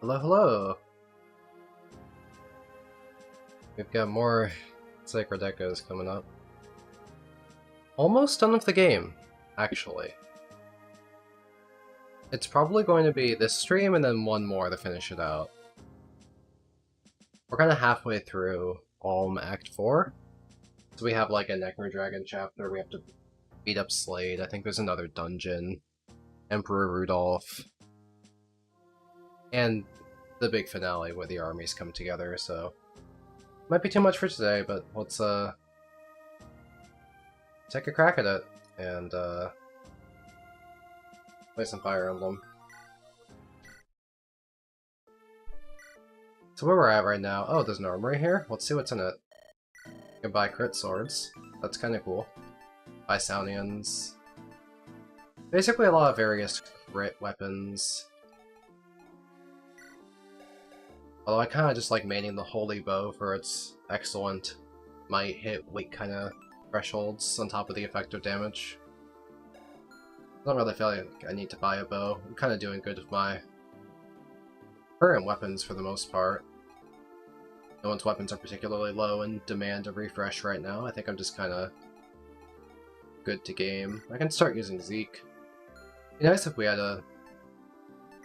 Hello, hello! We've got more Sacred Echoes coming up. Almost done with the game, actually. It's probably going to be this stream and then one more to finish it out. We're kind of halfway through Act 4. So we have like a Necro Dragon chapter, we have to beat up Slade, I think there's another dungeon, Emperor Rudolph, and the big finale where the armies come together, so... Might be too much for today, but let's take a crack at it, and play some Fire Emblem. So where we're at right now, oh, there's an armory here? Let's see what's in it. You can buy crit swords, that's kinda cool. Buy Sounians. Basically a lot of various crit weapons. Although I kinda just like maining the Holy Bow for its excellent might hit weight kinda thresholds on top of the effective damage. I don't really feel like I need to buy a bow. I'm kinda doing good with my current weapons for the most part. No one's weapons are particularly low in demand of refresh right now. I think I'm just kinda good to game. I can start using Zeke. It'd be nice if we had a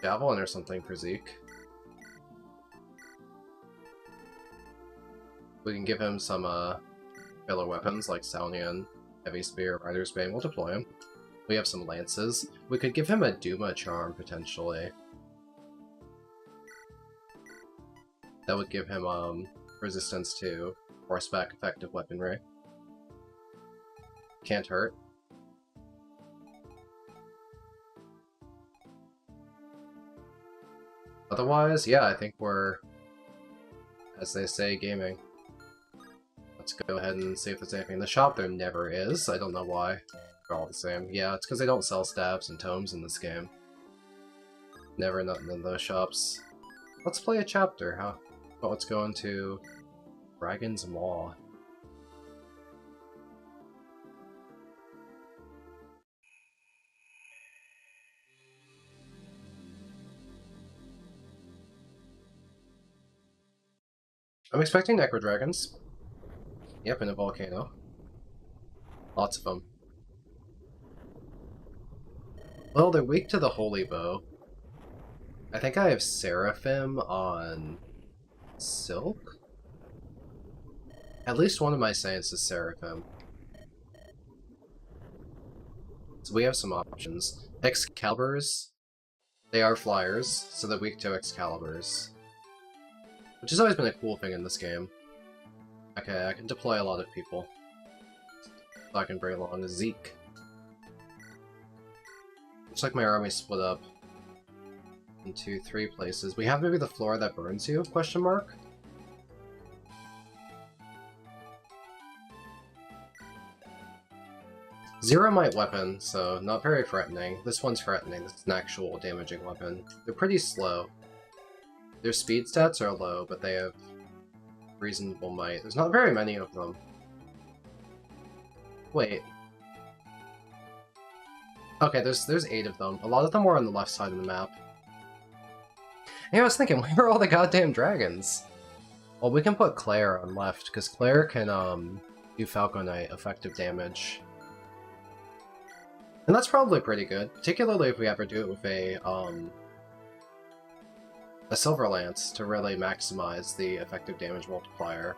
javelin or something for Zeke. We can give him some filler weapons like Saunian, Heavy Spear, Rider's Bane. We'll deploy him. We have some lances. We could give him a Duma Charm, potentially. That would give him resistance to horseback effective weaponry. Can't hurt. Otherwise, yeah, I think we're, as they say, gaming. Let's go ahead and see if there's anything in the shop. There never is. I don't know why. They're all the same. Yeah, it's because they don't sell stabs and tomes in this game. Never nothing in those shops. Let's play a chapter, huh? But let's go into Dragon's Maw. I'm expecting Necro Dragons. Yep, in a volcano. Lots of them. Well, they're weak to the Holy Bow. I think I have Seraphim on Silk? At least one of my Saints is Seraphim. So we have some options. Excaliburs. They are flyers, so they're weak to Excaliburs. Which has always been a cool thing in this game. Okay, I can deploy a lot of people. So I can bring along a Zeke. Looks like my army split up into 3 places. We have maybe the floor that burns you? Question mark? Zero might weapon, so not very threatening. This one's threatening. This is an actual damaging weapon. They're pretty slow. Their speed stats are low, but they have reasonable might. There's not very many of them. Wait. Okay, there's 8 of them. A lot of them were on the left side of the map. Hey, I was thinking, where are all the goddamn dragons? Well, we can put Claire on left, because Claire can do Falconite effective damage. And that's probably pretty good, particularly if we ever do it with a Silver Lance to really maximize the effective damage multiplier.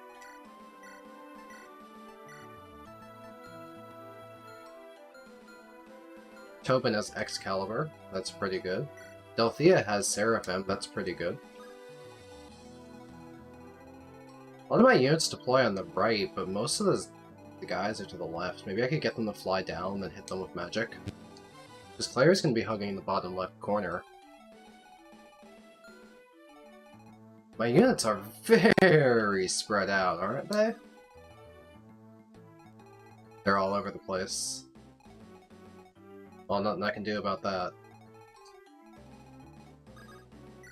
Tobin has Excalibur, that's pretty good. Delthea has Seraphim, that's pretty good. A lot of my units deploy on the right, but most of the guys are to the left. Maybe I could get them to fly down and then hit them with magic. Because Claire's gonna be hugging the bottom left corner. My units are very spread out, aren't they? They're all over the place. Well, nothing I can do about that.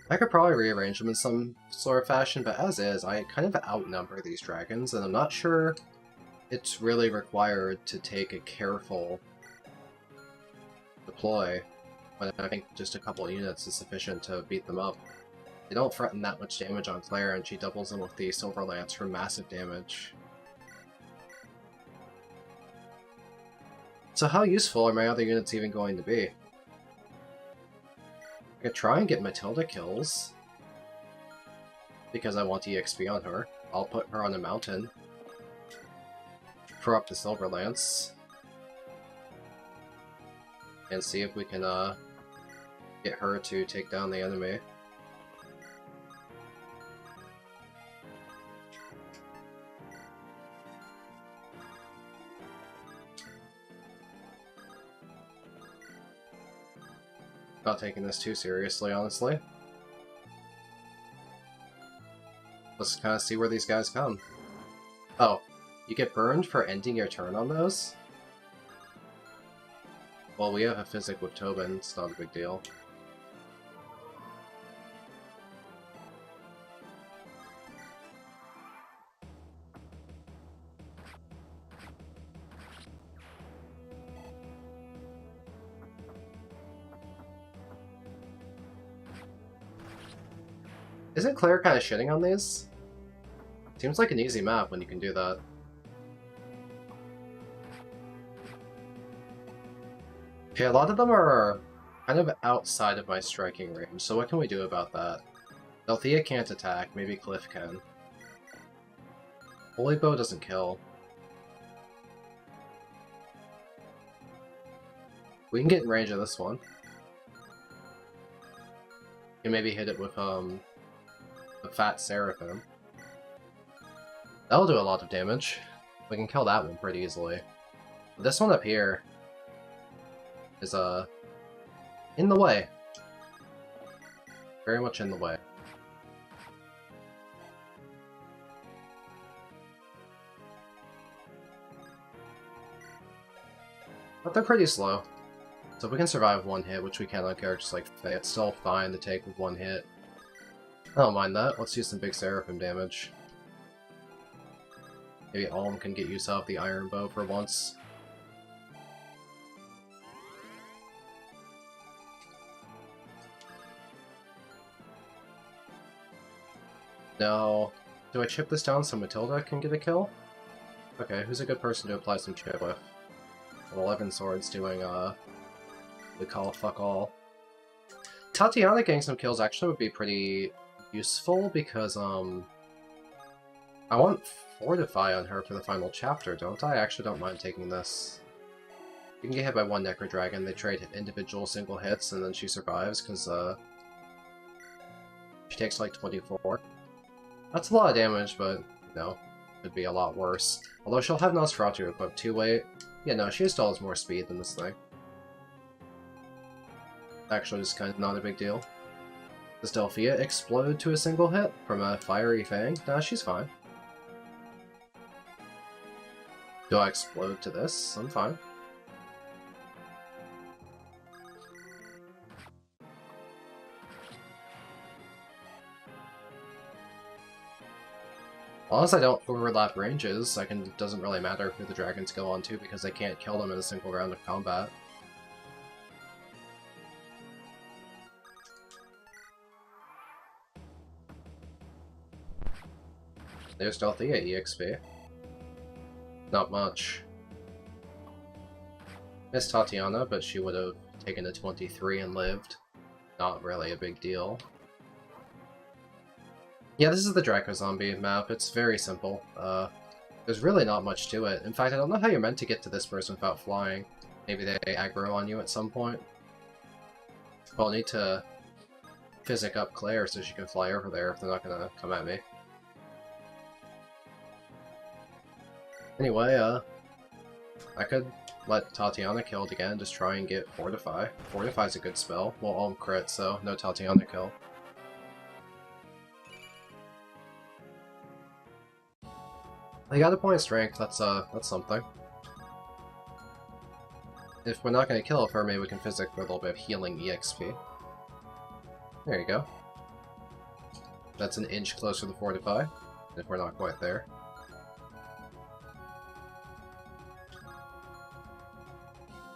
I could probably rearrange them in some sort of fashion, but as is, I kind of outnumber these dragons, and I'm not sure it's really required to take a careful deploy, when I think just a couple units is sufficient to beat them up. They don't threaten that much damage on Claire, and she doubles them with the Silver Lance for massive damage. So how useful are my other units even going to be? I could try and get Matilda kills, because I want EXP on her. I'll put her on a mountain. Throw up the Silver Lance. And see if we can get her to take down the enemy. Not taking this too seriously, honestly. Let's kind of see where these guys come. Oh, you get burned for ending your turn on those? Well, we have a physic with Tobin, it's not a big deal. Isn't Claire kind of shitting on these? Seems like an easy map when you can do that. Okay, a lot of them are kind of outside of my striking range, so what can we do about that? Althea can't attack, maybe Cliff can. Holy Bow doesn't kill. We can get in range of this one. And maybe hit it with, the Fat Seraphim. That'll do a lot of damage. We can kill that one pretty easily. But this one up here is, in the way. Very much in the way. But they're pretty slow. So if we can survive one hit, which we can on characters like Faye, it's still fine to take with one hit. I don't mind that. Let's use some big Seraphim damage. Maybe Alm can get use out of the Iron Bow for once. No. Do I chip this down so Matilda can get a kill? Okay, who's a good person to apply some chip with? 11 swords doing, we call fuck all. Tatiana getting some kills actually would be pretty useful because, I want Fortify on her for the final chapter, don't I? I actually don't mind taking this. You can get hit by one Necro Dragon, they trade individual single hits, and then she survives, because, she takes like 24. That's a lot of damage, but, you know, could be a lot worse. Although she'll have Nosferatu equipped too late. Yeah, no, she still has more speed than this thing. Actually, it's kind of not a big deal. Does Delphia explode to a single hit from a Fiery Fang? Nah, she's fine. Do I explode to this? I'm fine. As long as I don't overlap ranges, it doesn't really matter who the dragons go on to because I can't kill them in a single round of combat. There's Delphia EXP. Not much. Miss Tatiana, but she would have taken a 23 and lived. Not really a big deal. Yeah, this is the Draco Zombie map. It's very simple. There's really not much to it. In fact, I don't know how you're meant to get to this person without flying. Maybe they aggro on you at some point. I'll need to physic up Claire so she can fly over there if they're not gonna come at me. Anyway, I could let Tatiana kill it again, just try and get Fortify. Fortify's a good spell. Well, all crit, so no Tatiana kill. I got a point of strength, that's something. If we're not gonna kill her, maybe we can physic for a little bit of healing EXP. There you go. That's an inch closer to Fortify, if we're not quite there.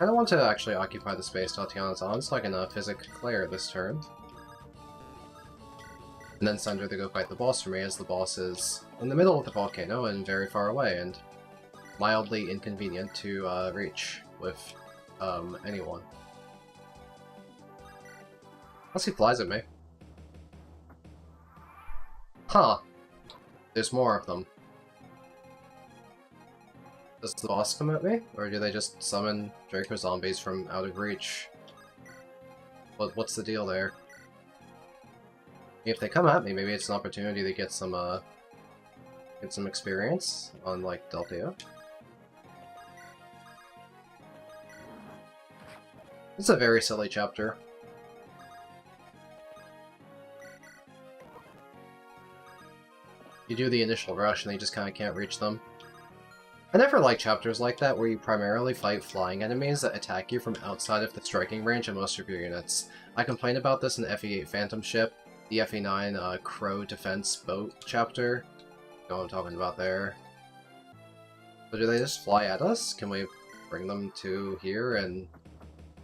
I don't want to actually occupy the space Tatiana's on, so I can physic Claire this turn. and then send her to go fight the boss for me, as the boss is in the middle of the volcano and very far away, and mildly inconvenient to reach with anyone. Unless he flies at me. Huh. There's more of them. Does the boss come at me? Or do they just summon Draco zombies from out of reach? What's the deal there? If they come at me, maybe it's an opportunity to get some experience on, like, Deltia. It's a very silly chapter. You do the initial rush and you just kind of can't reach them. I never like chapters like that where you primarily fight flying enemies that attack you from outside of the striking range of most of your units. I complained about this in the FE8 Phantom Ship, the FE9 Crow Defense Boat chapter. You know what I'm talking about there. So do they just fly at us? Can we bring them to here and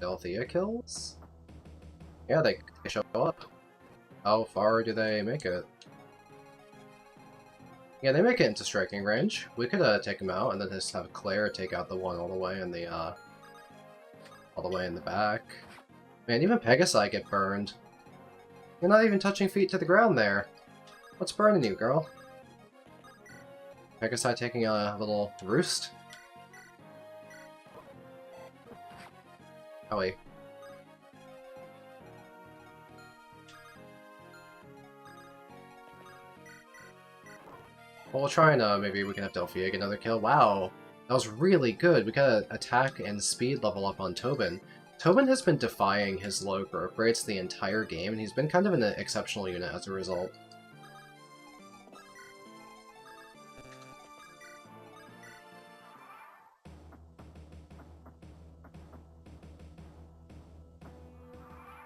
Delthea kills? Yeah, they show up. How far do they make it? Yeah, they make it into striking range. We could take them out and then just have Claire take out the one all the way in the back. Man, even Pegasi get burned. You're not even touching feet to the ground there. What's burning you, girl? Pegasi taking a little roost? Owie. Well, we'll try and maybe we can have Delphia get another kill. Wow, that was really good. We got an attack and speed level up on Tobin. Tobin has been defying his low growth rates the entire game, and he's been kind of an exceptional unit as a result.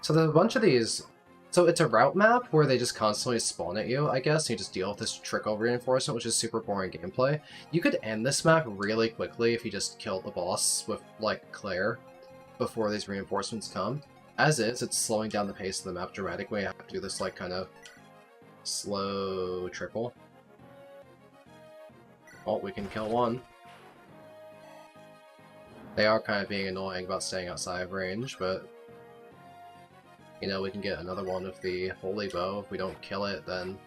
So there's a bunch of these. So it's a route map where they just constantly spawn at you, I guess, and you just deal with this trickle reinforcement, which is super boring gameplay. You could end this map really quickly if you just killed the boss with, like, Claire before these reinforcements come. As is, it's slowing down the pace of the map dramatically. I have to do this, like, kind of slow trickle. Oh, we can kill one. They are kind of being annoying about staying outside of range, but you know, we can get another one with the Holy Bow. If we don't kill it, then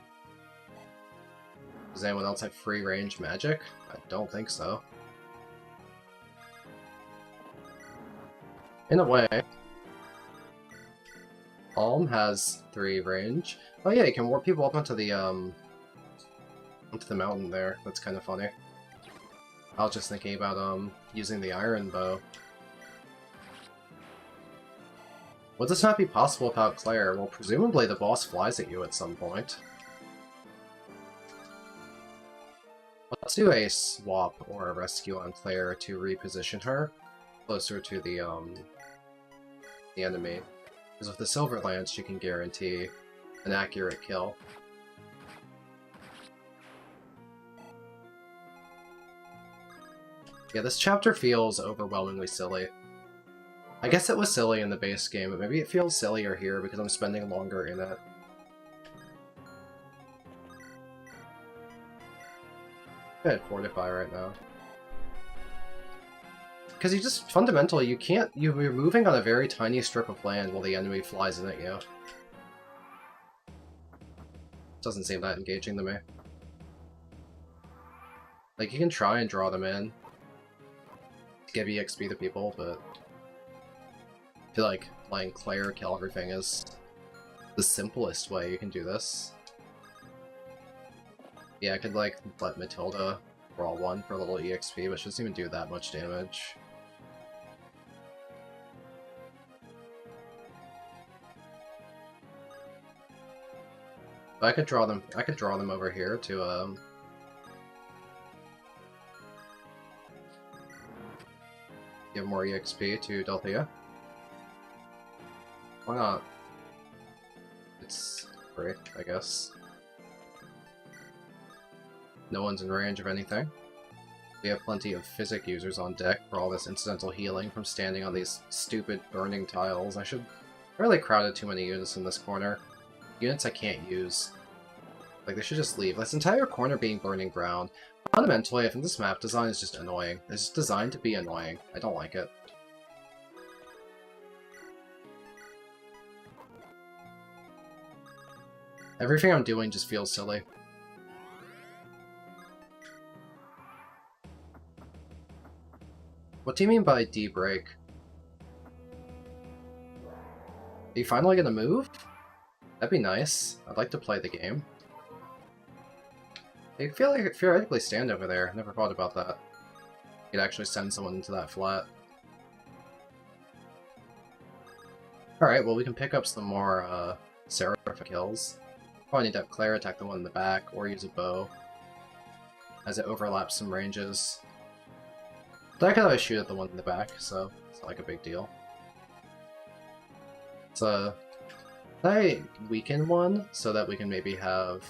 does anyone else have free range magic? I don't think so. In a way. Alm has 3 range. Oh yeah, you can warp people up onto the mountain there. That's kind of funny. I was just thinking about using the iron bow. Would this not be possible without Claire? Well, presumably the boss flies at you at some point. Let's do a swap or a rescue on Claire to reposition her closer to the enemy. Because with the Silver Lance, you can guarantee an accurate kill. Yeah, this chapter feels overwhelmingly silly. I guess it was silly in the base game, but maybe it feels sillier here because I'm spending longer in it. I had Fortify right now. Because you just, fundamentally, you can't, you're moving on a very tiny strip of land while the enemy flies in at you. Doesn't seem that engaging to me. Like, you can try and draw them in to give EXP to people, but I feel like letting Claire kill everything is the simplest way you can do this. Yeah, I could, like, let Matilda draw one for a little EXP, but she doesn't even do that much damage. But I could draw them over here to, give more EXP to Delthea. Why not? It's great, I guess. No one's in range of anything. We have plenty of physic users on deck for all this incidental healing from standing on these stupid burning tiles. I really crowded too many units in this corner. Units I can't use. Like, they should just leave. This entire corner being burning ground. Fundamentally, I think this map design is just annoying. It's designed to be annoying. I don't like it. Everything I'm doing just feels silly. What do you mean by D-break? Are you finally gonna move? That'd be nice. I'd like to play the game. I feel like I could theoretically stand over there. Never thought about that. You could actually send someone into that flat. Alright, well we can pick up some more Seraph kills. Probably need to have Claire attack the one in the back, or use a bow, as it overlaps some ranges. But I could always shoot at the one in the back, so it's not like a big deal. So, I weaken one so that we can maybe have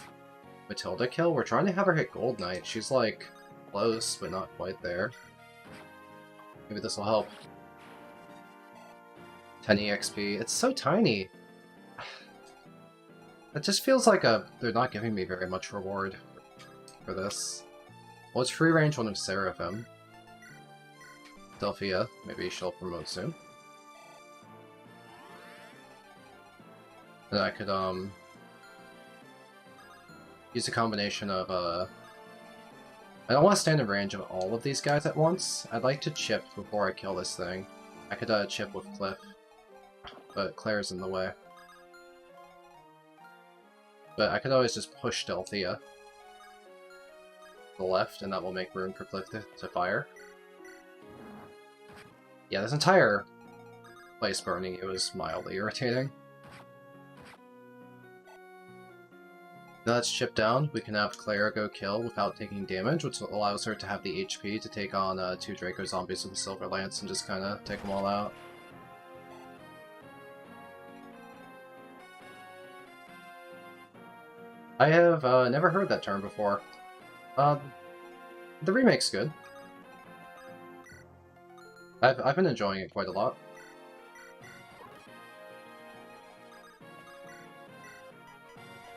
Matilda kill. We're trying to have her hit Gold Knight. She's like close, but not quite there. Maybe this will help. 10 EXP. It's so tiny. It just feels like they're not giving me very much reward for this. Well, it's free range one of Seraphim. Delphia, maybe she'll promote soon. And I could, use a combination of, I don't want to stand in range of all of these guys at once. I'd like to chip before I kill this thing. I could, chip with Cliff, but Claire's in the way. But I could always just push Delphia to the left, and that will make room for Cliff to fire. Yeah, this entire place burning, it was mildly irritating. Now that's chipped down, we can have Claire go kill without taking damage, which allows her to have the HP to take on 2 Draco zombies with a Silver Lance and just kind of take them all out. I have never heard that term before. The remake's good. I've been enjoying it quite a lot.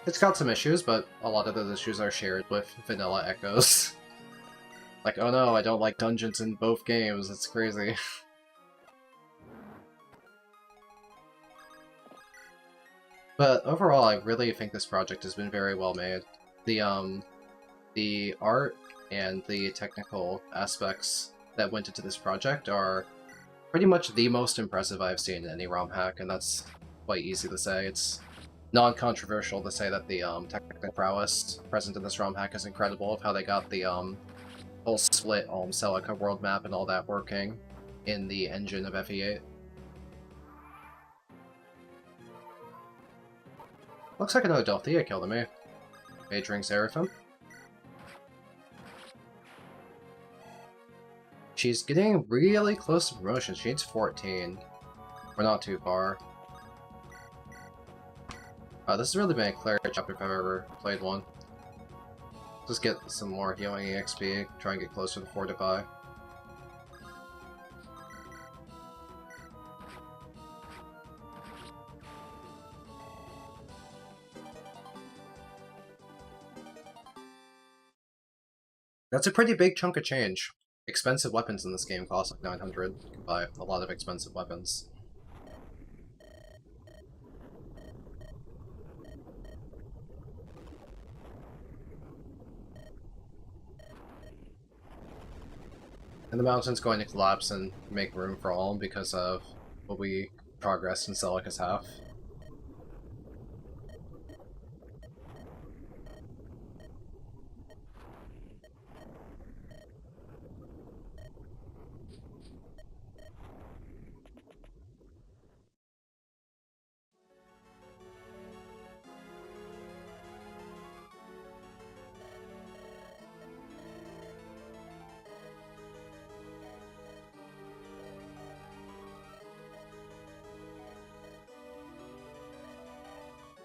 It's got some issues, but a lot of those issues are shared with vanilla echoes. Like, oh no, I don't like dungeons in both games, it's crazy. But overall, I really think this project has been very well made. The art and the technical aspects that went into this project are pretty much the most impressive I've seen in any ROM hack, and that's quite easy to say. It's non-controversial to say that the technical prowess present in this ROM hack is incredible, of how they got the whole split Celica world map and all that working in the engine of FE8. Looks like another Delphia killed me. Mage Ring Seraphim. She's getting really close to promotion. She needs 14. We're not too far. This has really been a Claire chapter if I've ever played one. Just get some more healing EXP, try and get closer to Fortify. That's a pretty big chunk of change. Expensive weapons in this game cost like 900. You can buy a lot of expensive weapons. And the mountain's going to collapse and make room for all because of what we progressed in Celica's half.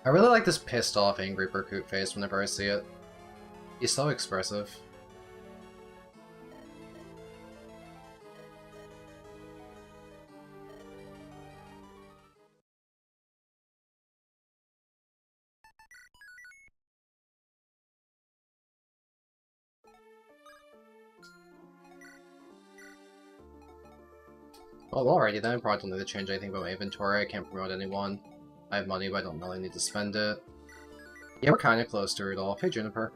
I really like this pissed off angry Berkut face whenever I see it. He's so expressive. Well, alrighty then, I probably don't need to change anything about my inventory, I can't promote anyone. I have money, but I don't really need to spend it. Yeah, we're kinda close to it all. Hey, Juniper.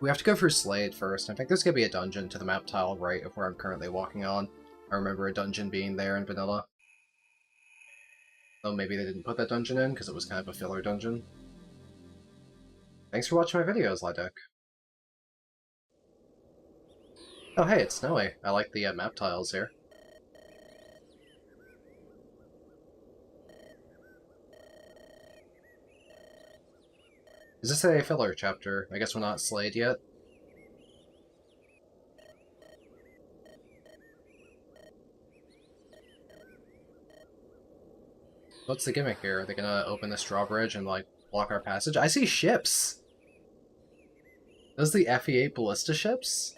We have to go through Slade first. I think there's gonna be a dungeon to the map tile right of where I'm currently walking on. I remember a dungeon being there in vanilla. Though maybe they didn't put that dungeon in, because it was kind of a filler dungeon. Thanks for watching my videos, Lydek. Oh hey, it's snowy. I like the map tiles here. Is this a filler chapter? I guess we're not Slade yet. What's the gimmick here? Are they gonna open this drawbridge and, like, block our passage? I see ships! Those the FE8 ballista ships?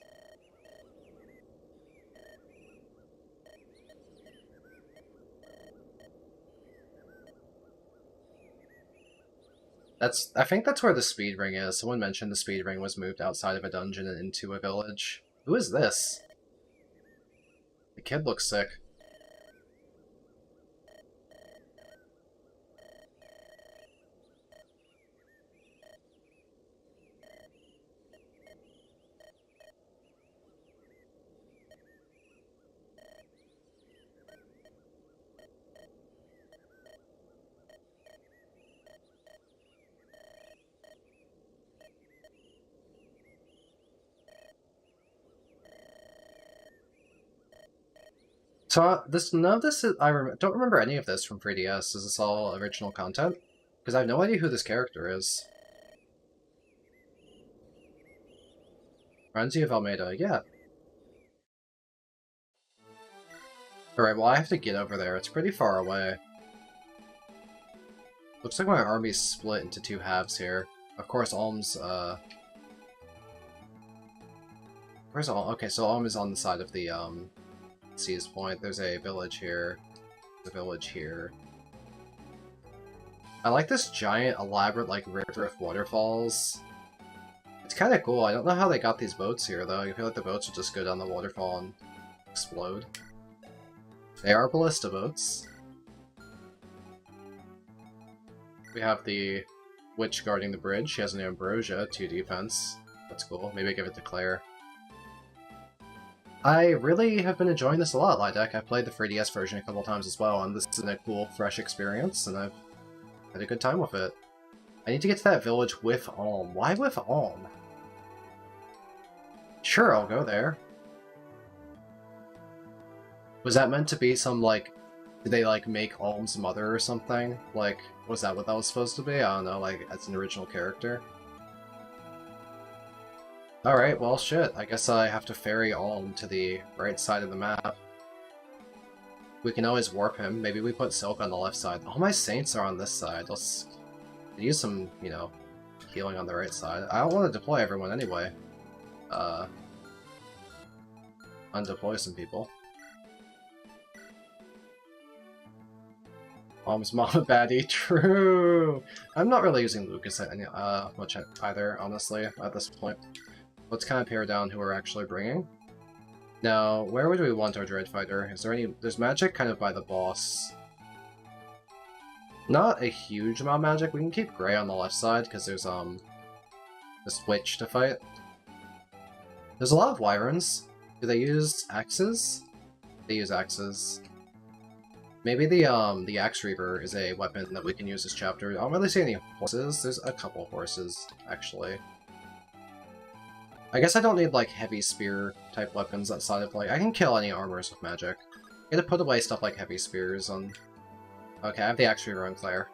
I think that's where the speed ring is. Someone mentioned the speed ring was moved outside of a dungeon and into a village. Who is this? The kid looks sick. So, none of this is, don't remember any of this from 3DS. Is this all original content? Because I have no idea who this character is. Renzi of Almeida, yeah. Alright, well I have to get over there. It's pretty far away. Looks like my army's split into two halves here. Of course, Alm's, Where's Alm? Okay, so Alm is on the side of the, Seas Point. There's a village here. The village here. I like this giant, elaborate, like, river of waterfalls. It's kind of cool. I don't know how they got these boats here, though. I feel like the boats will just go down the waterfall and explode. They are ballista boats. We have the witch guarding the bridge. She has an ambrosia, 2 defense. That's cool. Maybe I give it to Claire. I really have been enjoying this a lot, Lydek. I've played the 3DS version a couple times as well, and this is a cool, fresh experience, and I've had a good time with it. I need to get to that village with Alm. Why with Alm? Sure, I'll go there. Was that meant to be some, like, did they, like, make Alm's mother or something? Like, was that what that was supposed to be? I don't know, like, as an original character. Alright, well, shit. I guess I have to ferry Alm to the right side of the map. We can always warp him. Maybe we put Silk on the left side. All my Saints are on this side. Let's use some, you know, healing on the right side. I don't want to deploy everyone anyway. Undeploy some people. Alm's mama baddie, true! I'm not really using Lucas much either, honestly, at this point. Let's kind of pare down who we're actually bringing. Now, where would we want our Dread Fighter? Is there any... There's magic kind of by the boss. Not a huge amount of magic. We can keep Gray on the left side, because there's, this witch to fight. There's a lot of wyverns. Do they use axes? They use axes. Maybe the Axe Reaver is a weapon that we can use this chapter. I don't really see any horses. There's a couple horses, actually. I guess I don't need, like, heavy spear-type weapons outside of, like... I can kill any armors with magic. I gotta put away stuff like heavy spears on... Okay, I have the Axe Reaver on Claire.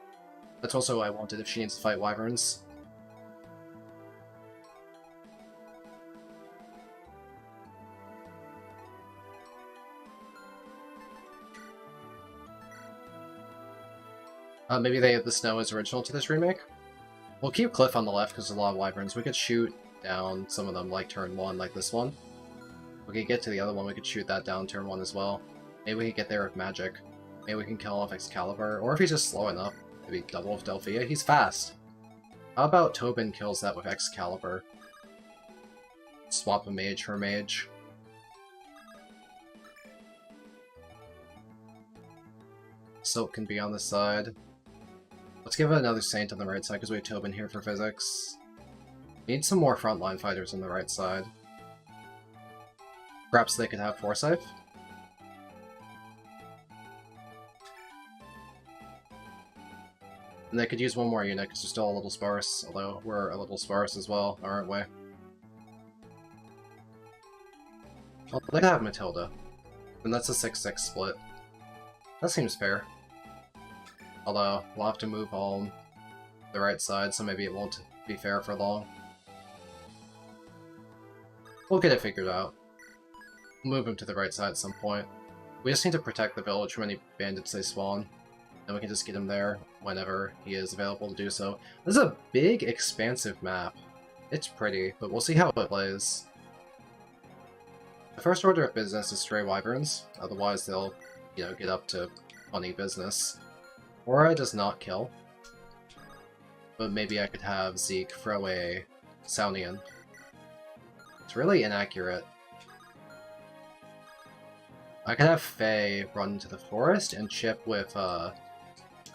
That's also what I wanted if she needs to fight wyverns. Maybe the snow is original to this remake? We'll keep Cliff on the left because there's a lot of wyverns. We could shoot down some of them like turn 1, like this one. We could get to the other one, we could shoot that down turn 1 as well. Maybe we could get there with magic. Maybe we can kill off Excalibur, or if he's just slow enough, maybe double with Delphia. He's fast! How about Tobin kills that with Excalibur? Swap a mage for a mage. Silk can be on this side. Let's give it another Saint on the right side because we have Tobin here for physics. Need some more frontline fighters on the right side. Perhaps they could have Forsyth? And they could use one more unit because they're still a little sparse, although we're a little sparse as well, aren't we? Well, they could have Matilda. And that's a 6-6 split. That seems fair. Although, we'll have to move on the right side, so maybe it won't be fair for long. We'll get it figured out. We'll move him to the right side at some point. We just need to protect the village from any bandits they spawn. And we can just get him there whenever he is available to do so. This is a big, expansive map. It's pretty, but we'll see how it plays. The first order of business is stray wyverns, otherwise they'll, you know, get up to funny business. Aura does not kill, but maybe I could have Zeke throw a Saunian. It's really inaccurate. I could have Faye run into the forest and chip with a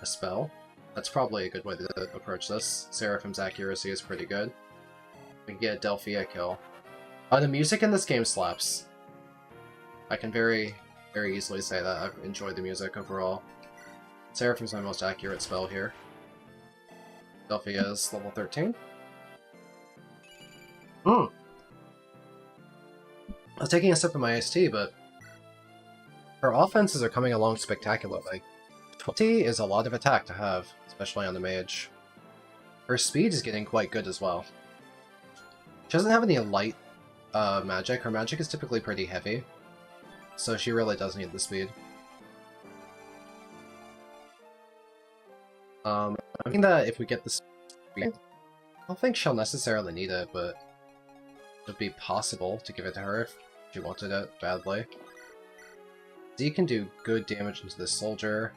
spell. That's probably a good way to approach this. Seraphim's accuracy is pretty good. We can get a Delphia kill. The music in this game slaps. I can very easily say that. I've enjoyed the music overall. Seraphim's my most accurate spell here. Delphia is level 13. I was taking a sip of my iced tea, but her offenses are coming along spectacularly. 20 is a lot of attack to have, especially on the mage. Her speed is getting quite good as well. She doesn't have any light magic. Her magic is typically pretty heavy, so she really does need the speed. I think that if we get the speed, I don't think she'll necessarily need it, but it would be possible to give it to her if she wanted it badly. Z can do good damage into this soldier.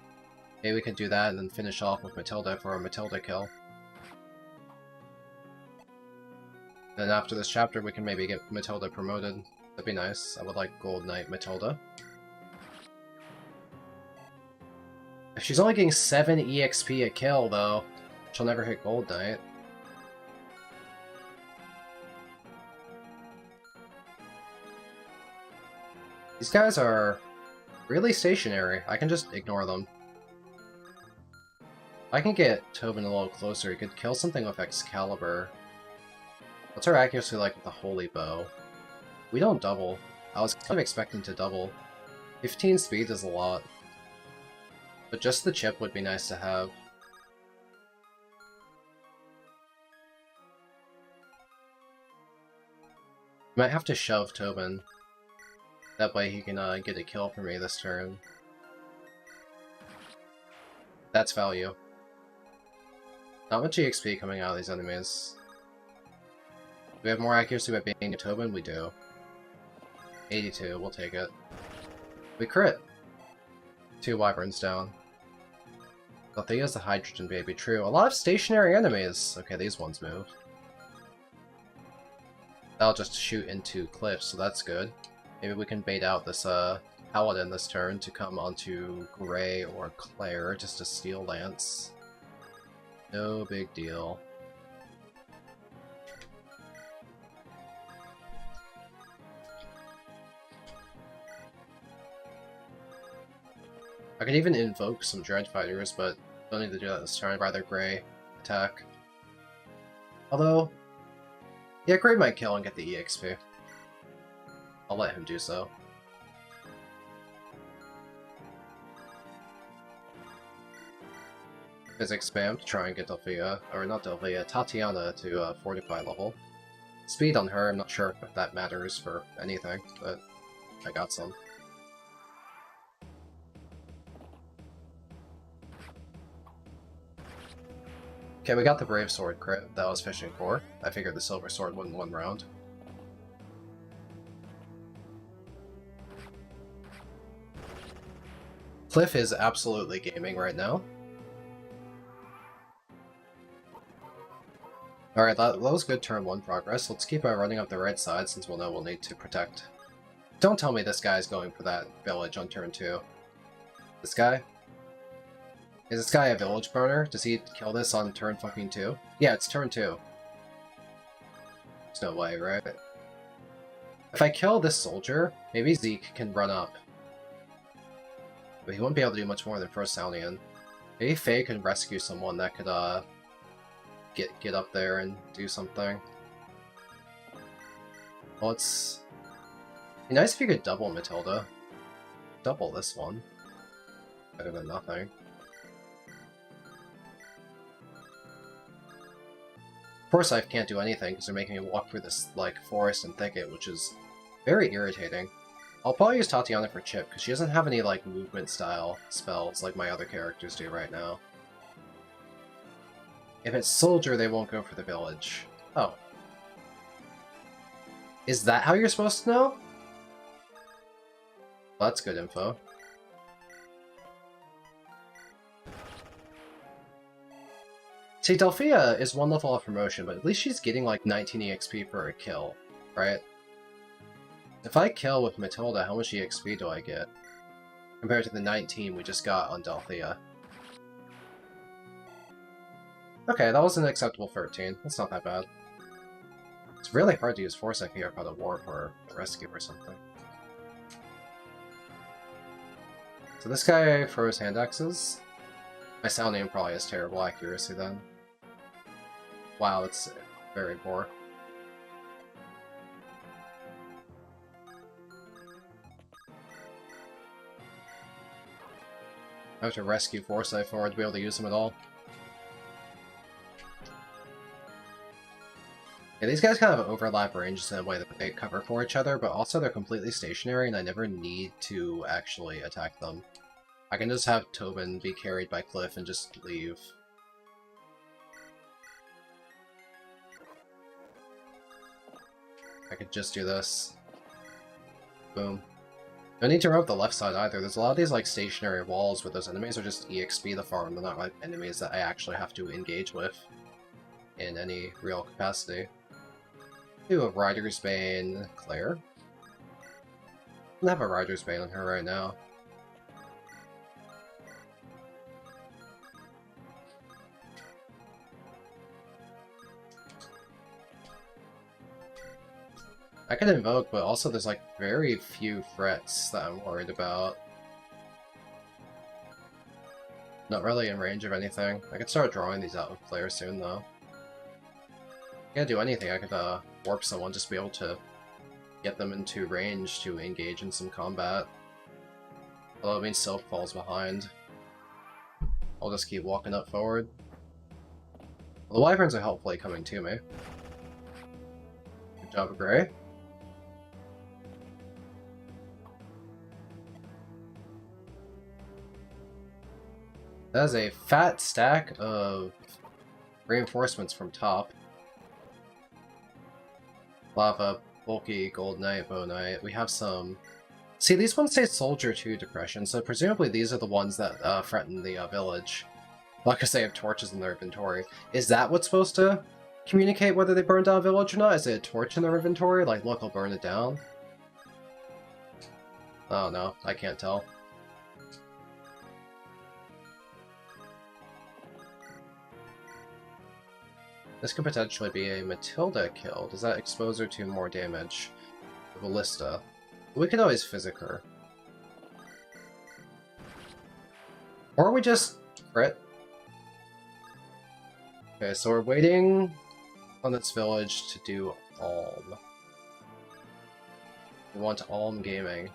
Maybe we could do that and then finish off with Matilda for a Matilda kill. Then after this chapter we can maybe get Matilda promoted. That'd be nice. I would like Gold Knight Matilda. If she's only getting 7 EXP a kill though, she'll never hit Gold Knight. These guys are really stationary. I can just ignore them. I can get Tobin a little closer. He could kill something with Excalibur. What's our accuracy like with the Holy Bow? We don't double. I was kind of expecting to double. 15 speed is a lot. But just the chip would be nice to have. Might have to shove Tobin. That way he can get a kill for me this turn. That's value. Not much EXP coming out of these enemies. Do we have more accuracy by being a Tobin? We do. 82, we'll take it. We crit! 2 wyverns down. Althea's the hydrogen baby, true. A lot of stationary enemies! Okay, these ones move. That'll just shoot into cliffs, so that's good. Maybe we can bait out this Paladin this turn to come onto Gray or Claire, just a Steel Lance. No big deal. I could even invoke some Dread Fighters, but don't need to do that this turn. I'd rather Gray attack. Although, yeah, Gray might kill and get the EXP. I'll let him do so. Physics spam to try and get Delphia, or not Delphia, Tatiana to fortify level. Speed on her, I'm not sure if that matters for anything, but I got some. Okay, we got the Brave Sword crit that I was fishing for. I figured the Silver Sword wouldn't one round. Cliff is absolutely gaming right now. Alright, that was good turn 1 progress. Let's keep running up the right side since we'll know we'll need to protect. Don't tell me this guy's going for that village on turn 2. This guy? Is this guy a village burner? Does he kill this on turn fucking 2? Yeah, it's turn 2. There's no way, right? If I kill this soldier, maybe Zeke can run up. But he won't be able to do much more than first Soundian. Maybe Faye can rescue someone that could get up there and do something. Well, it'd be nice if you could double Matilda. Double this one. Better than nothing. Forsyth can't do anything because they're making me walk through this, like, forest and thicket, which is very irritating. I'll probably use Tatiana for Chip, because she doesn't have any, like, movement-style spells like my other characters do right now. If it's Soldier, they won't go for the village. Oh. Is that how you're supposed to know? Well, that's good info. See, Delphia is one level of promotion, but at least she's getting like 19 EXP for a kill, right? If I kill with Matilda, how much EXP do I get? Compared to the 19 we just got on Delphia. Okay, that was an acceptable 13. That's not that bad. It's really hard to use Foresight here without a warp or a rescue or something. So this guy throws hand axes. My sound name probably has terrible accuracy then. Wow, it's very poor. I have to rescue Foresight forward to be able to use them at all. Yeah, these guys kind of overlap ranges in a way that they cover for each other, but also they're completely stationary and I never need to actually attack them. I can just have Tobin be carried by Cliff and just leave. I could just do this. Boom. Don't need to run up the left side either. There's a lot of these like stationary walls where those enemies are just EXP the farm. They're not like enemies that I actually have to engage with in any real capacity. Do a Rider's Bane Claire. I don't have a Rider's Bane on her right now. I can invoke, but also there's like very few threats that I'm worried about. Not really in range of anything. I could start drawing these out with players soon though. Can't do anything. I could warp someone just to be able to get them into range to engage in some combat. Although it means Silk falls behind. I'll just keep walking up forward. Well, the Wyverns are hopefully coming to me. Good job, Gray. That is a fat stack of reinforcements from top. Lava, bulky, gold knight, bow knight. We have some... See, these ones say soldier 2 depression, so presumably these are the ones that threaten the village. Like I say, have torches in their inventory. Is that what's supposed to communicate whether they burn down a village or not? Is it a torch in their inventory? Like, look, I'll burn it down? Oh no, I can't tell. This could potentially be a Matilda kill. Does that expose her to more damage? The Ballista. We could always physic her. Or we just crit. Okay, so we're waiting on this village to do Alm. We want Alm Gaming.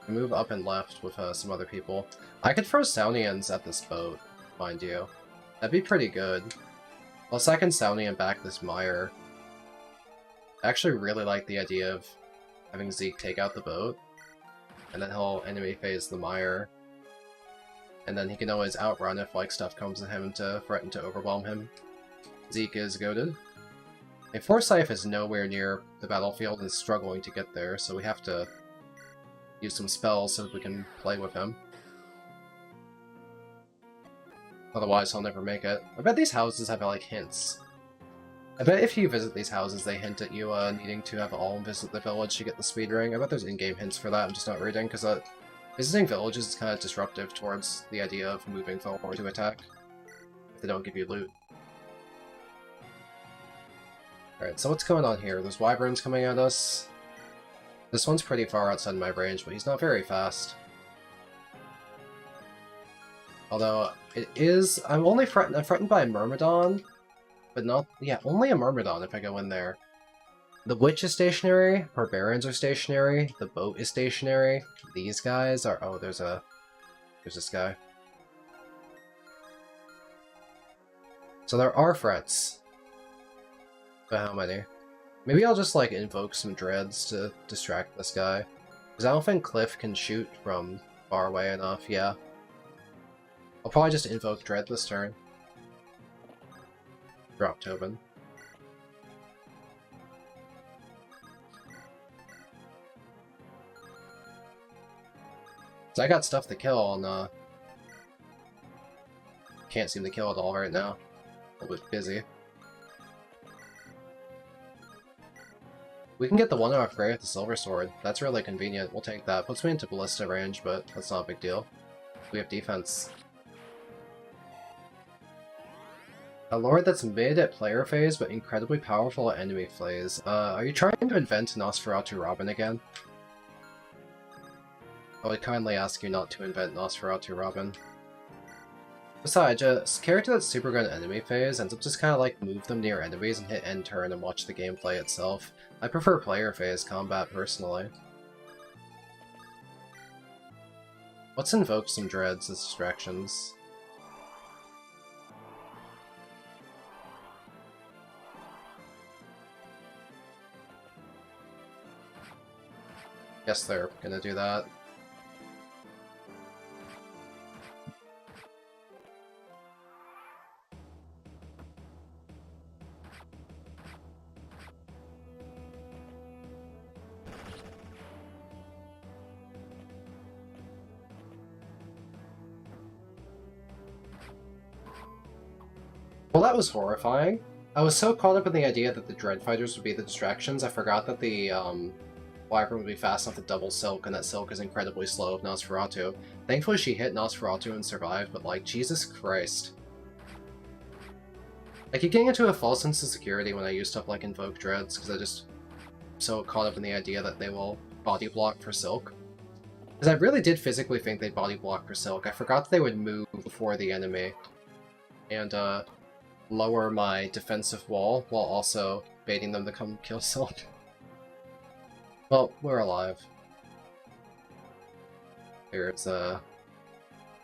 We move up and left with some other people. I could throw Soundians at this boat, mind you. That'd be pretty good. Plus I can Soundian back this mire. I actually really like the idea of having Zeke take out the boat, and then he'll enemy phase the mire. And then he can always outrun if like stuff comes at him to threaten to overwhelm him. Zeke is goated. A Forsyth is nowhere near the battlefield and is struggling to get there, so we have to use some spells so that we can play with him. Otherwise, he'll never make it. I bet these houses have, like, hints. I bet if you visit these houses, they hint at you needing to have Alm visit the village to get the speed ring. I bet there's in-game hints for that, I'm just not reading, because Visiting villages is kind of disruptive towards the idea of moving forward to attack, if they don't give you loot. Alright, so what's going on here? There's wyverns coming at us. This one's pretty far outside my range, but he's not very fast. Although, it is... I'm threatened by a Myrmidon, but not... Yeah, only a Myrmidon if I go in there. The Witch is stationary, Barbarians are stationary, the Boat is stationary, these guys are... Oh, there's this guy. So there are threats. But how many? Maybe I'll just, like, invoke some dreads to distract this guy. Because I don't think Cliff can shoot from far away enough, yeah. I'll probably just invoke dread this turn. Drop Tobin. So I got stuff to kill, and can't seem to kill it all right now. A little bit busy. We can get the one off Gray with the Silver Sword. That's really convenient. We'll take that. Puts me into Ballista range, but that's not a big deal. We have defense. A lord that's mid at player phase, but incredibly powerful at enemy phase. Are you trying to invent Nosferatu Robin again? I would kindly ask you not to invent Nosferatu Robin. Besides, a character that's super good at enemy phase ends up just kind of like move them near enemies and hit end turn and watch the gameplay itself. I prefer player phase combat personally. Let's invoke some dreads as distractions. Guess they're gonna do that. Well, that was horrifying. I was so caught up in the idea that the Dread Fighters would be the distractions, I forgot that the Wyvern would be fast enough to double Silk, and that Silk is incredibly slow with Nosferatu. Thankfully she hit Nosferatu and survived, but like, Jesus Christ. I keep getting into a false sense of security when I use stuff like Invoke Dreads, because I just so caught up in the idea that they will body block for Silk. Because I really did physically think they'd body block for Silk. I forgot that they would move before the enemy. And, lower my defensive wall, while also baiting them to come kill Silk. Well, we're alive. There's,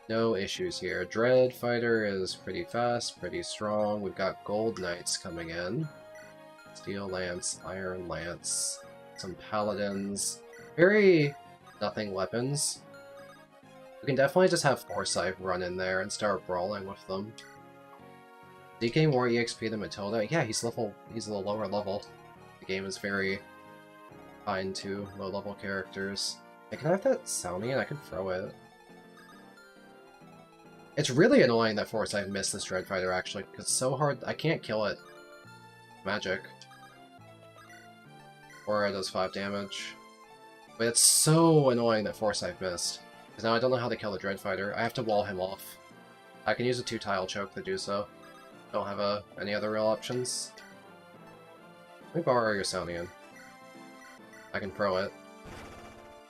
no issues here. Dread Fighter is pretty fast, pretty strong. We've got Gold Knights coming in. Steel Lance, Iron Lance, some Paladins. Very nothing weapons. We can definitely just have Foresight run in there and start brawling with them. DK more EXP than Matilda? Yeah, he's a little lower level. The game is very kind to low-level characters. Hey, can I have that Salmian? I can throw it. It's really annoying that Foresight missed this Dread Fighter, actually, because it's so hard. I can't kill it. Magic. Aura does 5 damage. But it's so annoying that Foresight missed. Because now I don't know how to kill the Dread Fighter. I have to wall him off. I can use a 2-tile choke to do so. Don't have any other real options. Let me borrow your Salmian. I can throw it.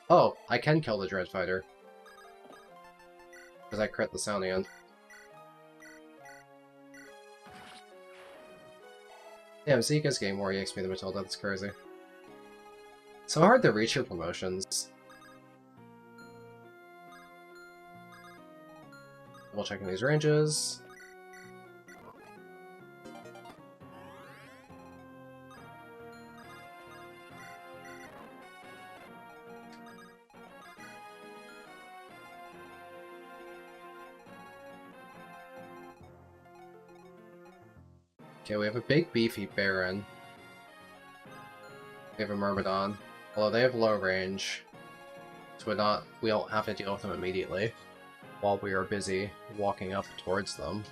Oh, I can kill the Dread Fighter. Because I crit the Salmian. Damn, Zika's getting more EXP than Matilda, that's crazy. So hard to reach your promotions. Double checking these ranges. Okay, we have a big beefy Baron. We have a Myrmidon. Although they have low range, so we don't have to deal with them immediately while we are busy walking up towards them.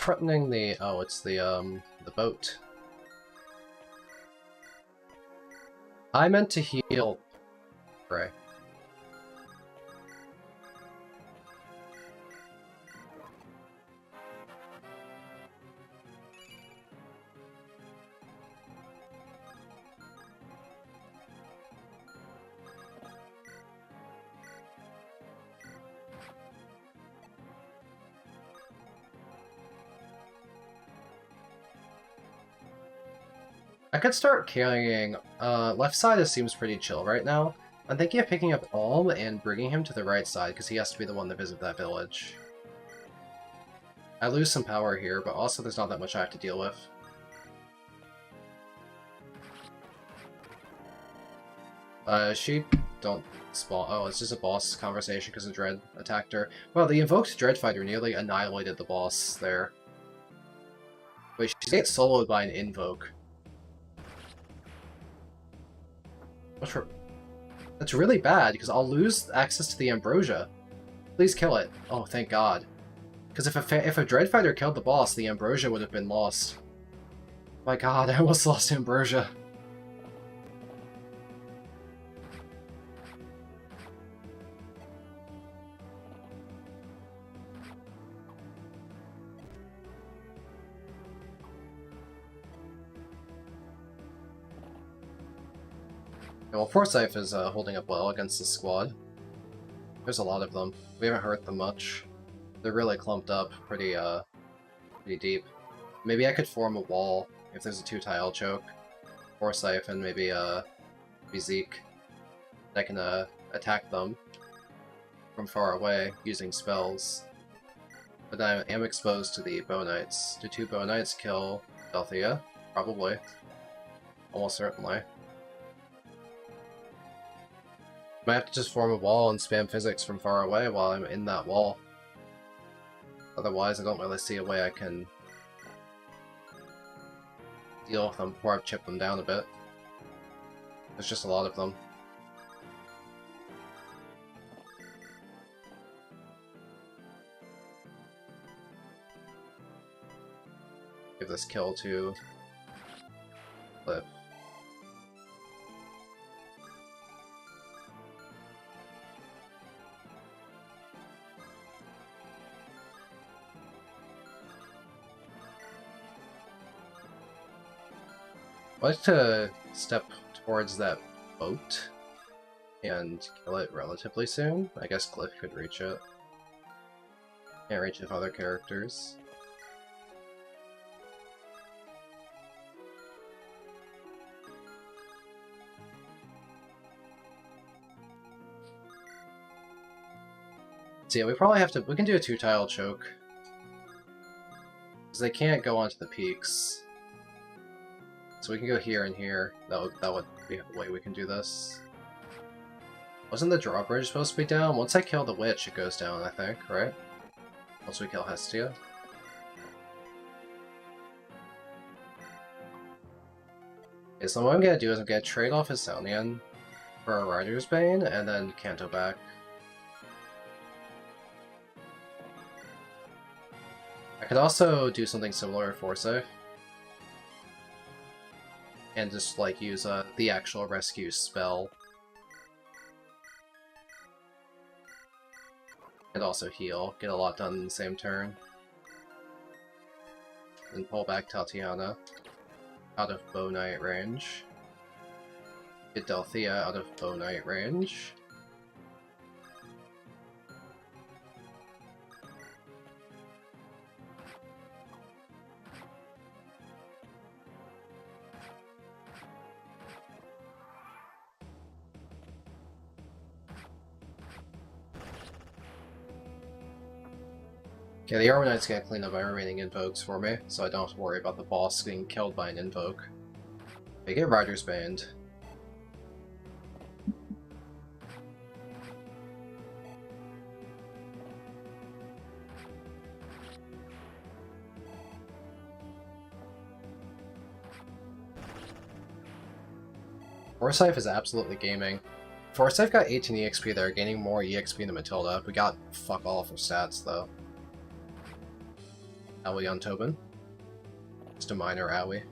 threatening the... Oh, it's the boat. I meant to heal... Right. I could start carrying, left side seems pretty chill right now. I'm thinking of picking up Alm and bringing him to the right side, because he has to be the one to visit that village. I lose some power here, but also there's not that much I have to deal with. Sheep don't spawn. Oh, it's just a boss conversation because the Dread attacked her. Well, the invoked Dread Fighter nearly annihilated the boss there. Wait, she's getting soloed by an invoke. That's really bad, because I'll lose access to the Ambrosia. Please kill it. Oh, thank God. Because if a Dread Fighter killed the boss, the Ambrosia would have been lost. My God, I almost lost Ambrosia. Well, Forsyth is holding up well against the squad. There's a lot of them. We haven't hurt them much. They're really clumped up pretty deep. Maybe I could form a wall if there's a 2-tile choke. Forsyth and maybe Zeke. I can attack them from far away using spells. But I am exposed to the Bow Knights. Do 2 Bow Knights kill Valentia? Probably. Almost certainly. I have to just form a wall and spam physics from far away while I'm in that wall. Otherwise, I don't really see a way I can deal with them before I've chipped them down a bit. There's just a lot of them. Give this kill to Cliff. I'd like to step towards that boat and kill it relatively soon. I guess Glyph could reach it. Can't reach it with other characters. So yeah, we probably have to... We can do a 2-tile choke. Because they can't go onto the peaks. So we can go here and here. That would be the way we can do this. Wasn't the drawbridge supposed to be down? Once I kill the witch, it goes down, I think, right? Once we kill Hestia. Okay, so what I'm gonna do is I'm gonna trade off his Sounian for a Rider's Bane, and then Canto back. I could also do something similar for Forsyth. And just, like, use the actual rescue spell. And also heal. Get a lot done in the same turn. And pull back Tatiana out of Bow Knight range. Get Delthea out of Bow Knight range. Okay, the Armor Knight's gonna clean up my remaining invokes for me, so I don't have to worry about the boss getting killed by an invoke. Okay, get Rider's Band. Forsyth is absolutely gaming. Forsyth got 18 EXP there, gaining more EXP than Matilda. We got fuck all for stats, though. Owie on Tobin. Just a minor owie.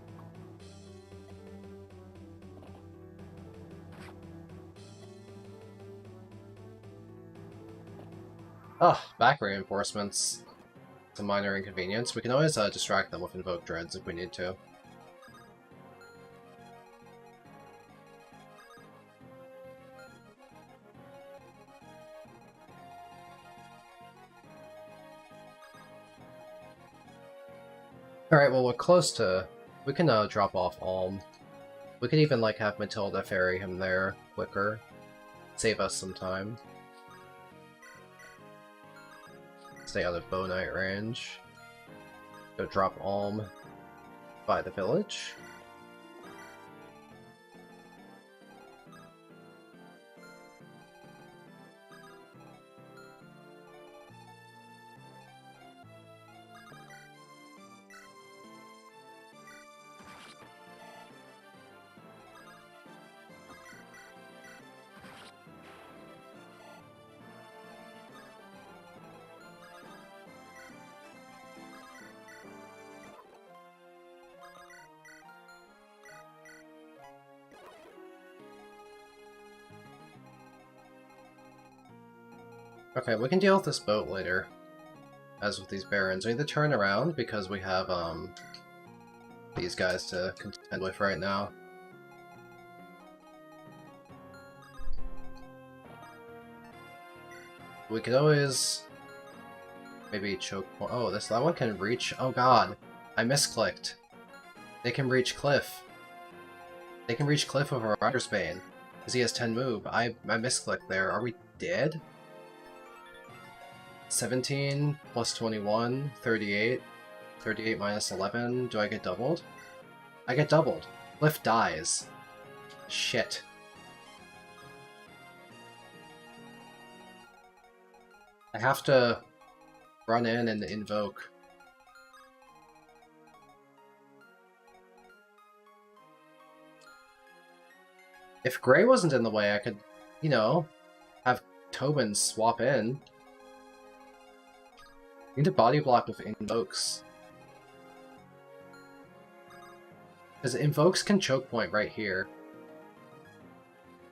Oh, back reinforcements. It's a minor inconvenience. We can always distract them with Invoke Dreads if we need to. Alright, well we're close to... We can drop off Alm. We could even like have Matilda ferry him there quicker. Save us some time. Stay out of Bow Knight range. Go drop Alm by the village. Okay, we can deal with this boat later. As with these barons. We need to turn around because we have these guys to contend with right now. We could always maybe choke. Oh, that one can reach. Oh god, I misclicked. They can reach Cliff. They can reach Cliff over Rider's Bane because he has 10 move. I misclicked there. Are we dead? 17 plus 21, 38. 38 minus 11. Do I get doubled? I get doubled. Cliff dies. Shit. I have to run in and invoke. If Gray wasn't in the way, I could, you know, have Tobin swap in. Need to body block with invokes. Because invokes can choke point right here.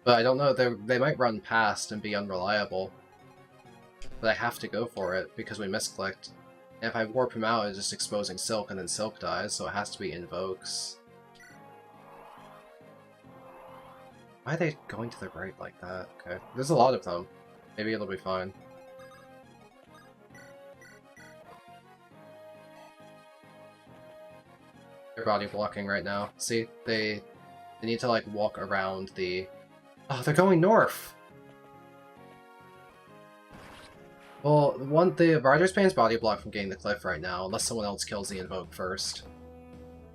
But I don't know, they might run past and be unreliable. But I have to go for it because we misclicked. And if I warp him out, it's just exposing Silk and then Silk dies, so it has to be invokes. Why are they going to the right like that? Okay, there's a lot of them. Maybe it'll be fine. They're body blocking right now. See, they need to like walk around the... Oh, they're going north! Well, the Rider's Bane's body block from getting the cliff right now, unless someone else kills the invoke first.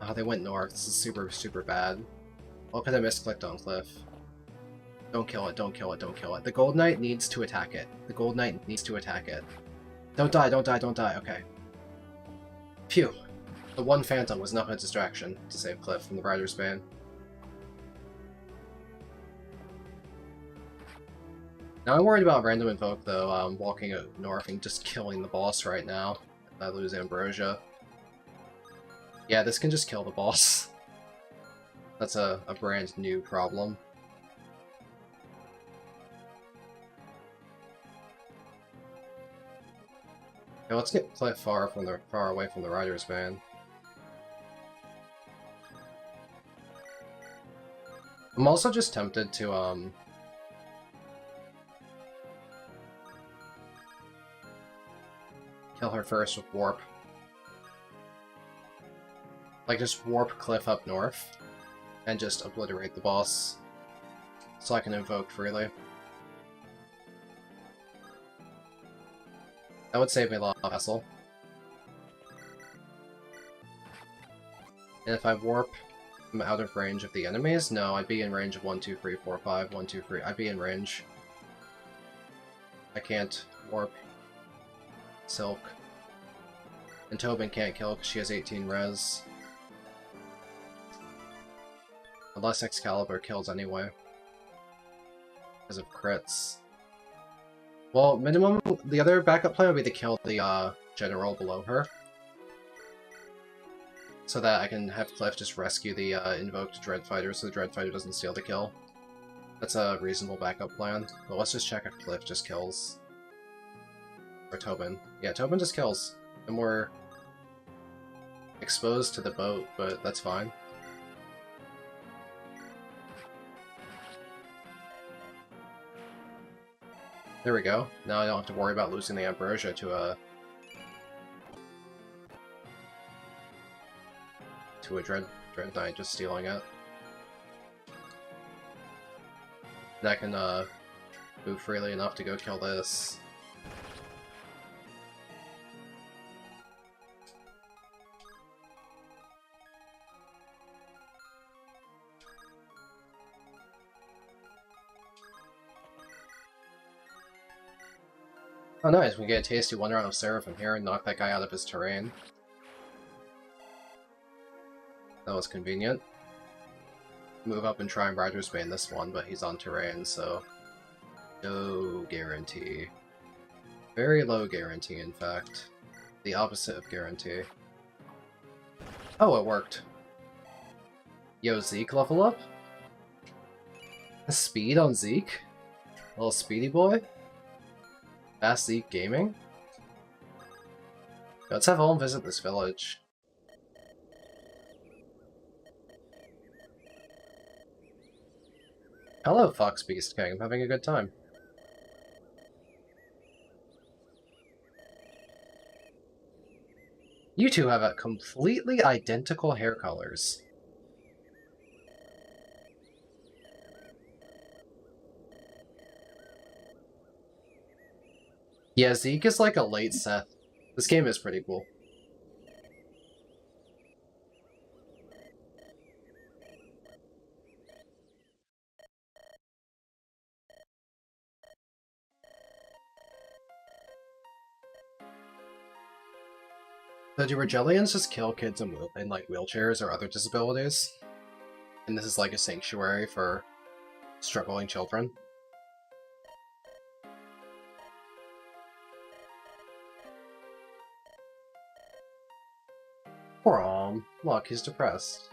Oh, they went north. This is super, super bad. Well, because I misclicked on cliff. Don't kill it, don't kill it, don't kill it. The Gold Knight needs to attack it. The Gold Knight needs to attack it. Don't die, don't die, don't die. Okay. Phew. The one Phantom was enough of a distraction to save Cliff from the Rider's Bane. Now I'm worried about random invoke though, walking north and just killing the boss right now. If I lose Ambrosia. Yeah, this can just kill the boss. That's a brand new problem. Okay, let's get Cliff far away from the Rider's Bane. I'm also just tempted to kill her first with warp. Like just warp Cliff up north and just obliterate the boss so I can invoke freely. That would save me a lot of hassle. And if I warp, I'm out of range of the enemies? No, I'd be in range of 1, 2, 3, 4, 5, 1, 2, 3. I'd be in range. I can't warp Silk. And Tobin can't kill because she has 18 res. Unless Excalibur kills anyway. Because of crits. Well, minimum, the other backup plan would be to kill the general below her. so that I can have Cliff just rescue the invoked Dreadfighter so the Dreadfighter doesn't steal the kill. That's a reasonable backup plan. But let's just check if Cliff just kills. Or Tobin. Yeah, Tobin just kills. And we're exposed to the boat, but that's fine. There we go. Now I don't have to worry about losing the Ambrosia to a Dread Knight just stealing it. And I can move freely enough to go kill this. Oh nice, we get a tasty one round of Seraphim here and knock that guy out of his terrain. That was convenient. Move up and try and Rider's Bane this one, but he's on terrain, so no guarantee. Very low guarantee, in fact. The opposite of guarantee. Oh, it worked. Yo, Zeke level up? Speed on Zeke? Little speedy boy? Fast Zeke Gaming? Let's have Olm visit this village. Hello, Fox Beast King. I'm having a good time. You two have completely identical hair colors. Yeah, Zeke is like a late Seth. This game is pretty cool. So do Regellians just kill kids in like wheelchairs or other disabilities? And this is like a sanctuary for struggling children? Poor Alm. Look, he's depressed.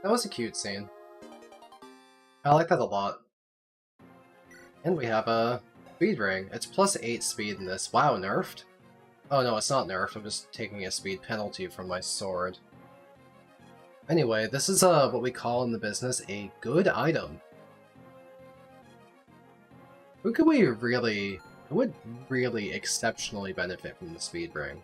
That was a cute scene. I like that a lot. And we have a speed ring. It's plus 8 speed in this. Wow, nerfed? Oh no, it's not nerfed. I'm just taking a speed penalty from my sword. Anyway, this is what we call in the business a good item. Who would really exceptionally benefit from the speed ring?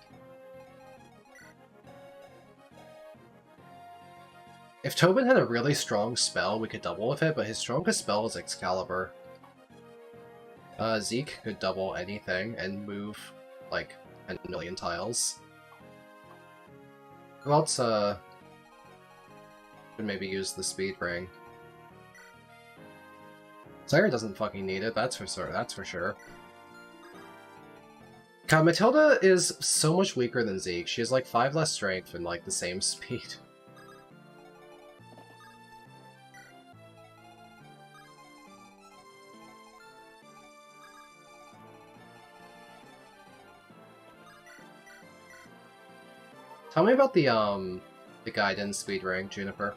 If Tobin had a really strong spell, we could double with it, but his strongest spell is Excalibur. Zeke could double anything and move, like, 10 million tiles. Who else, could maybe use the speed ring? Sire doesn't fucking need it, that's for sure. God, Matilda is so much weaker than Zeke. She has, like, 5 less strength and, like, the same speed. Tell me about the guidance speed ring, Juniper.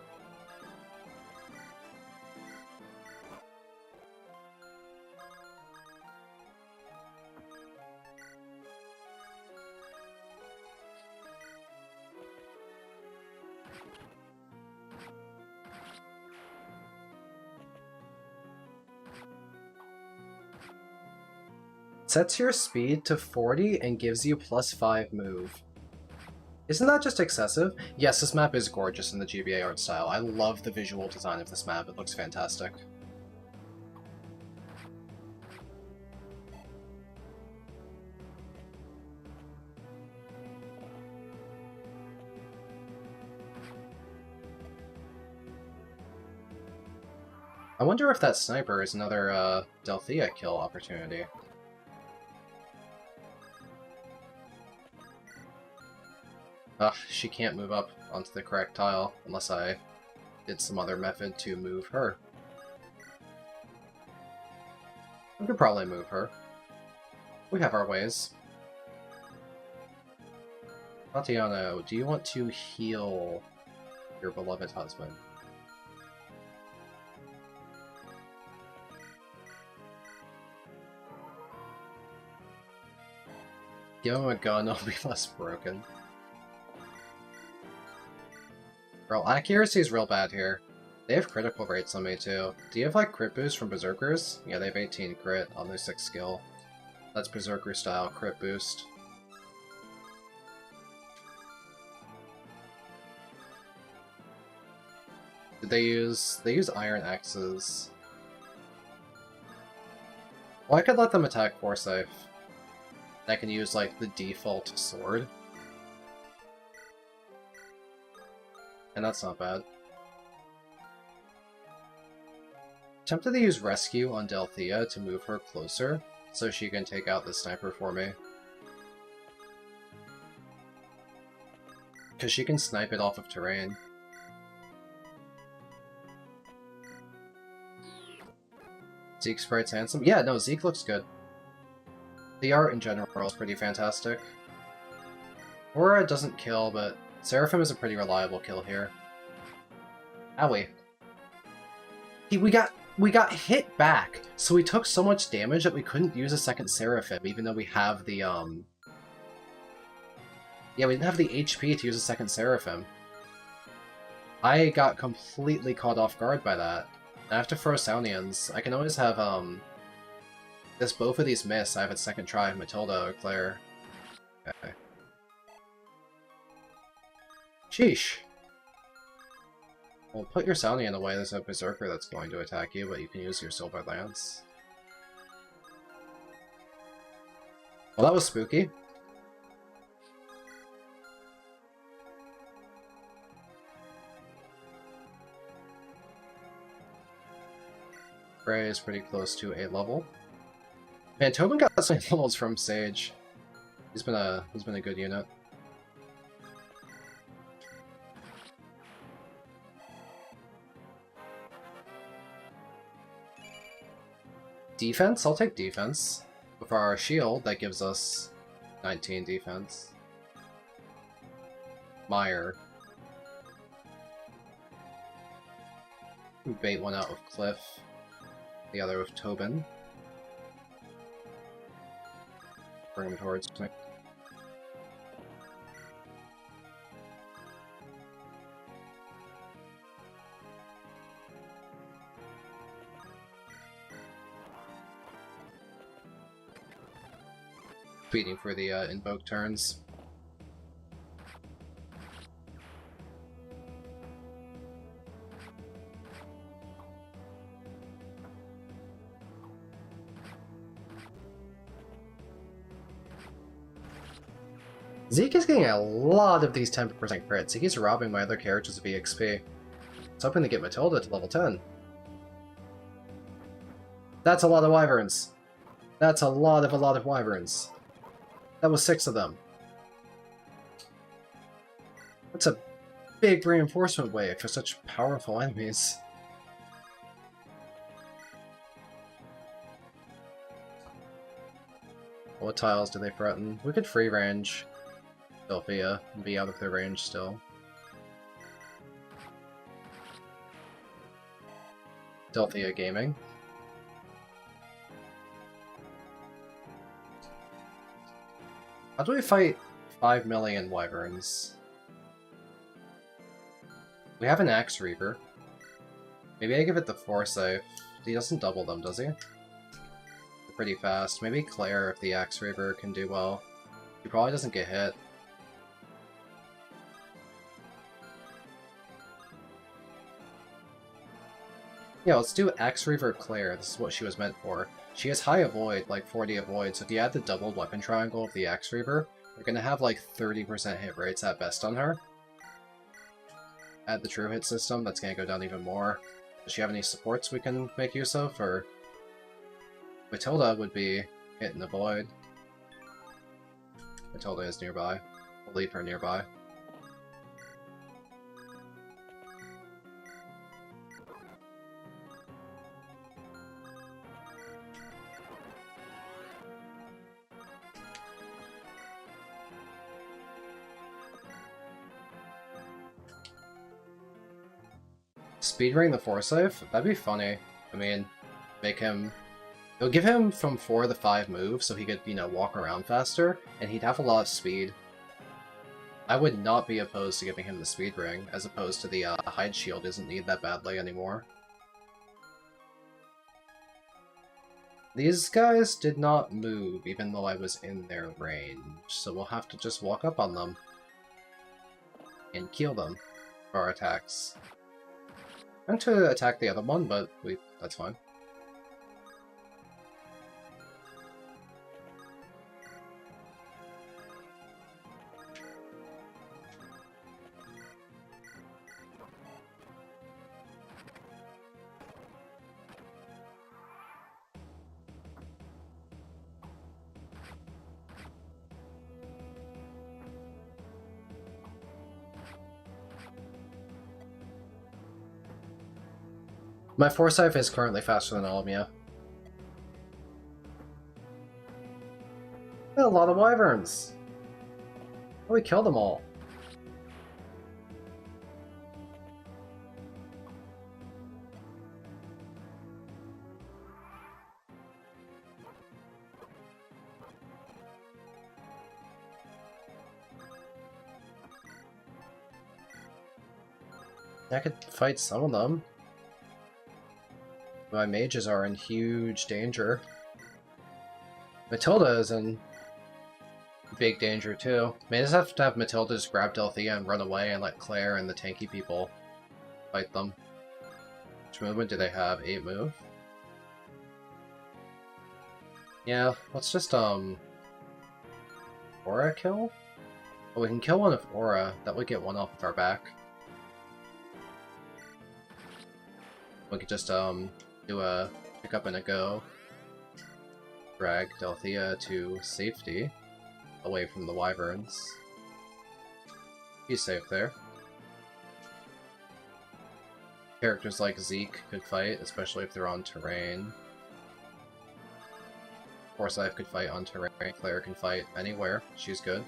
Sets your speed to 40 and gives you +5 move. Isn't that just excessive? Yes, this map is gorgeous in the GBA art style. I love the visual design of this map. It looks fantastic. I wonder if that sniper is another Delthea kill opportunity. Ugh, she can't move up onto the correct tile unless I did some other method to move her. We could probably move her. We have our ways. Tatiana, do you want to heal your beloved husband? Give him a gun, he'll be less broken. Bro, accuracy is real bad here. They have critical rates on me too. Do you have like crit boost from Berserkers? Yeah, they have 18 crit on their 6th skill. That's Berserker style crit boost. Did they use iron axes? Well, I could let them attack Forsyth. I can use like the default sword. And that's not bad. Tempted to use Rescue on Delthea to move her closer, so she can take out the sniper for me. Because she can snipe it off of terrain. Zeke's sprite's handsome? Yeah, no, Zeke looks good. The art in general is pretty fantastic. Aura doesn't kill, but Seraphim is a pretty reliable kill here. Owie. We got hit back, so we took so much damage that we couldn't use a second Seraphim, even though we have the, Yeah, we didn't have the HP to use a second Seraphim. I got completely caught off guard by that. I have to throw Sounians. I can always have, If both of these miss, I have a second try of Matilda or Claire. Okay. Sheesh. Well, put your Sounian away. There's a Berserker that's going to attack you, but you can use your Silver Lance. Well, that was spooky. Frey is pretty close to A level. Man, Tobin got so many levels from Sage. He's been a good unit. Defense? I'll take defense. With our shield, that gives us 19 defense. Meyer. Bait one out with Cliff. The other with Tobin. Bring him towards me. Waiting for the invoke turns. Zeke is getting a lot of these 10% crits. He's robbing my other characters of EXP. I was hoping to get Matilda to level 10. That's a lot of wyverns. That's a lot of wyverns. That was 6 of them. That's a big reinforcement wave for such powerful enemies. What tiles do they threaten? We could free range Delphia and be out of their range still. Delphia Gaming. How do we fight 5 million wyverns? We have an Axe Reaver. Maybe I give it the Foresight. He doesn't double them, does he? They're pretty fast. Maybe Claire, if the Axe Reaver can do well. He probably doesn't get hit. Yeah, let's do Axe Reaver Claire. This is what she was meant for. She has high avoid, like 40 avoid, so if you add the doubled weapon triangle of the Axe Reaver, you're gonna have like 30% hit rates at best on her. Add the true hit system, that's gonna go down even more. Does she have any supports we can make use of, or... Matilda would be hit and avoid. Matilda is nearby. We'll leave her nearby. Speedrunning the Forsyth? That'd be funny. I mean, make him... It'll give him from 4 to 5 moves, so he could, you know, walk around faster, and he'd have a lot of speed. I would not be opposed to giving him the speed ring, as opposed to the hide shield doesn't need that badly anymore. These guys did not move, even though I was in their range, so we'll have to just walk up on them. And kill them for our attacks. I'm going to attack the other one, but that's fine. My Forsyth is currently faster than all of you. A lot of wyverns! Oh, we killed them all. I could fight some of them. My mages are in huge danger. Matilda is in big danger too. May just have to have Matilda just grab Delthea and run away and let Claire and the tanky people fight them. Which movement do they have? 8 move? Yeah, let's just Aura kill? Oh, we can kill one of Aura. That would get one off of our back. We could just do a pick up and a go. Drag Delthea to safety, away from the wyverns. He's safe there. Characters like Zeke could fight, especially if they're on terrain. Forsyth could fight on terrain. Claire can fight anywhere. She's good.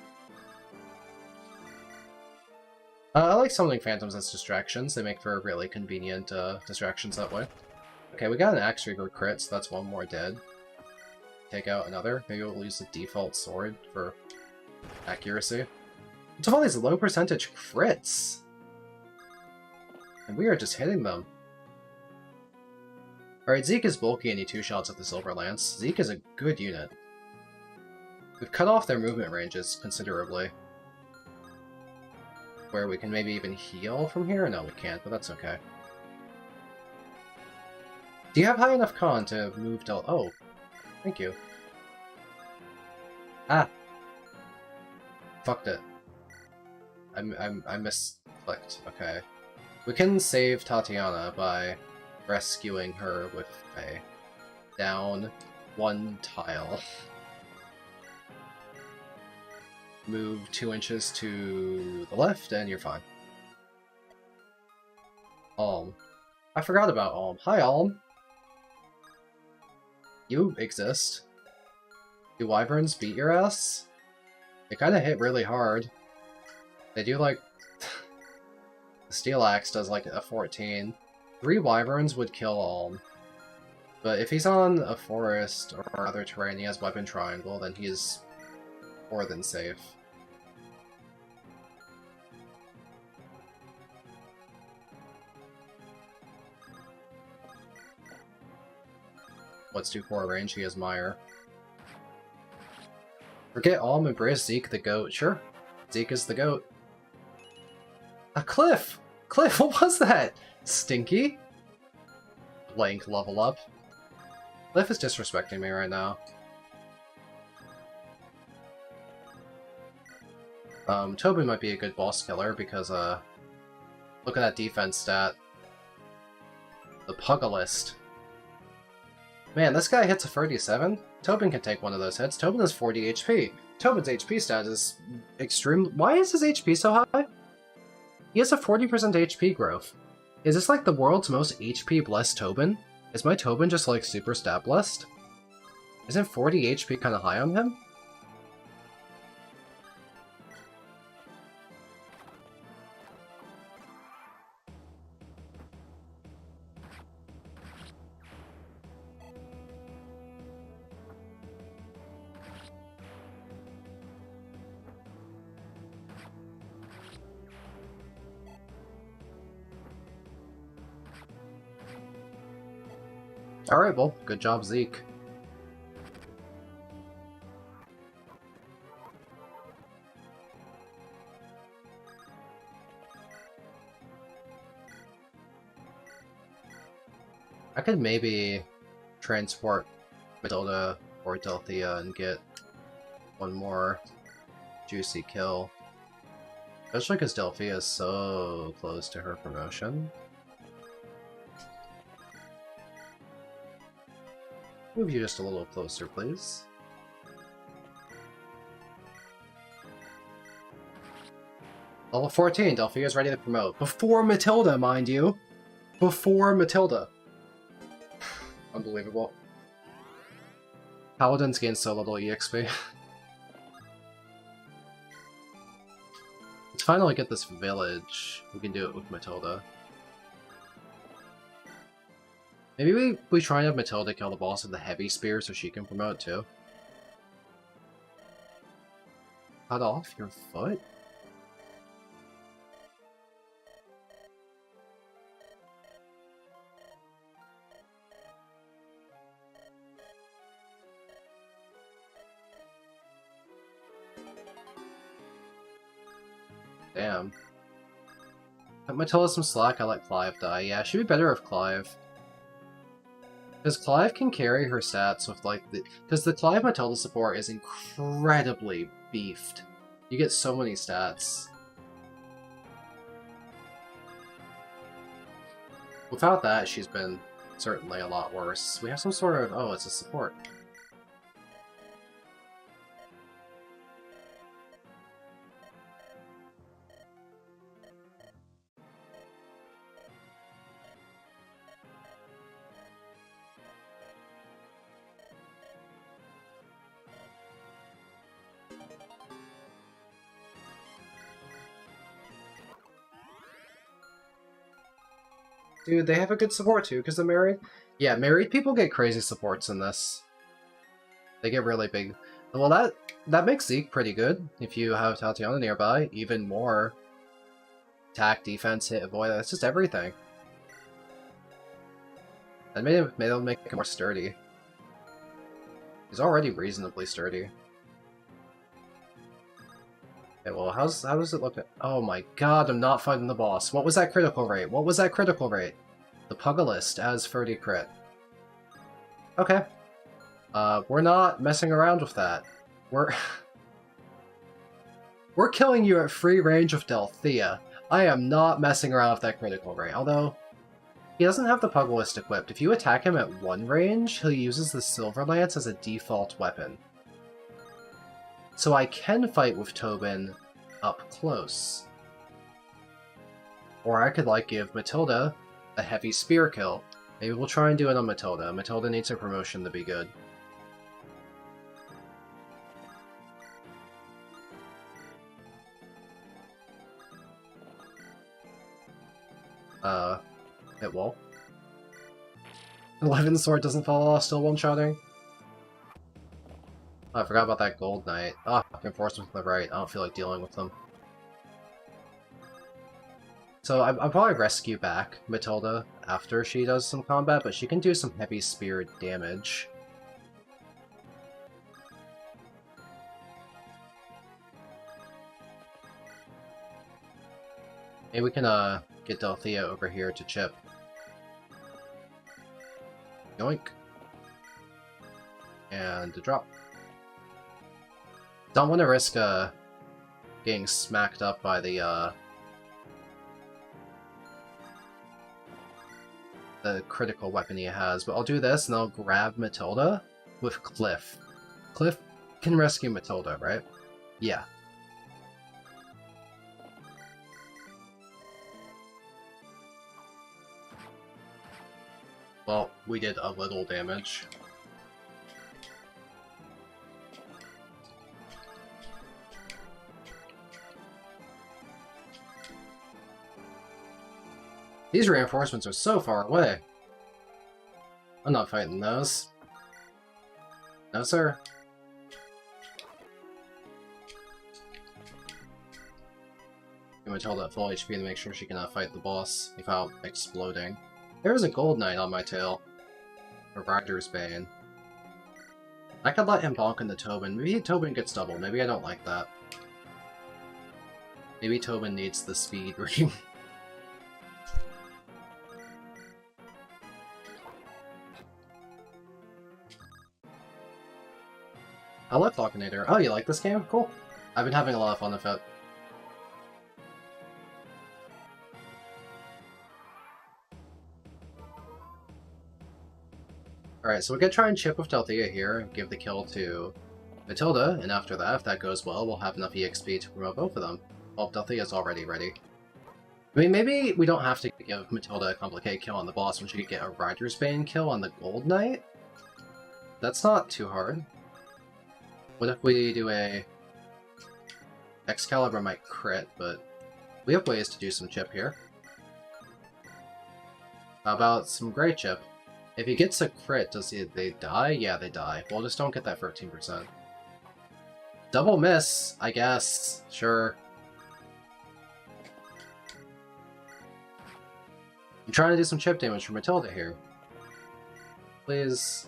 I like summoning phantoms as distractions. They make for really convenient distractions that way. Okay, we got an Axe Reaver crit, so that's one more dead. Take out another. Maybe we'll use the default sword for accuracy. What's all these low percentage crits? And we are just hitting them. Alright, Zeke is bulky and he 2-shots with the Silver Lance. Zeke is a good unit. We've cut off their movement ranges considerably. Where we can maybe even heal from here? No, we can't, but that's okay. Do you have high enough con to move Del- Oh, thank you. Ah! Fucked it. I misclicked. Okay. We can save Tatiana by rescuing her with a down 1 tile. Move 2 inches to the left and you're fine. Alm. I forgot about Alm. Hi, Alm! You exist. Do wyverns beat your ass? They kinda hit really hard. They do like... the Steel Axe does like a 14. 3 wyverns would kill Alm. But if he's on a forest or other terrain, he has weapon triangle, then he's more than safe. What's 2-4 range? He has Mire. Forget Alm, embrace Zeke the goat. Sure. Zeke is the goat. A Cliff! Cliff, what was that? Stinky? Blank level up. Cliff is disrespecting me right now. Toby might be a good boss killer because, look at that defense stat. The Pugilist. Man, this guy hits a 37? Tobin can take one of those hits. Tobin has 40 HP. Tobin's HP stat is extreme. Why is his HP so high? He has a 40% HP growth. Is this like the world's most HP blessed Tobin? Is my Tobin just like super stat blessed? Isn't 40 HP kind of high on him? Alright, well, good job, Zeke. I could maybe transport Matilda or Delthea and get one more juicy kill. Especially because Delthea is so close to her promotion. Move you just a little closer, please. Level 14, Delphia is ready to promote. Before Matilda, mind you! Before Matilda! Unbelievable. Paladins gain so little EXP. Let's finally get this village. We can do it with Matilda. Maybe we try and have Matilda kill the boss with the heavy spear so she can promote too. Cut off your foot? Damn. Cut Matilda some slack, I let Clive die. Yeah, she'd be better if Clive. Because Clive can carry her stats with, like, the... Because the Clive Matilda support is incredibly beefed. You get so many stats. Without that, she's been certainly a lot worse. We have some sort of... Oh, it's a support. Dude, they have a good support too, because they're married. Yeah, married people get crazy supports in this. They get really big. Well, that makes Zeke pretty good. If you have Tatiana nearby, even more attack, defense, hit, avoid, that's just everything. That made him make him more sturdy. He's already reasonably sturdy. Okay, well, how does it look? Oh my god, I'm not fighting the boss. What was that critical rate? What was that critical rate? The Pugilist as 30 crit. Okay. We're not messing around with that. We're killing you at free range with Delthea. I am not messing around with that critical rate, although he doesn't have the Pugilist equipped. If you attack him at one range, he uses the Silver Lance as a default weapon. So I can fight with Tobin up close. Or I could, like, give Matilda a heavy spear kill. Maybe we'll try and do it on Matilda. Matilda needs her promotion to be good. Hit wall. 11 sword doesn't fall off, still one-shotting. Oh, I forgot about that Gold Knight. Ah, reinforcements on the right. I don't feel like dealing with them. So I'll probably rescue back Matilda after she does some combat, but she can do some heavy spear damage. Maybe we can get Delthea over here to chip. Yoink. And a drop. Don't want to risk getting smacked up by the the critical weapon he has, but I'll do this and I'll grab Matilda with Cliff. Cliff can rescue Matilda, right? Yeah. Well, we did a little damage. These reinforcements are so far away. I'm not fighting those. No, sir. Give Matilda at full HP to make sure she cannot fight the boss without exploding. There is a gold knight on my tail. A Rider's Bane. I could let him bonk into Tobin. Maybe Tobin gets double. Maybe I don't like that. Maybe Tobin needs the speed ring. I love Falconator. Oh, you like this game? Cool. I've been having a lot of fun with it. Alright, so we could try and chip with Delthea here and give the kill to Matilda, and after that, if that goes well, we'll have enough EXP to promote both of them. Well, Delthea's already ready. I mean, maybe we don't have to give Matilda a complicated kill on the boss when she could get a Rider's Bane kill on the Gold Knight. That's not too hard. What if we do a... Excalibur might crit, but we have ways to do some chip here. How about some Grey Chip? If he gets a crit, does they die? Yeah, they die. Well, just don't get that 13%. Double miss, I guess. Sure. I'm trying to do some chip damage for Matilda here. Please.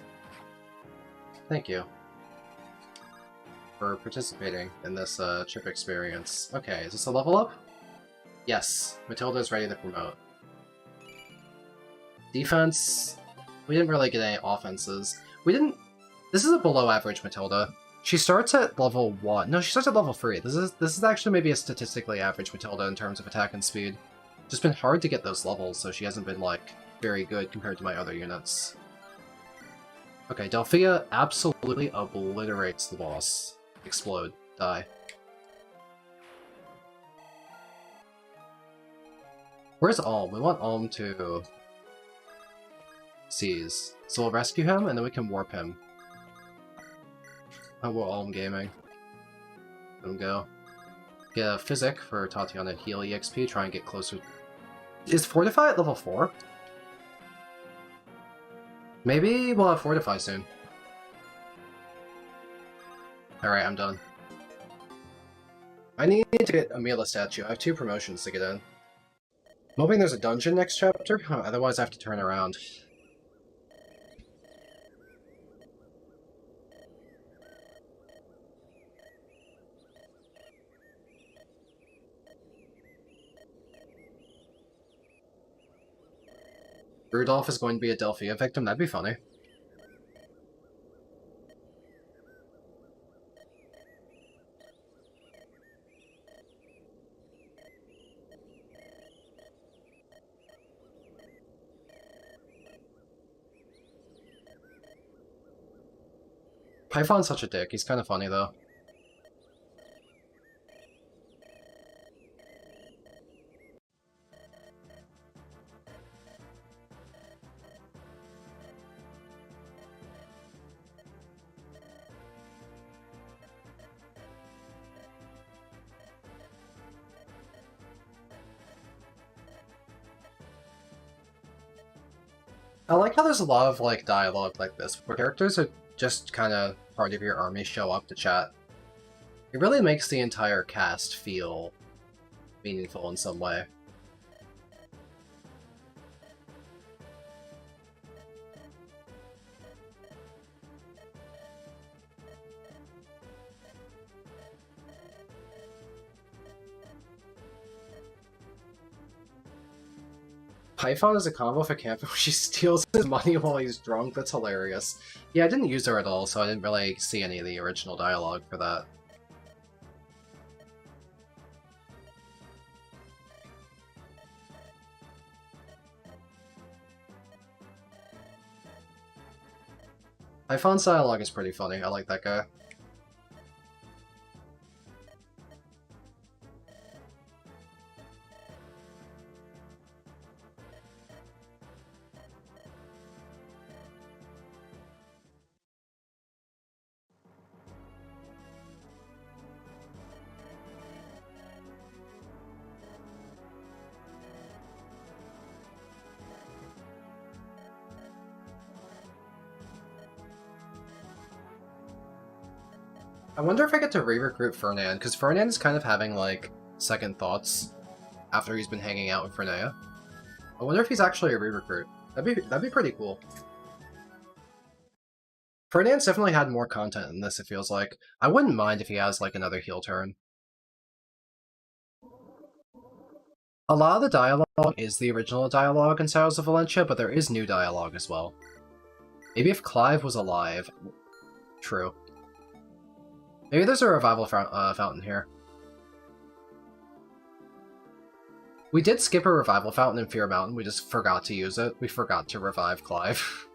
Thank you for participating in this chip experience. Okay, is this a level up? Yes, Matilda is ready to promote. Defense, we didn't really get any offenses. This is a below average Matilda. She starts at level 1. No, she starts at level 3. This is actually maybe a statistically average Matilda in terms of attack and speed. Just been hard to get those levels, so she hasn't been, like, very good compared to my other units. Okay, Delphia absolutely obliterates the boss. Explode. Die. Where's Alm? We want Alm to seize. So we'll rescue him, and then we can warp him. Oh, we're Alm gaming. Let him go. Get a Physic for Tatiana heal EXP, try and get closer. Is Fortify at level 4? Maybe we'll have Fortify soon. Alright, I'm done. I need to get a Mila statue. I have 2 promotions to get in. I'm hoping there's a dungeon next chapter, otherwise I have to turn around. Rudolph is going to be a Delphia victim? That'd be funny. Python's such a dick. He's kind of funny, though. I like how there's a lot of, like, dialogue like this, where characters are just kind of part of your army show up to chat. It really makes the entire cast feel meaningful in some way. Python is a combo for Camp where she steals his money while he's drunk. That's hilarious. Yeah, I didn't use her at all, so I didn't really see any of the original dialogue for that. Typhon's dialogue is pretty funny, I like that guy. I wonder if I get to re-recruit Fernand, because Fernand is kind of having, like, second thoughts after he's been hanging out with Fernea. I wonder if he's actually a re-recruit. That'd be pretty cool. Fernand's definitely had more content in this, it feels like. I wouldn't mind if he has, like, another heel turn. A lot of the dialogue is the original dialogue in Shadows of Valentia, but there is new dialogue as well. Maybe if Clive was alive... True. Maybe there's a revival fountain here. We did skip a revival fountain in Fear Mountain, we just forgot to use it. We forgot to revive Clive.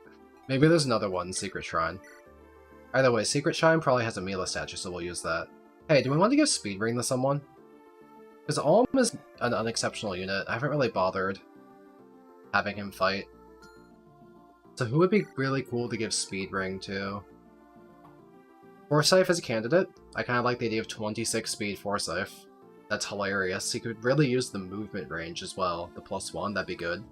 Maybe there's another one in Secret Shrine. Either way, Secret Shrine probably has a Mila statue, so we'll use that. Hey, do we want to give Speed Ring to someone? Because Alm is an unexceptional unit. I haven't really bothered having him fight. So who would be really cool to give Speed Ring to? Forsyth as a candidate. I kind of like the idea of 26 speed Forsyth. That's hilarious. He could really use the movement range as well. The +1, that'd be good.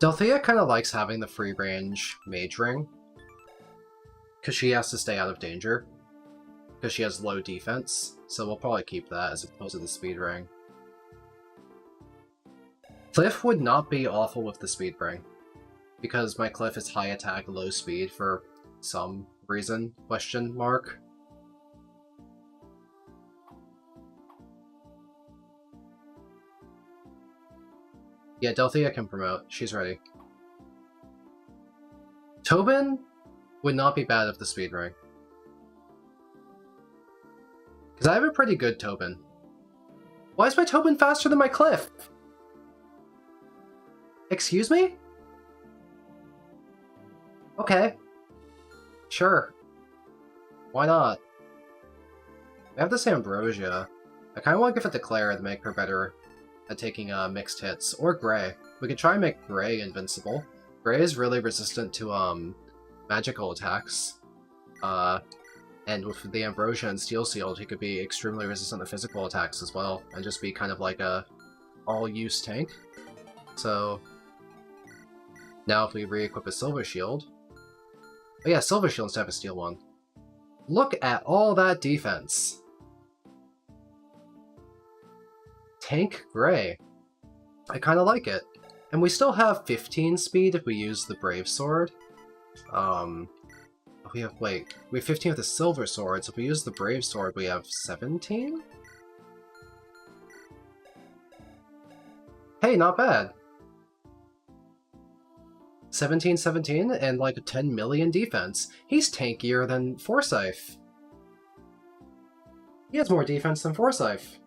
Delthea kind of likes having the free range mage ring. Because she has to stay out of danger. Because she has low defense. So we'll probably keep that as opposed to the speed ring. Cliff would not be awful with the speed ring, because my Cliff is high attack, low speed for some reason, question mark. Yeah, Delthea can promote, she's ready. Tobin would not be bad with the speed ring. Because I have a pretty good Tobin. Why is my Tobin faster than my Cliff? Excuse me? Okay. Sure. Why not? I have this Ambrosia. I kind of want to give it to Claire to make her better at taking mixed hits. Or Gray. We could try and make Gray invincible. Gray is really resistant to magical attacks. And with the Ambrosia and Steel Shield, he could be extremely resistant to physical attacks as well, and just be kind of like a all-use tank. So... now if we re-equip a Silver Shield... oh yeah, Silver Shield instead of a Steel one. Look at all that defense! Tank Gray. I kinda like it. And we still have 15 speed if we use the Brave Sword. We have 15 with the Silver Sword, so if we use the Brave Sword we have 17? Hey, not bad! 17 and like 10 million defense. He's tankier than Forsyth. He has more defense than Forsyth.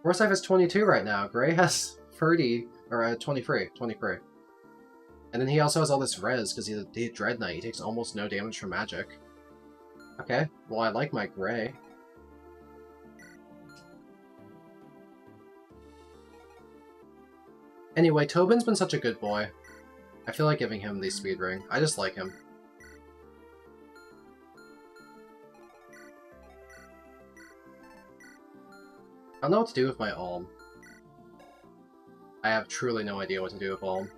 Forsyth has 22 right now. Gray has 30, or 23. And then he also has all this res because he's a Dread Knight. He takes almost no damage from magic. Okay, well I like my Gray. Anyway, Tobin's been such a good boy. I feel like giving him the speed ring. I just like him. I don't know what to do with my Alm. I have truly no idea what to do with Alm.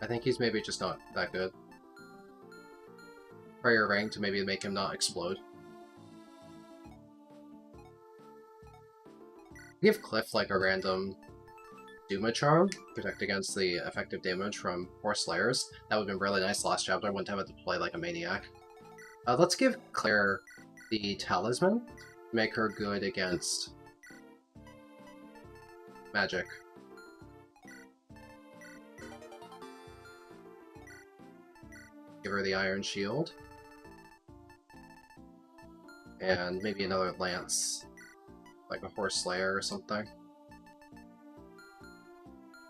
I think he's maybe just not that good. Prayer Ring to maybe make him not explode. Give Cliff like a random Duma Charm, protect against the effective damage from 4 Slayers. That would have been really nice last chapter. I wouldn't have it to play like a maniac. Let's give Claire the Talisman, make her good against magic. Give her the Iron Shield. and maybe another lance, like a horse slayer or something.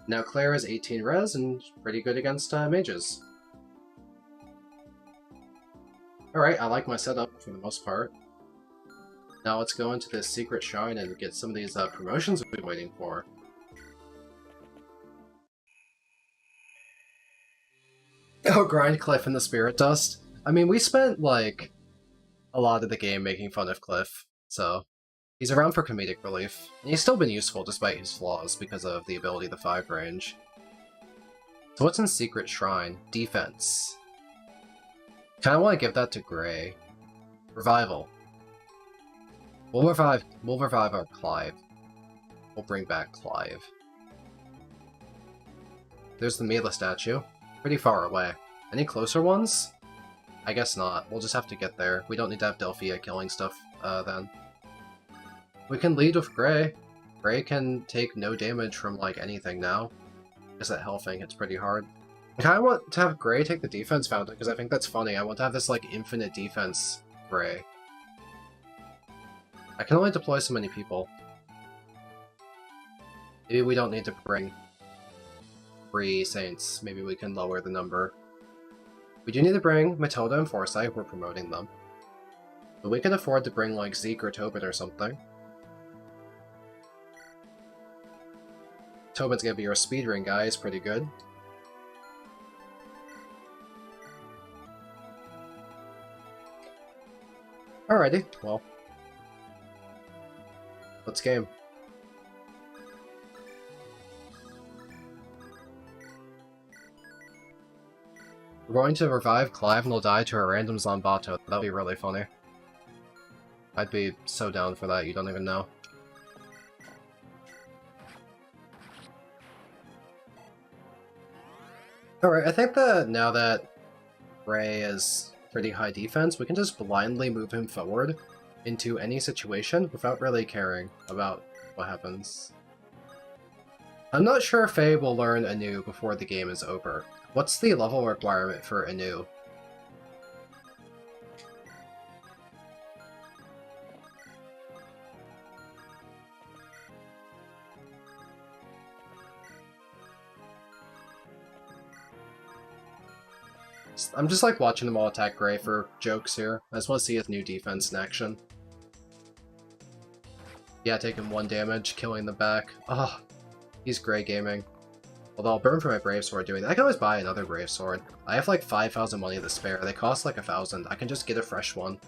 Now Claire is 18 res and pretty good against mages. Alright, I like my setup for the most part. Now let's go into this secret shrine and get some of these promotions we've been waiting for. Oh, grind Cliff in the Spirit Dust. I mean, we spent, like, a lot of the game making fun of Cliff, so he's around for comedic relief. And he's still been useful despite his flaws because of the ability of the 5 range. So what's in Secret Shrine? Defense. Kinda want to give that to Gray. Revival. We'll revive our Clive. We'll bring back Clive. There's the Mila statue. Pretty far away. Any closer ones? I guess not. We'll just have to get there. We don't need to have Delphia killing stuff, then. We can lead with Gray. Gray can take no damage from, like, anything now. Because that health thing hits pretty hard. I kinda want to have Gray take the defense fountain, because I think that's funny. I want to have this, like, infinite defense Gray. I can only deploy so many people. Maybe we don't need to bring 3 Saints. Maybe we can lower the number. We do need to bring Matilda and Forsyth. We're promoting them. But we can afford to bring, like, Zeke or Tobin or something. Tobin's gonna be our speedrun guy. He's pretty good. Alrighty, well. Let's game. We're going to revive Clive and we'll die to a random Zombato. That'll be really funny. I'd be so down for that, you don't even know. Alright, I think that now that Ray is pretty high defense, we can just blindly move him forward into any situation without really caring about what happens. I'm not sure if Faye will learn Anu before the game is over. What's the level requirement for Anu? I'm just like watching them all attack Gray for jokes here. I just want to see his new defense in action. Yeah, taking 1 damage, killing the back. Oh, he's Gray gaming. Although I'll burn for my Brave Sword doing that. I can always buy another Brave Sword. I have like 5,000 money to spare. They cost like 1,000. I can just get a fresh one.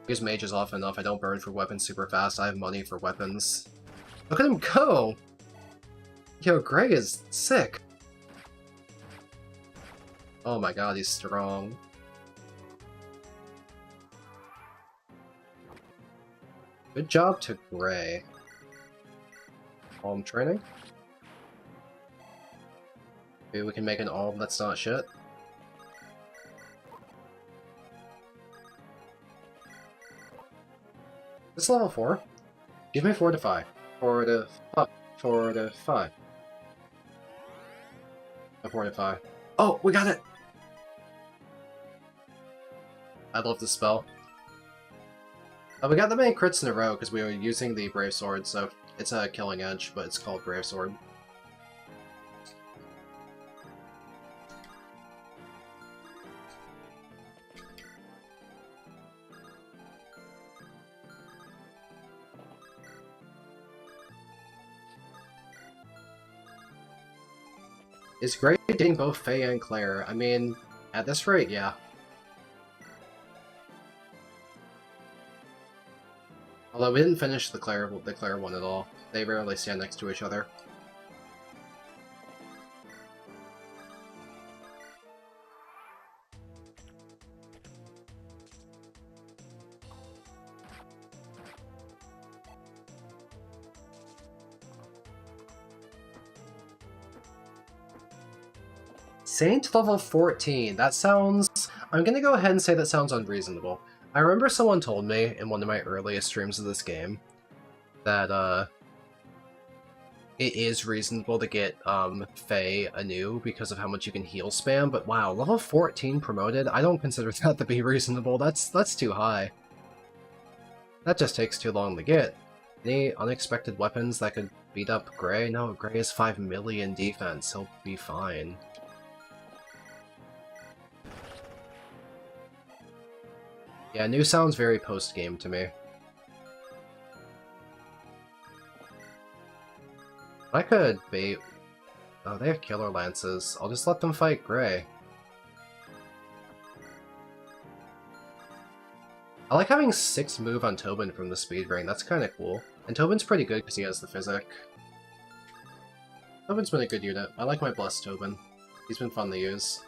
Use mages often enough. I don't burn for weapons super fast. I have money for weapons. Look at him go! Yo, Gray is sick. Oh my god, he's strong. Good job to Gray. Alm training? Maybe we can make an Alm that's not shit. This is level 4. Give me Fortify. Fortify. Fortify. Fortify. Oh, we got it! I love this spell. We got the many crits in a row because we were using the Brave Sword, so it's a killing edge, but it's called Brave Sword. Is Gray dating both Faye and Claire? I mean, at this rate, yeah. Although we didn't finish the Claire one at all. They rarely stand next to each other. Saint level 14. That sounds... I'm gonna go ahead and say that sounds unreasonable. I remember someone told me in one of my earliest streams of this game that, it is reasonable to get, Faye anew because of how much you can heal spam, but wow, level 14 promoted? I don't consider that to be reasonable. That's too high. That just takes too long to get. Any unexpected weapons that could beat up Gray? No, Gray is 5 million defense. He'll be fine. Yeah, new sounds very post-game to me. I could bait... Oh, they have killer lances. I'll just let them fight Gray. I like having 6 move on Tobin from the speed ring, that's kinda cool. And Tobin's pretty good because he has the physic. Tobin's been a good unit. I like my Blessed Tobin. He's been fun to use.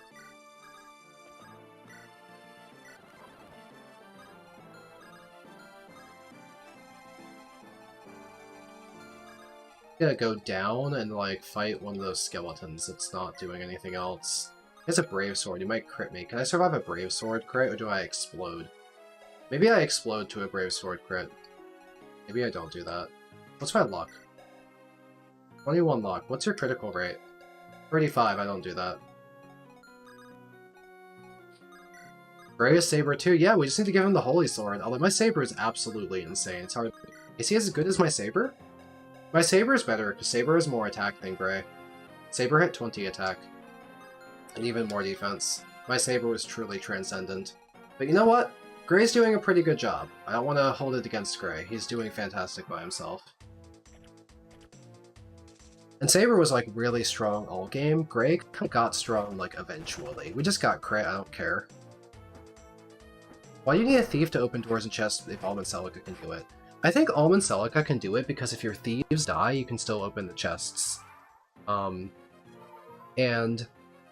I'm gonna go down and like fight one of those skeletons that's not doing anything else. He has a Brave Sword, he might crit me. Can I survive a Brave Sword crit or do I explode? Maybe I explode to a Brave Sword crit. Maybe I don't do that. What's my luck? 21 luck. What's your critical rate? 35, I don't do that. Gray is Saber too? Yeah, we just need to give him the Holy Sword. Although my Saber is absolutely insane. It's hard. Is he as good as my Saber? My Saber is better, because Saber has more attack than Gray. Saber hit 20 attack. And even more defense. My Saber was truly transcendent. But you know what? Gray's doing a pretty good job. I don't want to hold it against Gray. He's doing fantastic by himself. And Saber was like really strong all game. Gray got strong like eventually. We just got crit, I don't care. Why do you need a thief to open doors and chests if Almond Celica can do it? I think Almond Celica can do it because if your thieves die, you can still open the chests. And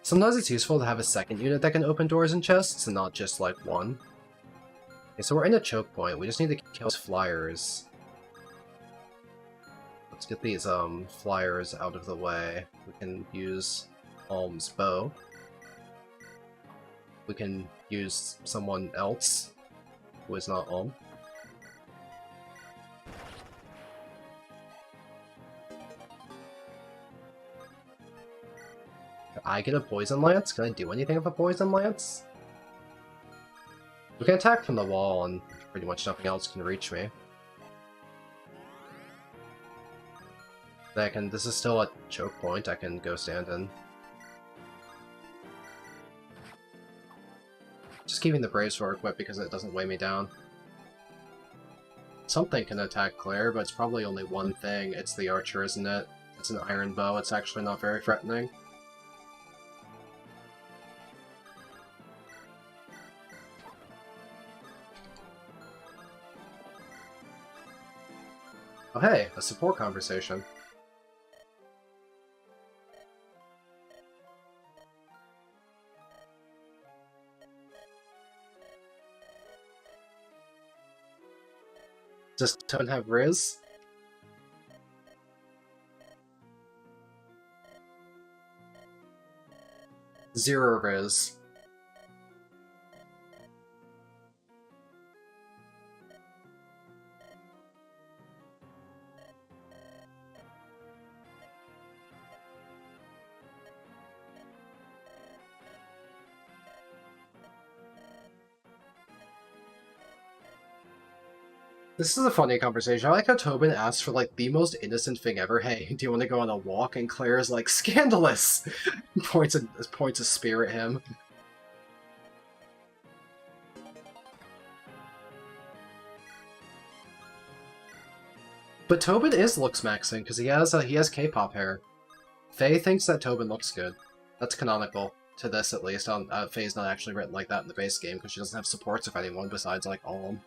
sometimes it's useful to have a second unit that can open doors and chests and not just like one. Okay, so we're in a choke point. We just need to kill those flyers. Let's get these flyers out of the way. We can use Alm's bow. We can use someone else who is not Alm. Can I get a poison lance? Can I do anything with a poison lance? We can attack from the wall and pretty much nothing else can reach me. This is still a choke point, I can go stand in. Just keeping the Brave Sword equipped because it doesn't weigh me down. Something can attack Claire, but it's probably only one thing. It's the archer, isn't it? It's an iron bow, it's actually not very threatening. Oh hey, a support conversation. Does Tone have Riz? Zero Riz. This is a funny conversation. I like how Tobin asks for like the most innocent thing ever. Hey, do you want to go on a walk? And Claire is like, scandalous! points a spear at him. But Tobin is looks maxing because he has K-pop hair. Faye thinks that Tobin looks good. That's canonical to this at least. Faye's not actually written like that in the base game because she doesn't have supports of anyone besides like Alm.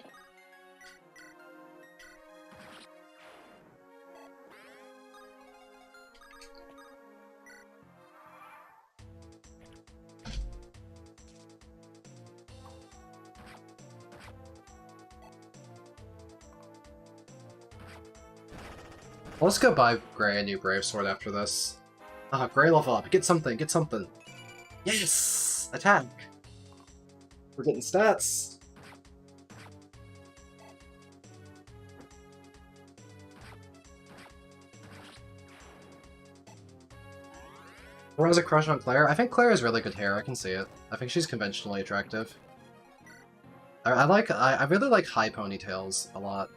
Let's go buy Gray a new Brave Sword after this. Ah, Gray level up. Get something, get something. Yes! Attack! We're getting stats. Who has a crush on Claire? I think Claire has really good hair, I can see it. I think she's conventionally attractive. I really like high ponytails a lot.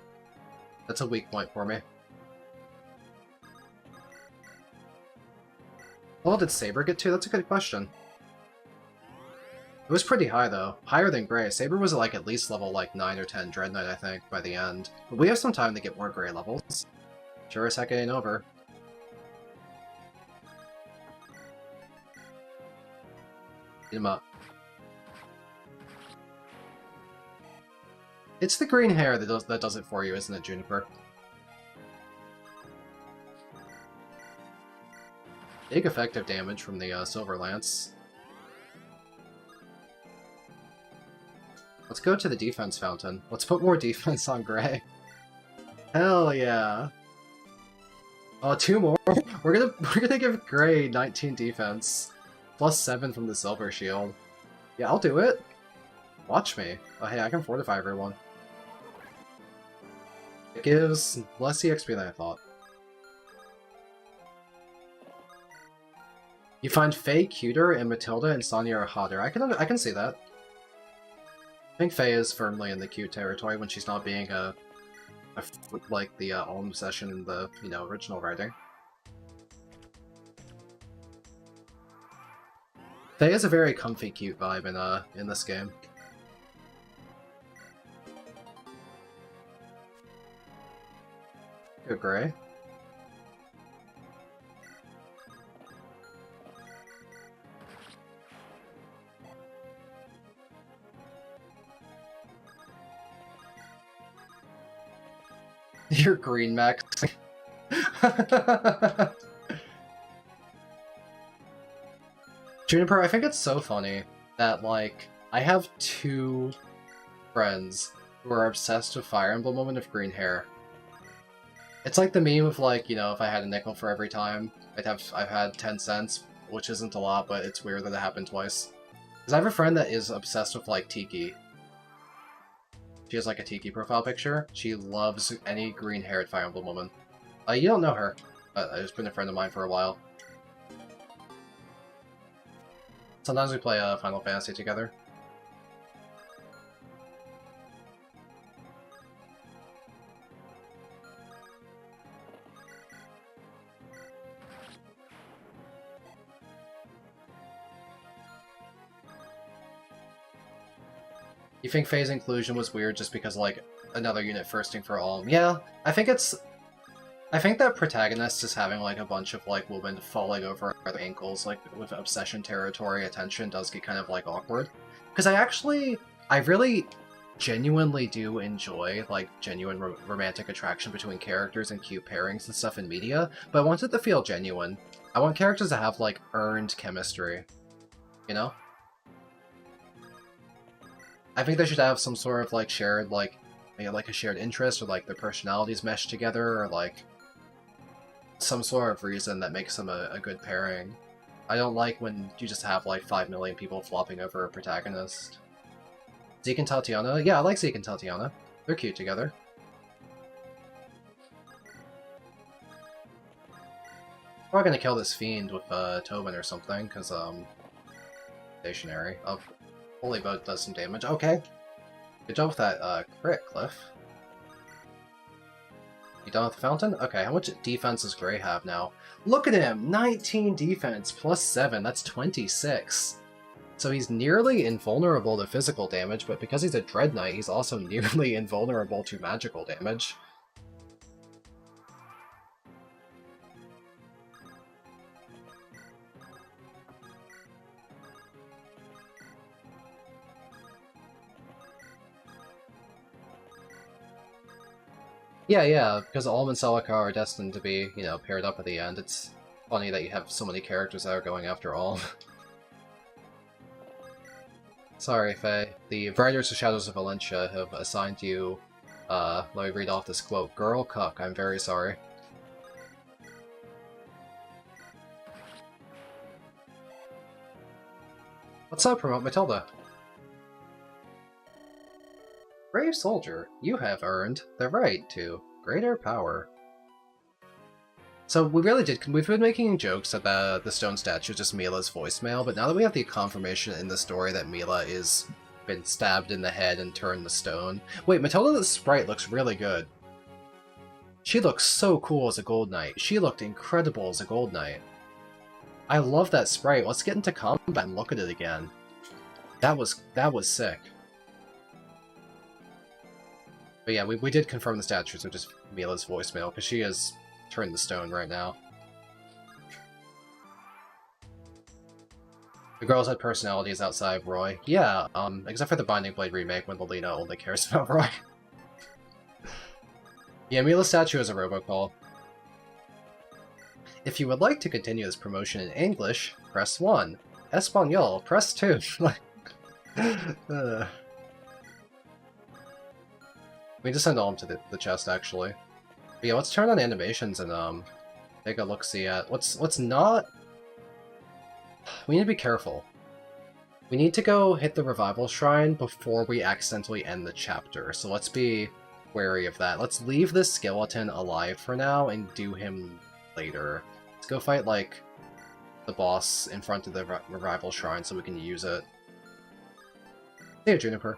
That's a weak point for me. Well, did Saber get to? That's a good question. It was pretty high, though. Higher than Gray. Saber was like at least level like 9 or 10 Dread Knight, I think, by the end. But we have some time to get more Gray levels. Sure as heck it ain't over. Beat him up. It's the green hair that does it for you, isn't it, Juniper? Big effective damage from the Silver Lance. Let's go to the defense fountain. Let's put more defense on Gray. Hell yeah. Oh, 2 more? We're gonna give Gray 19 defense. Plus 7 from the Silver Shield. Yeah, I'll do it. Watch me. Oh hey, I can fortify everyone. It gives less EXP than I thought. You find Faye cuter and Matilda and Sonya are hotter. I can see that. I think Faye is firmly in the cute territory when she's not being like the Alm session in the original writing. Faye has a very comfy cute vibe in this game. Good Gray. You're green, Max. Juniper, I think it's so funny that, like, I have 2 friends who are obsessed with Fire Emblem women with green hair. It's like the meme of, like, if I had a nickel for every time, I've had 10 cents, which isn't a lot, but it's weird that it happened twice. Because I have a friend that is obsessed with, like, Tiki. She has, like, a Tiki profile picture. She loves any green-haired Fire Emblem woman. You don't know her, but she's been a friend of mine for a while. Sometimes we play Final Fantasy together. You think Faye's inclusion was weird just because, like, another unit firsting for Alm? Yeah, I think that protagonist is having, like, a bunch of, like, women falling over their ankles, like, with obsession territory attention does get kind of, like, awkward. Because I really genuinely do enjoy, like, genuine romantic attraction between characters and cute pairings and stuff in media, but I want it to feel genuine. I want characters to have, like, earned chemistry, you know? I think they should have some sort of, like, shared, like, maybe, like, a shared interest, or, like, their personalities mesh together, or, like, some sort of reason that makes them a good pairing. I don't like when you just have, like, 5 million people flopping over a protagonist. Zeke and Tatiana? Yeah, I like Zeke and Tatiana. They're cute together. We're gonna kill this fiend with Tobin or something, because, stationary. Oh, Holy Boat does some damage. Okay. Good job with that crit, Cliff. You done with the fountain? Okay, how much defense does Gray have now? Look at him! 19 defense plus 7, that's 26. So he's nearly invulnerable to physical damage, but because he's a Dread Knight, he's also nearly invulnerable to magical damage. Yeah, because Alm and Celica are destined to be, paired up at the end. It's funny that you have so many characters that are going after Alm. Sorry, Faye. The Writers of Shadows of Valentia have assigned you, let me read off this quote. Girl cuck, I'm very sorry. Let's promote Matilda. Brave soldier, you have earned the right to greater power. So we've been making jokes that the stone statue is just Mila's voicemail, but now that we have the confirmation in the story that Mila is been stabbed in the head and turned to stone. Wait, Matilda the sprite looks really good. She looks so cool as a Gold Knight. She looked incredible as a Gold Knight. I love that sprite. Let's get into combat and look at it again. That was sick. But yeah, we did confirm the statues of just Mila's voicemail, because she is turned to stone right now. The girls had personalities outside of Roy. Yeah, except for the Binding Blade remake when Lelina only cares about Roy. Yeah, Mila's statue is a robocall. If you would like to continue this promotion in English, press 1. Espanol, press 2. We just send all them to the chest, actually. But yeah, let's turn on animations and take a look-see at what's not. We need to be careful. We need to go hit the revival shrine before we accidentally end the chapter, so let's be wary of that. Let's leave this skeleton alive for now and do him later. Let's go fight, like, the boss in front of the revival shrine so we can use it. Hey, Juniper.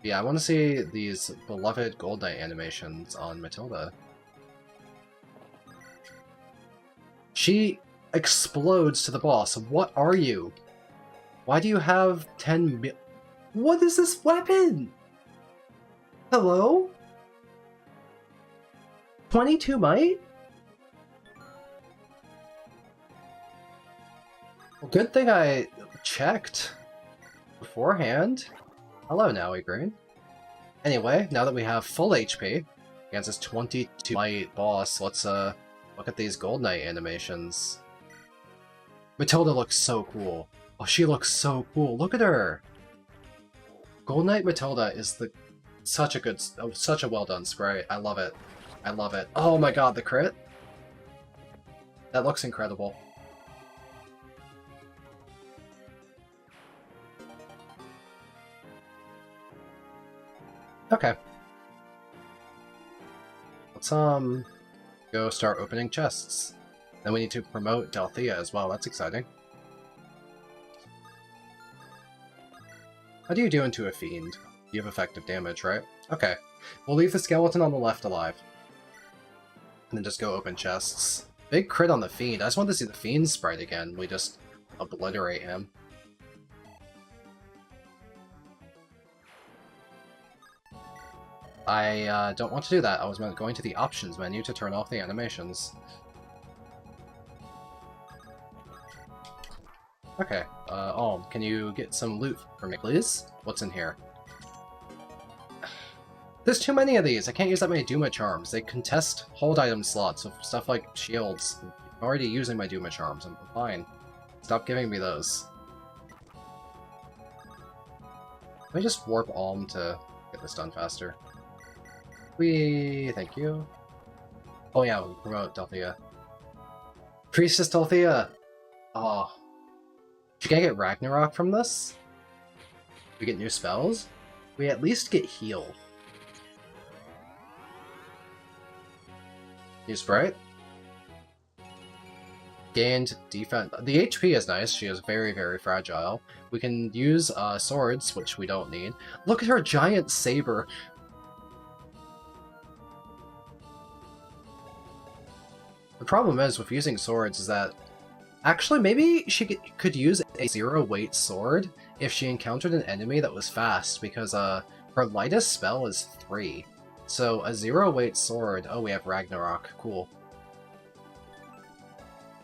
Yeah, I want to see these beloved Gold Knight animations on Matilda. She explodes to the boss. What are you? Why do you have 10 mil- What is this weapon? Hello? 22 might? Well, good thing I checked beforehand. Hello, Nowy Green. Anyway, now that we have full HP against this 22 might boss, let's look at these Gold Knight animations. Matilda looks so cool. Oh, she looks so cool. Look at her. Gold Knight Matilda is such a well done sprite. I love it. I love it. Oh my god, the crit. That looks incredible. Okay. Let's go start opening chests. Then we need to promote Delthea as well. That's exciting. How do you do into a fiend? You have effective damage, right? Okay. We'll leave the skeleton on the left alive. And then just go open chests. Big crit on the fiend. I just want to see the fiend sprite again. We just obliterate him. I don't want to do that. I was going to the options menu to turn off the animations. Okay, Alm, can you get some loot for me, please? What's in here? There's too many of these! I can't use that many Duma Charms. They contest hold item slots with stuff like shields. I'm already using my Duma Charms. I'm fine. Stop giving me those. Let me just warp Alm to get this done faster. Thank you. Oh yeah, we'll promote Delthea. Priestess Delthea! Oh. She can't get Ragnarok from this? We get new spells? We at least get heal. New sprite? Gained defense. The HP is nice. She is very, very fragile. We can use swords, which we don't need. Look at her giant saber. The problem is with using swords is that actually maybe she could use a 0-weight sword if she encountered an enemy that was fast, because her lightest spell is 3. So a 0-weight sword... Oh, we have Ragnarok. Cool.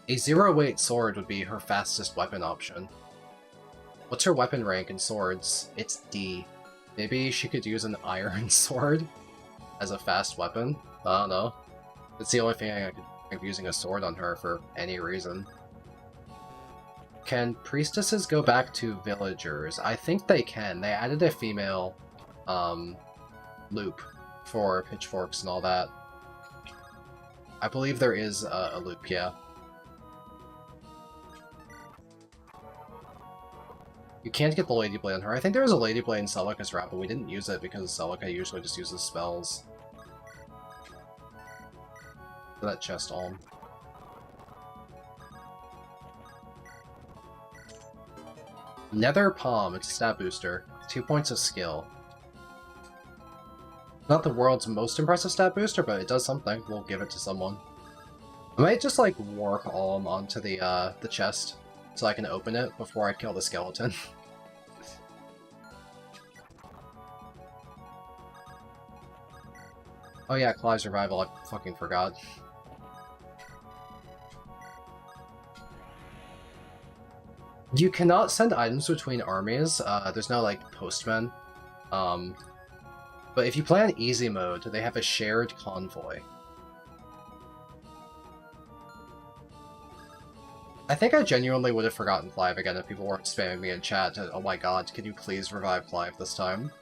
A 0-weight sword would be her fastest weapon option. What's her weapon rank in swords? It's D. Maybe she could use an iron sword as a fast weapon? I don't know. It's the only thing I could think of using a sword on her for any reason. Can priestesses go back to villagers? I think they can. They added a female loop for pitchforks and all that. I believe there is a loop, yeah. You can't get the Lady Blade on her. I think there was a Lady Blade in Celica's route, but we didn't use it because Celica usually just uses spells. That chest Alm. Nether Palm, it's a stat booster. 2 points of skill. Not the world's most impressive stat booster, but it does something. We'll give it to someone. I might just like warp Alm onto the chest so I can open it before I kill the skeleton. Oh yeah, Clive's revival, I fucking forgot. You cannot send items between armies, there's no like postman. But if you play on easy mode, they have a shared convoy. I think I genuinely would have forgotten Clive again if people weren't spamming me in chat to, oh my god, can you please revive Clive this time?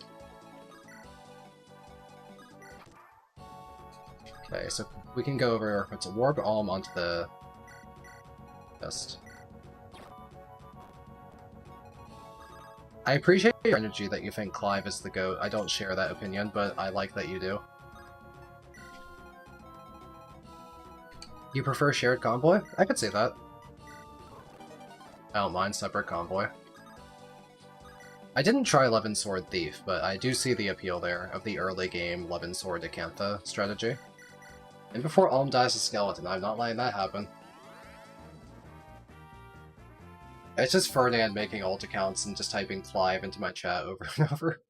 Okay, so we can go over, it's a warp alm onto the chest. I appreciate your energy that you think Clive is the GOAT. I don't share that opinion, but I like that you do. You prefer shared convoy? I could see that. I don't mind separate convoy. I didn't try Levin Sword Thief, but I do see the appeal there of the early game Levin Sword Acantha strategy. And before Alm dies a skeleton, I'm not letting that happen. It's just Ferdinand making alt accounts and just typing Clive into my chat over and over.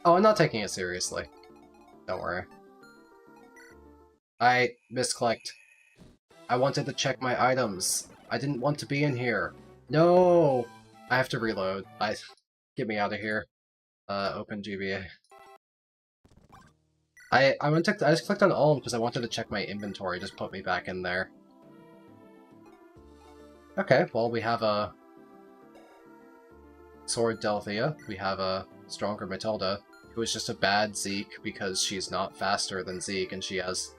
Oh, I'm not taking it seriously. Don't worry. I misclicked. I wanted to check my items. I didn't want to be in here. No! I have to reload. Get me out of here. Open GBA. I just clicked on Alm because I wanted to check my inventory, just put me back in there. Okay, well we have a Sword Delphia, we have a stronger Matilda, who is just a bad Zeke because she's not faster than Zeke and she has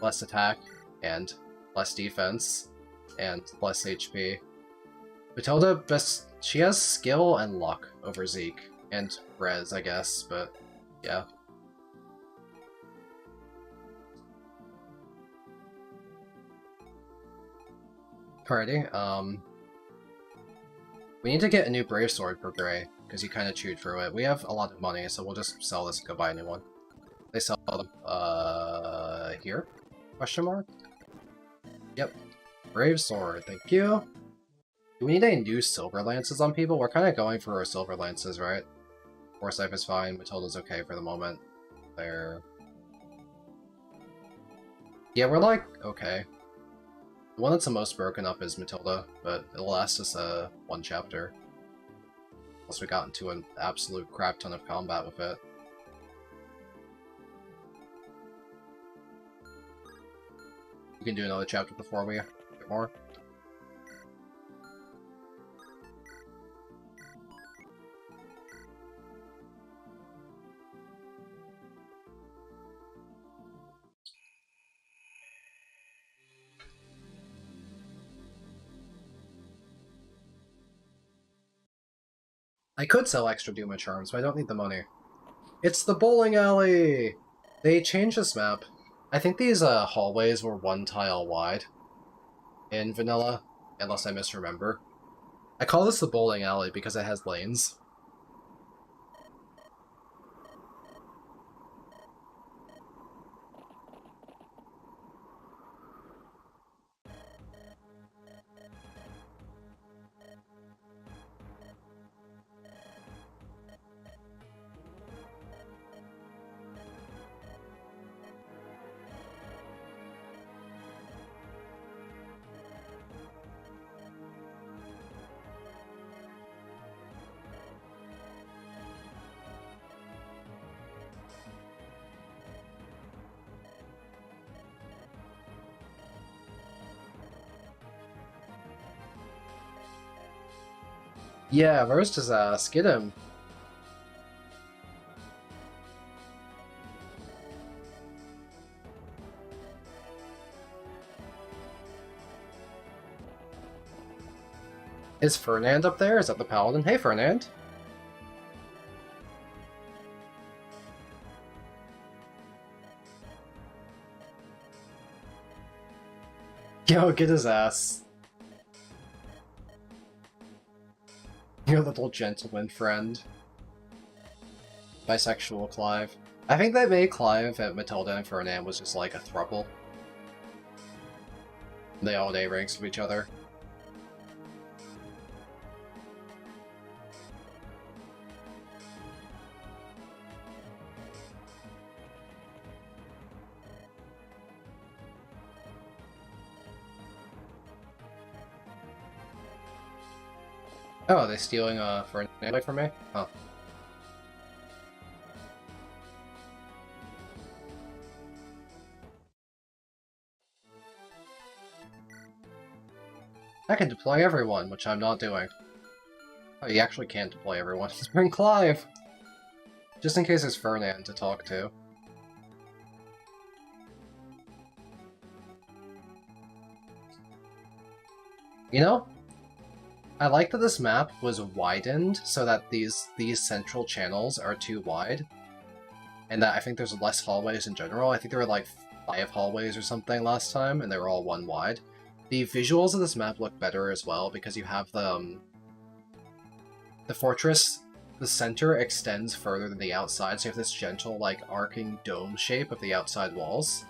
less attack and less defense and less HP. Matilda she has skill and luck over Zeke, and res, I guess, but yeah. Alrighty, we need to get a new Brave Sword for Gray, because you kind of chewed through it. We have a lot of money, so we'll just sell this and go buy a new one. They sell them, here? Question mark? Yep. Brave Sword, thank you. Do we need any new Silver Lances on people? We're kind of going for our Silver Lances, right? Forsyth is fine, Matilda's okay for the moment. There. Yeah, we're like, okay. The one that's the most broken up is Matilda, but it'll last us one chapter. Unless we got into an absolute crap ton of combat with it. We can do another chapter before we get more. I could sell extra Duma Charms, but I don't need the money. It's the bowling alley! They changed this map. I think these hallways were one tile wide in vanilla, unless I misremember. I call this the bowling alley because it has lanes. Yeah, roast his ass. Get him. Is Fernand up there? Is that the paladin? Hey, Fernand. Yo, get his ass. Your little gentleman friend. Bisexual Clive. I think they made Clive at Matilda and Fernand was just like a throuple. They all day ranks with each other. Oh, are they stealing Fernand away from me? Oh. I can deploy everyone, which I'm not doing. Oh, you actually can't deploy everyone. Just bring Clive! Just in case there's Fernand to talk to. You know, I like that this map was widened so that these central channels are too wide. And that I think there's less hallways in general. I think there were like 5 hallways or something last time, and they were all 1 wide. The visuals of this map look better as well, because you have the fortress, the center extends further than the outside, so you have this gentle, like, arcing dome shape of the outside walls.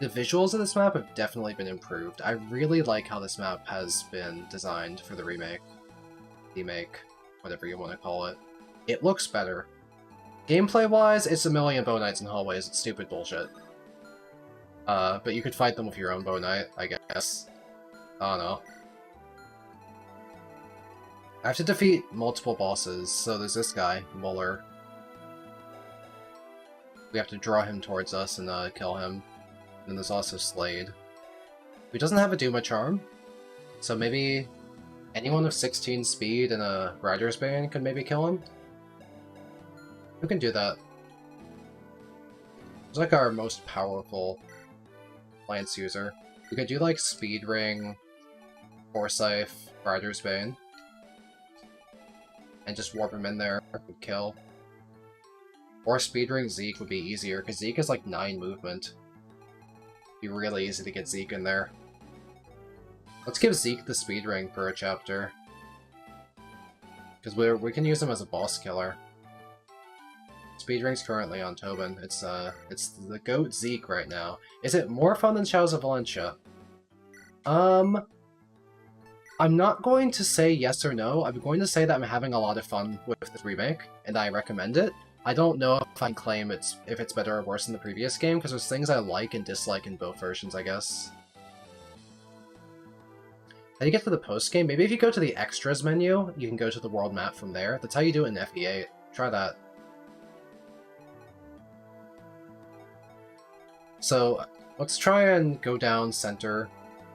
The visuals of this map have definitely been improved. I really like how this map has been designed for the remake. Whatever you want to call it. It looks better. Gameplay-wise, it's a million bow knights in hallways, it's stupid bullshit. But you could fight them with your own bow knight, I guess. I don't know. I have to defeat multiple bosses, so there's this guy, Muller. We have to draw him towards us and kill him. And then there's also Slade. He doesn't have a Duma Charm, so maybe anyone with 16 speed and a Rider's Bane could maybe kill him? Who can do that? He's like our most powerful Lance user. We could do like Speed Ring, Forsyth, Rider's Bane. And just warp him in there and kill. Or Speed Ring Zeke would be easier, because Zeke is like 9 movement. It'd be really easy to get Zeke in there. Let's give Zeke the Speed Ring for a chapter. Because we can use him as a boss killer. Speed Ring's currently on Tobin. It's the GOAT Zeke right now. Is it more fun than Shadows of Valentia? I'm not going to say yes or no. I'm going to say that I'm having a lot of fun with this remake, and I recommend it. I don't know if I can claim if it's better or worse than the previous game, because there's things I like and dislike in both versions, I guess. How do you get to the post-game? Maybe if you go to the extras menu, you can go to the world map from there. That's how you do it in FE8. Try that. So, let's try and go down center.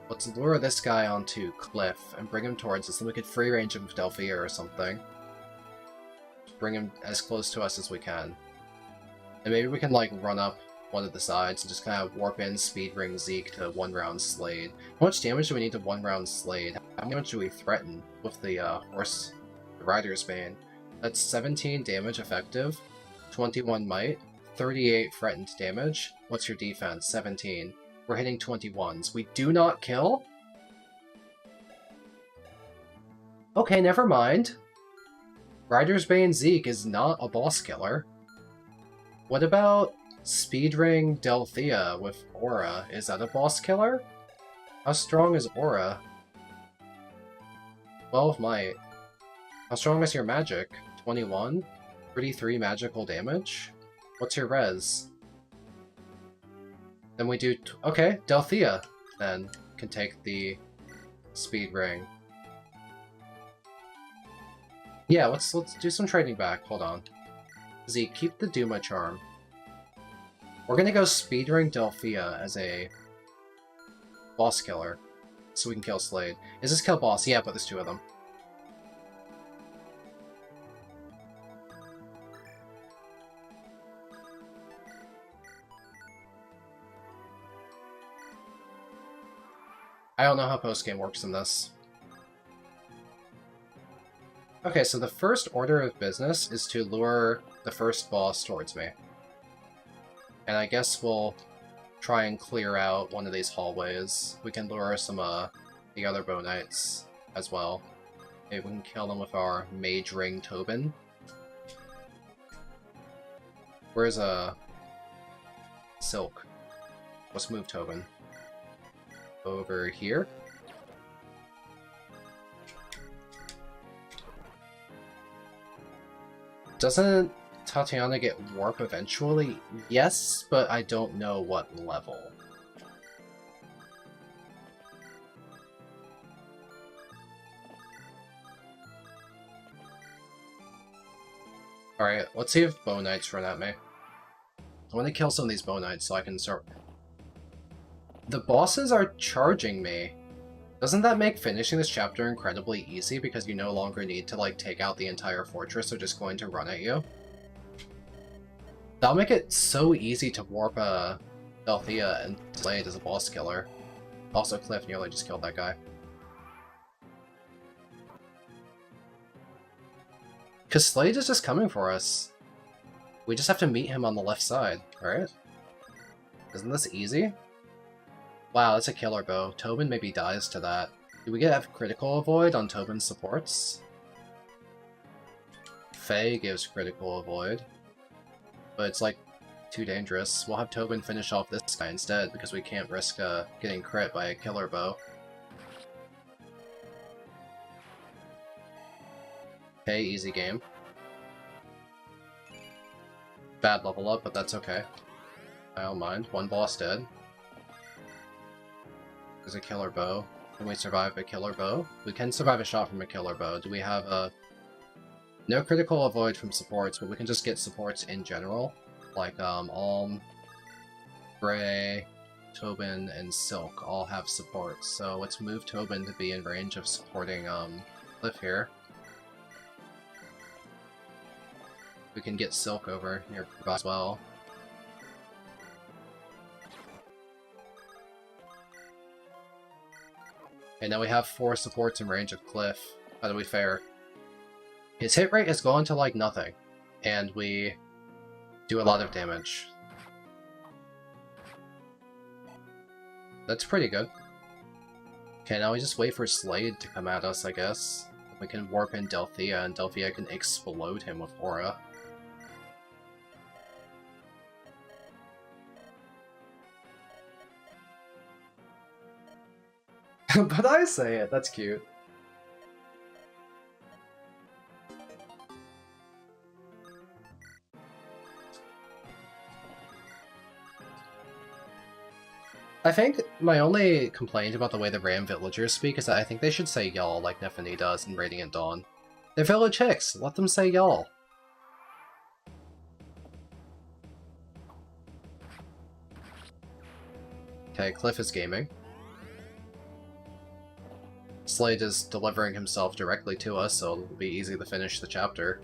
Let's lure this guy onto Cliff and bring him towards us, and we could free range him with Delphia or something. Just bring him as close to us as we can. And maybe we can, like, run up one of the sides and just kind of warp in Speed Ring Zeke to 1-round Slade. How much damage do we need to 1-round Slade? How much do we threaten with the Rider's Bane? That's 17 damage effective, 21 might, 38 threatened damage. What's your defense? 17. We're hitting 21s. We do not kill? Okay, never mind. Rider's Bane Zeke is not a boss killer. What about Speedring Delphia with Aura? Is that a boss killer? How strong is Aura? 12 might. How strong is your magic? 21? 33 magical damage? What's your res? Then we do... okay, Delphia, then, can take the Speed Ring. Yeah, let's do some trading back. Hold on. Zeke, keep the Duma Charm. We're gonna go Speed Ring Delphia as a boss killer, so we can kill Slade. Is this kill boss? Yeah, but there's 2 of them. I don't know how post-game works in this. Okay, so the first order of business is to lure the first boss towards me. And I guess we'll try and clear out one of these hallways. We can lure some the other Bow Knights as well. Maybe we can kill them with our Mage Ring Tobin. Where's Silk? Let's move Tobin. Over here. Doesn't Tatiana get warp eventually? Yes, but I don't know what level. Alright, let's see if Bow Knights run at me. I want to kill some of these Bow Knights so I can start... The bosses are charging me. Doesn't that make finishing this chapter incredibly easy because you no longer need to, like, take out the entire fortress, they're just going to run at you? That'll make it so easy to warp Valentia and Slade as a boss killer. Also, Cliff nearly just killed that guy. Because Slade is just coming for us. We just have to meet him on the left side, right? Isn't this easy? Wow, that's a killer bow. Tobin maybe dies to that. Do we get a critical avoid on Tobin's supports? Faye gives critical avoid. But it's like too dangerous. We'll have Tobin finish off this guy instead because we can't risk getting crit by a killer bow. Okay, easy game. Bad level up, but that's okay. I don't mind. One boss dead. There's a killer bow. Can we survive a killer bow? We can survive a shot from a killer bow. Do we have a... No critical avoid from supports, but we can just get supports in general. Like, Alm, Gray, Tobin, and Silk all have supports. So let's move Tobin to be in range of supporting, Cliff here. We can get Silk over here as well. And now we have 4 supports in range of Cliff. How do we fare? His hit rate has gone to like nothing, and we do a lot of damage. That's pretty good. Okay, now we just wait for Slade to come at us, I guess. We can warp in Delphia, and Delphia can explode him with Aura. But I say it, that's cute. I think my only complaint about the way the Ram villagers speak is that I think they should say y'all like Nephany does in Radiant Dawn. They're village hicks, let them say y'all. Okay, Cliff is gaming. Slade is delivering himself directly to us, so it'll be easy to finish the chapter.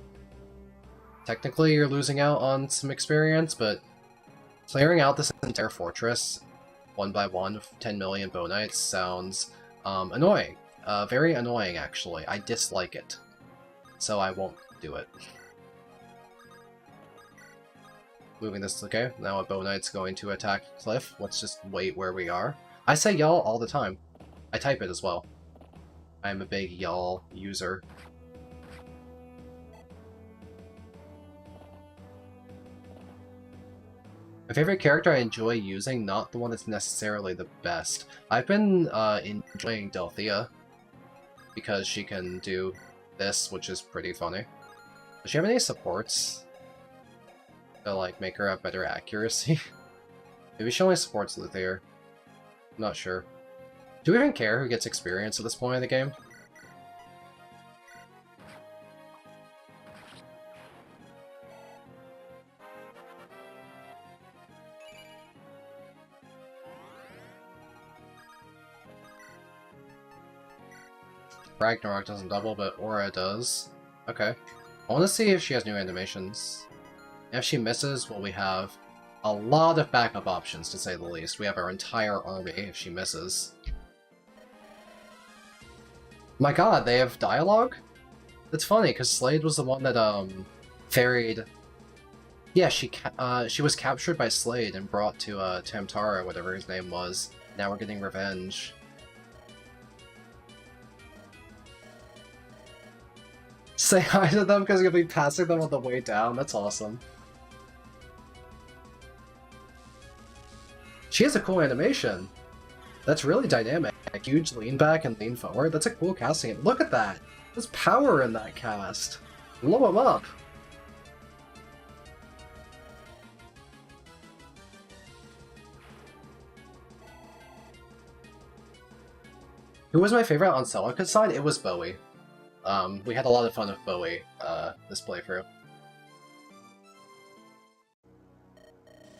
Technically, you're losing out on some experience, but clearing out this entire fortress, one by one, with 10 million Bow Knights sounds annoying. Very annoying, actually. I dislike it. So I won't do it. Moving this, okay. Now a Bow Knight's going to attack Cliff. Let's just wait where we are. I say y'all all the time. I type it as well. I'm a big y'all user. My favorite character I enjoy using, not the one that's necessarily the best. I've been enjoying Delphia, because she can do this, which is pretty funny. Does she have any supports to like make her have better accuracy? Maybe she only supports Luthier. I'm not sure. Do we even care who gets experience at this point in the game? Ragnarok doesn't double, but Aura does. Okay. I want to see if she has new animations. If she misses, well, we have a lot of backup options, to say the least. We have our entire army if she misses. My god, they have dialogue? That's funny, because Slade was the one that, ferried Yeah, she was captured by Slade and brought to Tamtara, whatever his name was. Now we're getting revenge. Say hi to them because you'll be passing them on the way down. That's awesome. She has a cool animation. That's really dynamic. Huge lean back and lean forward. That's a cool casting. Look at that! There's power in that cast. Blow him up! Who was my favorite on Celica's side? It was Bowie. We had a lot of fun with Bowie, this playthrough.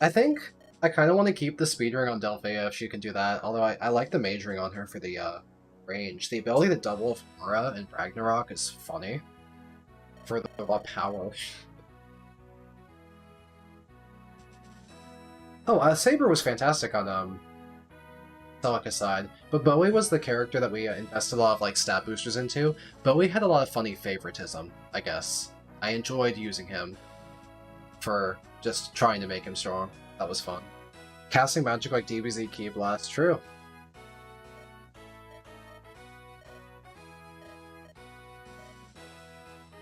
I think I kind of want to keep the speed ring on Delphia if she can do that, although I like the mage ring on her for the, range. The ability to double Aura in Ragnarok is funny. For the raw power. Oh, Saber was fantastic on, Celica's side, but Bowie was the character that we invested a lot of like stat boosters into. Bowie had a lot of funny favoritism, I guess. I enjoyed using him for just trying to make him strong. That was fun. Casting magic like DBZ Ki Blast, true.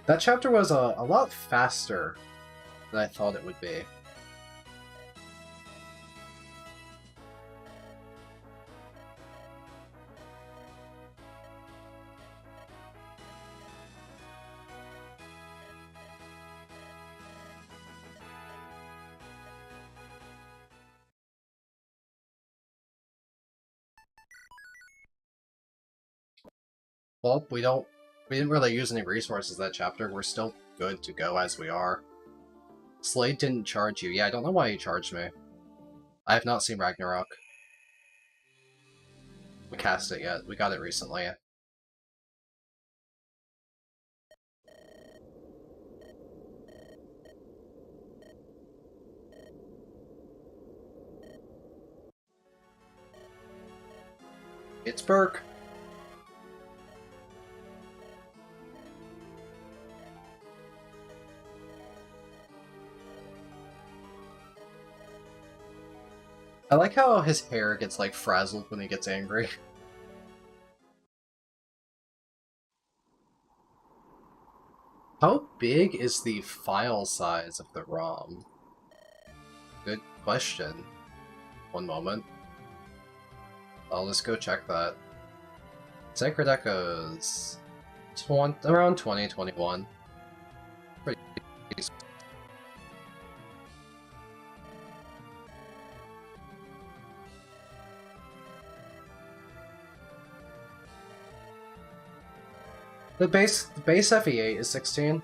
That chapter was a lot faster than I thought it would be. Well, we didn't really use any resources that chapter. We're still good to go as we are. Slade didn't charge you. Yeah, I don't know why he charged me. I have not seen Ragnarok. We cast it yet. We got it recently. It's Burke. I like how his hair gets, like, frazzled when he gets angry. How big is the file size of the ROM? Good question. One moment. I'll just go check that. Sacred Echoes. Around 2021. Pretty decent. The base FE8 is 16,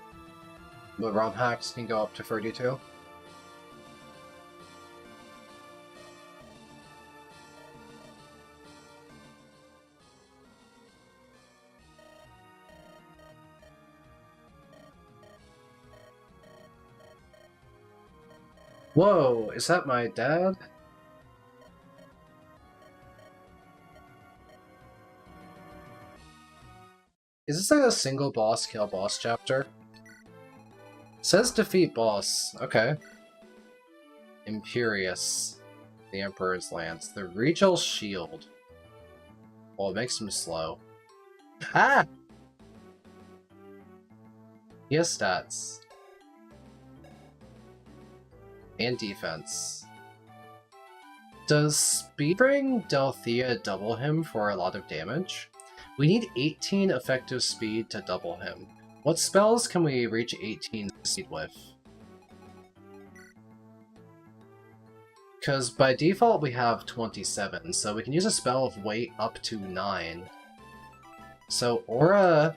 but ROM hacks can go up to 32. Whoa, is that my dad? Is this like a single boss kill boss chapter? Says defeat boss. Okay. Imperious. The Emperor's Lance. The Regal Shield. Well, it makes him slow. Ah! He has stats. And defense. Does Speed bring Delphia double him for a lot of damage? We need 18 effective speed to double him. What spells can we reach 18 speed with? Because by default we have 27, so we can use a spell of weight up to 9. So Aura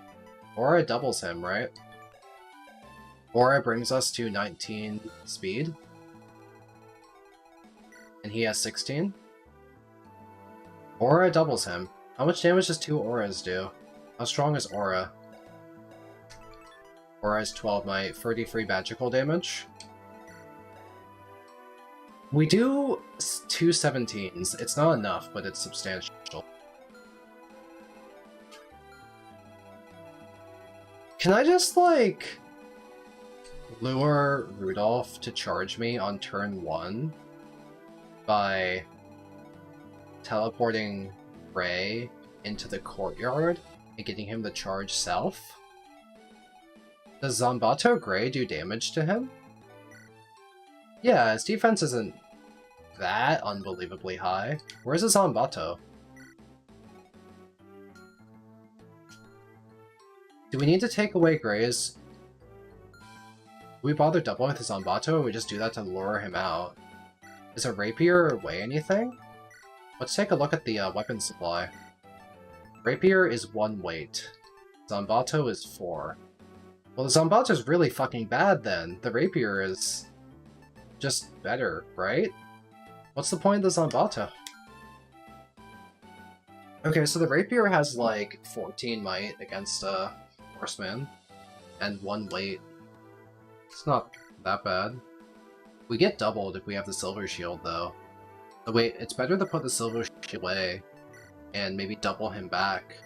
doubles him, right? Aura brings us to 19 speed. And he has 16. Aura doubles him. How much damage does 2 auras do? How strong is Aura? Aura is 12 might, 33 magical damage. We do 2 17s. It's not enough, but it's substantial. Can I just, like, lure Rudolph to charge me on turn 1 by teleporting Ray into the courtyard and getting him to charge south. Does Zombato Gray do damage to him? Yeah, his defense isn't that unbelievably high. Where's his Zombato? Do we need to take away Gray's? Do we bother doubling with his Zombato, or we just do that to lure him out? Is a rapier weigh anything? Let's take a look at the weapon supply. Rapier is 1 weight. Zombato is 4. Well, the Zombato's really fucking bad then. The rapier is just better, right? What's the point of the Zombato? Okay, so the rapier has like 14 might against Horseman, and 1 weight. It's not that bad. We get doubled if we have the Silver Shield, though. Oh, wait, it's better to put the Silver Shield away and maybe double him back.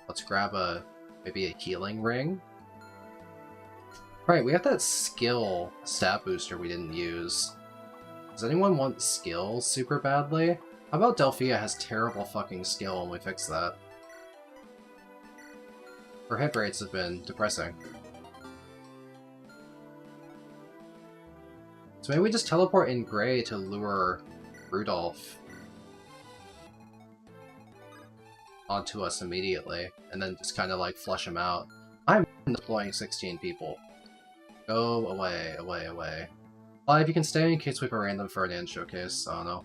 Let's grab maybe a healing ring. Right, we have that skill stat booster we didn't use. Does anyone want skill super badly? How about Delphia has terrible fucking skill and we fix that? Her hit rates have been depressing. So maybe we just teleport in Gray to lure Rudolph onto us immediately, and then just kind of like flush him out. I'm deploying 16 people. Go away, away, away. 5, you can stay in case we have a random Ferdinand showcase, I don't know.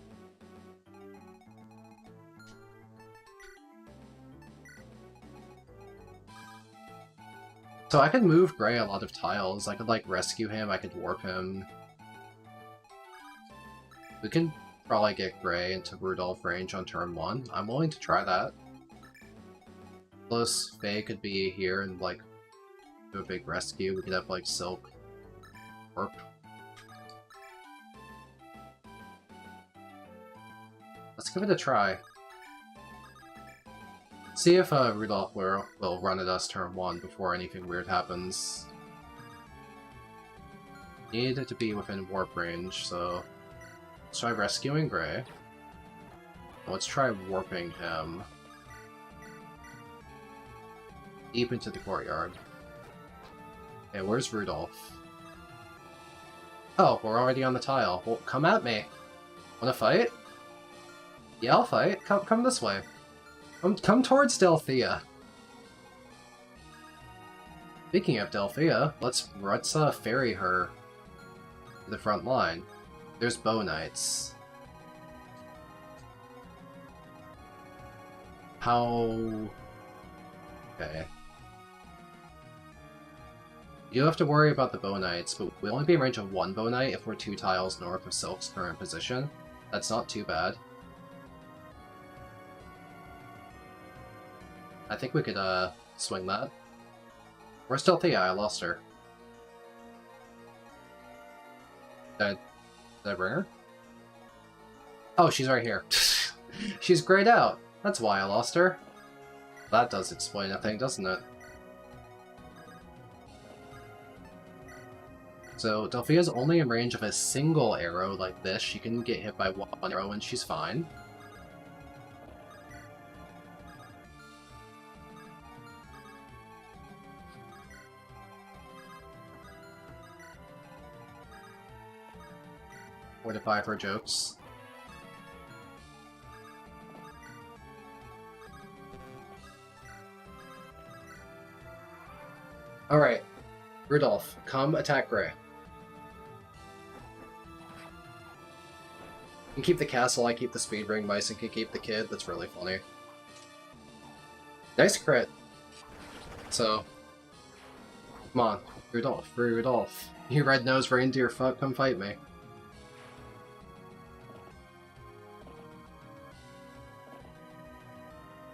So I could move Gray a lot of tiles. I could like rescue him, I could warp him. We can probably get Gray into Rudolph range on turn 1. I'm willing to try that. Plus, Faye could be here and like do a big rescue. We could have like Silk warp. Let's give it a try. See if Rudolph will run at us turn 1 before anything weird happens. Need it to be within warp range, so let's try rescuing Gray. Let's try warping him deep into the courtyard. Okay, where's Rudolph? Oh, we're already on the tile. Well, come at me. Wanna fight? Yeah, I'll fight. Come this way. Come towards Delphia. Speaking of Delphia, let's ferry her to the front line. There's Bow Knights. How... Okay. You don't have to worry about the Bow Knights, but we'll only be in range of 1 Bow Knight if we're 2 tiles north of Silk's current position. That's not too bad. I think we could, swing that. Where's Delphia? I lost her. Did I bring her? Oh, she's right here. She's grayed out. That's why I lost her. That does explain a thing, doesn't it? So, Delphia's only in range of a single arrow like this. She can get hit by 1 arrow and she's fine. Fortify for jokes. Alright. Rudolph, come attack Gray. You can keep the castle, I keep the speed ring, Bison can keep the kid, that's really funny. Nice crit. So, come on, Rudolph. You red-nosed reindeer fuck, come fight me.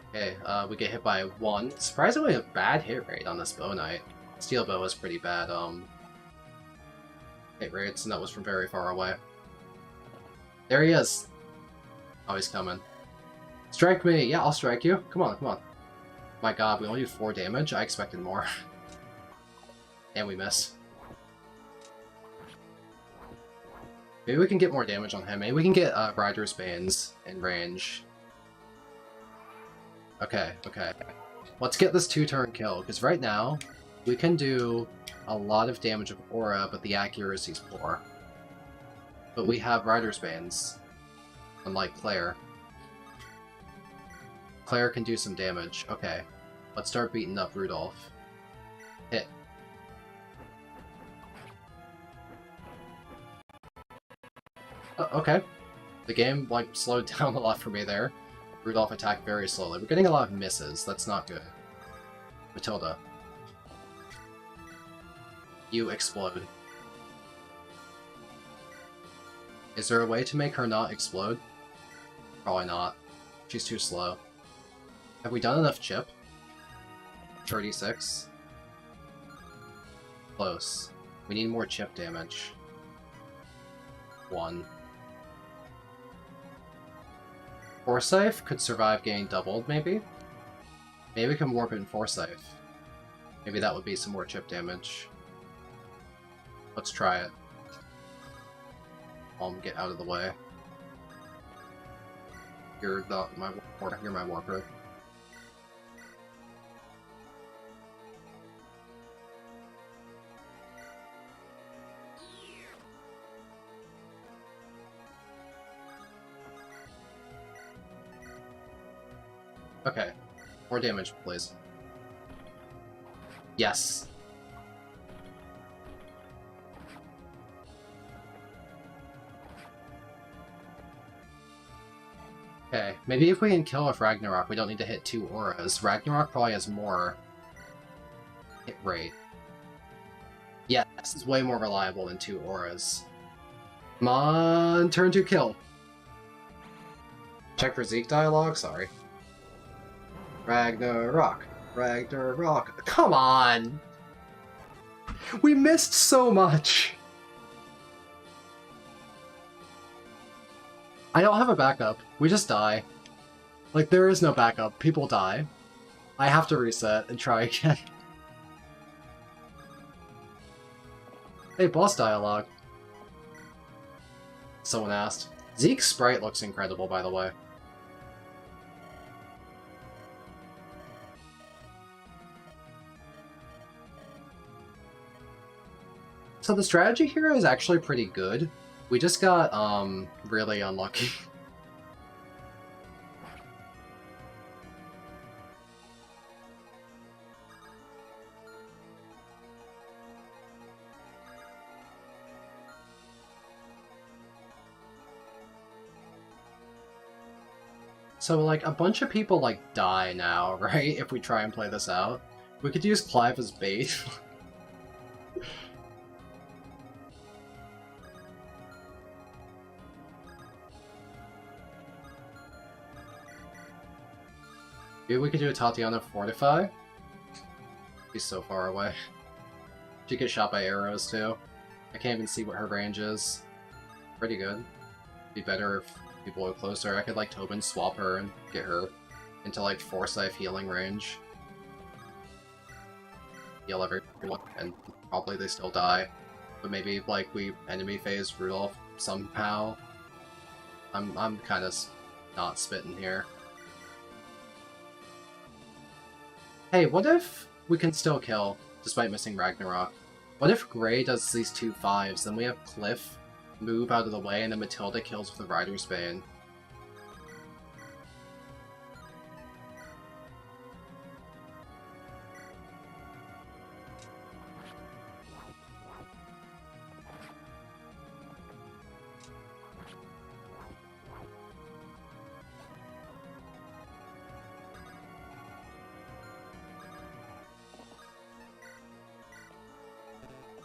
Okay, we get hit by 1. Surprisingly a bad hit rate on this Bow Knight. Steel Bow is pretty bad, hit rates, and that was from very far away. There he is! Oh, he's coming. Strike me! Yeah, I'll strike you. Come on, come on. My god, we only do 4 damage? I expected more. And we miss. Maybe we can get more damage on him. Maybe we can get Rider's Banes in range. Okay, okay. Let's get this 2-turn kill, because right now, we can do a lot of damage of Aura, but the accuracy's poor. But we have Rider's Banes, unlike Claire. Claire can do some damage. Okay, let's start beating up Rudolph. Hit. Okay. The game, like, slowed down a lot for me there. Rudolph attacked very slowly. We're getting a lot of misses. That's not good. Matilda. You explode. Is there a way to make her not explode? Probably not. She's too slow. Have we done enough chip? 36. Close. We need more chip damage. 1. Forsyth could survive getting doubled, maybe? Maybe we can warp in Forsyth. Maybe that would be some more chip damage. Let's try it. Get out of the way. You're my warper. Okay. More damage, please. Yes. Okay, maybe if we can kill off Ragnarok, we don't need to hit 2 auras. Ragnarok probably has more hit rate. Yeah, this is way more reliable than 2 auras. Come on, turn 2 kill. Check for Zeke dialogue? Sorry. Ragnarok. Ragnarok. Come on! We missed so much! I don't have a backup. We just die. Like, there is no backup. People die. I have to reset and try again. Hey, boss dialogue. Someone asked. Zeke's sprite looks incredible, by the way. So the strategy here is actually pretty good. We just got, really unlucky. So, like, a bunch of people, like, die now, right? If we try and play this out. We could use Clive as bait. Maybe we could do a Tatiana Fortify. He's so far away. She gets shot by arrows, too. I can't even see what her range is. Pretty good. Be better if people were closer. I could, like, Tobin swap her and get her into, like, Forsyth healing range. Heal everyone, and probably they still die. But maybe, like, we enemy phase Rudolph somehow. I'm kind of not spitting here. Hey, what if we can still kill, despite missing Ragnarok? What if Gray does these 2 5s, then we have Cliff move out of the way, and then Matilda kills with the Rider's Bane?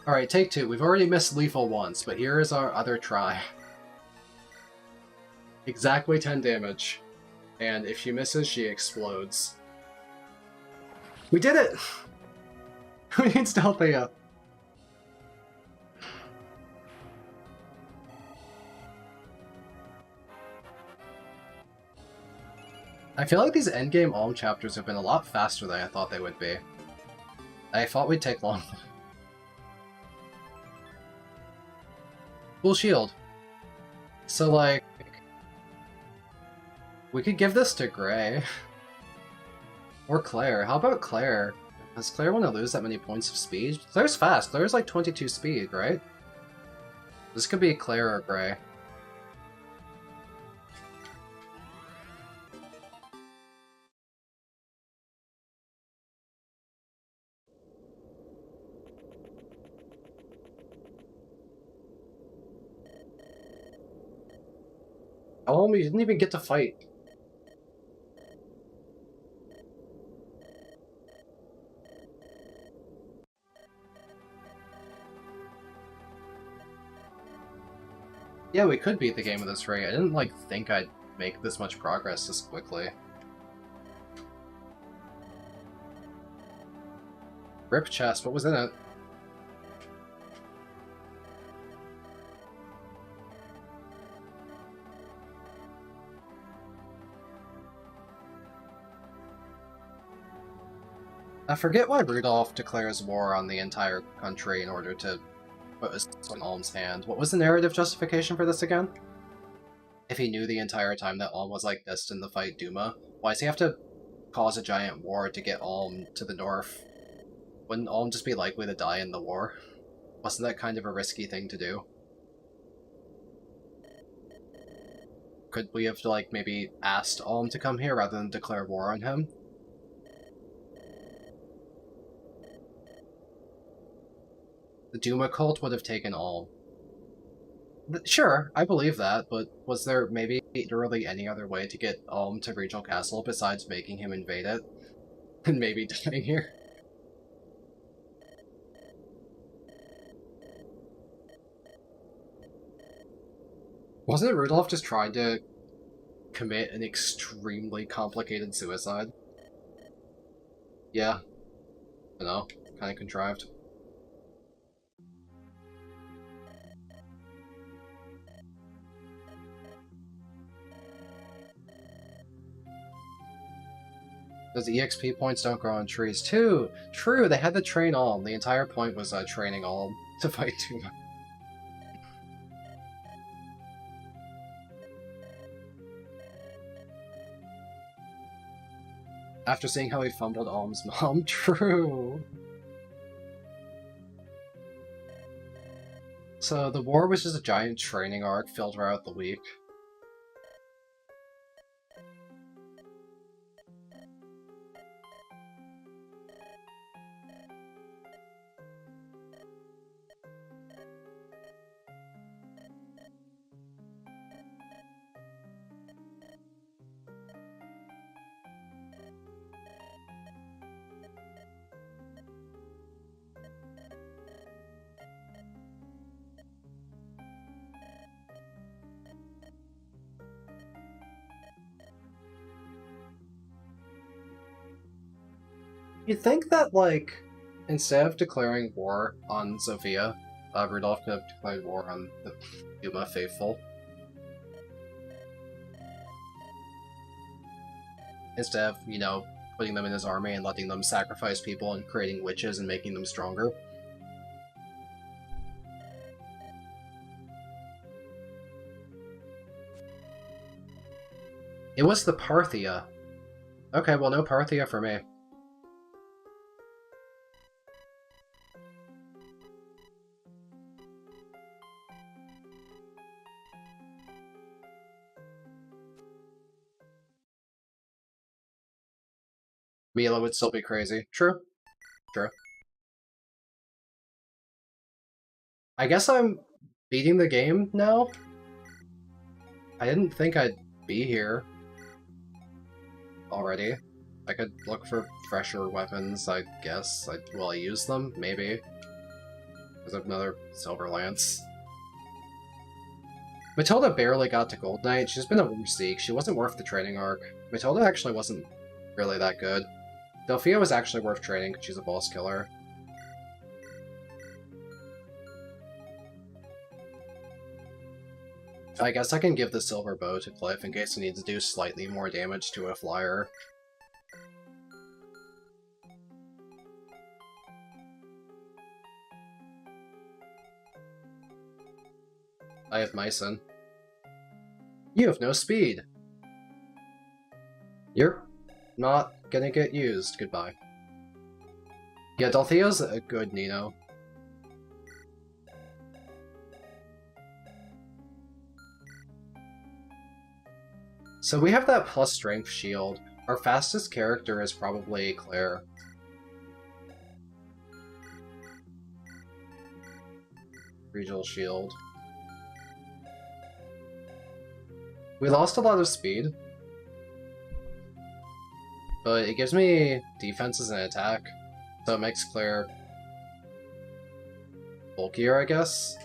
Alright, take 2. We've already missed lethal once, but here is our other try. Exactly 10 damage. And if she misses, she explodes. We did it! We need Stealthia. I feel like these endgame Alm chapters have been a lot faster than I thought they would be. I thought we'd take longer. Full shield. So, like, we could give this to Gray. Or Claire. How about Claire? Does Claire want to lose that many points of speed? Claire's fast. Claire's like 22 speed, right? This could be Claire or Gray. Oh, we didn't even get to fight. Yeah, we could beat the game with this rate. I didn't, like, think I'd make this much progress this quickly. Rip chest, what was in it? I forget why Rudolph declares war on the entire country in order to put his in Alm's hand. What was the narrative justification for this again? If he knew the entire time that Alm was like destined to fight Duma, why does he have to cause a giant war to get Alm to the north? Wouldn't Alm just be likely to die in the war? Wasn't that kind of a risky thing to do? Could we have, like, maybe asked Alm to come here rather than declare war on him? The Duma cult would have taken Alm. Sure, I believe that, but was there maybe literally any other way to get Alm to Regal Castle besides making him invade it? And maybe dying here? Wasn't Rudolph just trying to commit an extremely complicated suicide? Yeah. I know. Kind of contrived. Those EXP points don't grow on trees, too! True, they had to train Alm. The entire point was training Alm to fight Duma. After seeing how he fumbled Alm's mom, true! So the war was just a giant training arc filled throughout the week. You'd think that, like, instead of declaring war on Sophia, Rudolph could have declared war on the Duma faithful. Instead of, you know, putting them in his army and letting them sacrifice people and creating witches and making them stronger. It was the Parthia. Okay, well, no Parthia for me. Mila would still be crazy. True. True. I guess I'm beating the game now? I didn't think I'd be here already. I could look for fresher weapons, I guess. Will I use them? Maybe. Because I have another Silver Lance. Matilda barely got to Gold Knight. She's been a Mystique. She wasn't worth the training arc. Matilda actually wasn't really that good. Delphia was actually worth training because she's a boss killer. I guess I can give the Silver Bow to Cliff in case he needs to do slightly more damage to a flyer. I have Mycin. You have no speed. You're not gonna get used. Goodbye. Yeah, Dulthea's a good Nino. So we have that plus strength shield. Our fastest character is probably Claire. Regional shield. We lost a lot of speed, but it gives me defenses and attack, so it makes Claire bulkier, I guess.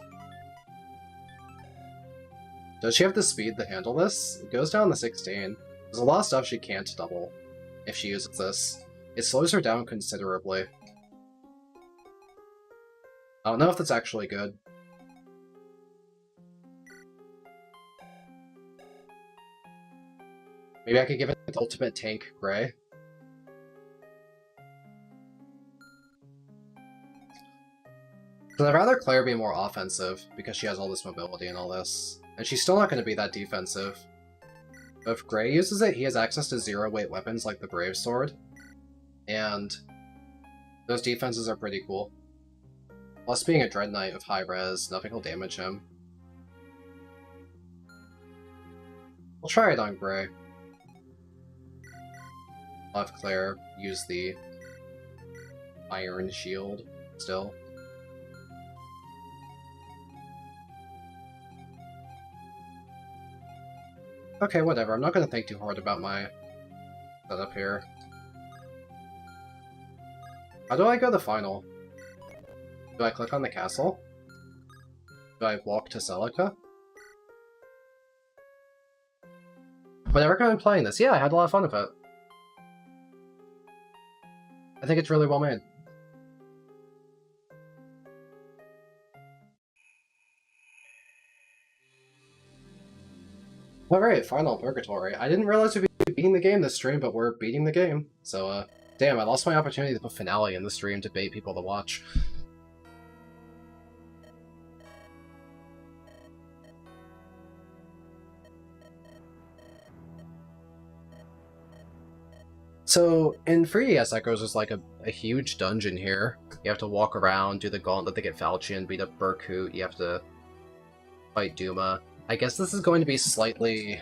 Does she have the speed to handle this? It goes down to 16. There's a lot of stuff she can't double if she uses this. It slows her down considerably. I don't know if that's actually good. Maybe I could give it the ultimate tank Gray. So I'd rather Claire be more offensive, because she has all this mobility and all this. And she's still not going to be that defensive. But if Gray uses it, he has access to zero-weight weapons like the Brave Sword. And those defenses are pretty cool. Plus being a Dread Knight of high res, nothing will damage him. We'll try it on Gray. I'll have Claire use the Iron Shield still. Okay, whatever. I'm not going to think too hard about my setup here. How do I go to final? Do I click on the castle? Do I walk to Celica? Would I recommend playing this? Yeah, I had a lot of fun with it. I think it's really well made. Alright, Final Purgatory. I didn't realize we'd be beating the game this stream, but we're beating the game. So, damn, I lost my opportunity to put Finale in the stream to bait people to watch. So, in 3DS Echoes, there's like a huge dungeon here. You have to walk around, do the Gauntlet to get Falchion, beat up Berkut, you have to fight Duma. I guess this is going to be slightly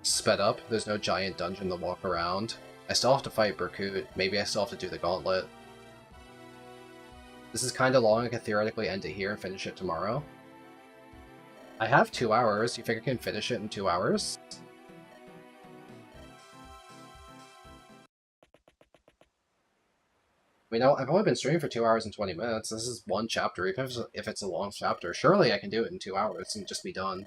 sped up. There's no giant dungeon to walk around. I still have to fight Berkut. Maybe I still have to do the Gauntlet. This is kind of long. I could theoretically end it here and finish it tomorrow. I have 2 hours. You think I can finish it in 2 hours? You know, I've only been streaming for 2 hours and 20 minutes. This is one chapter. Even if it's a long chapter, surely I can do it in 2 hours and just be done.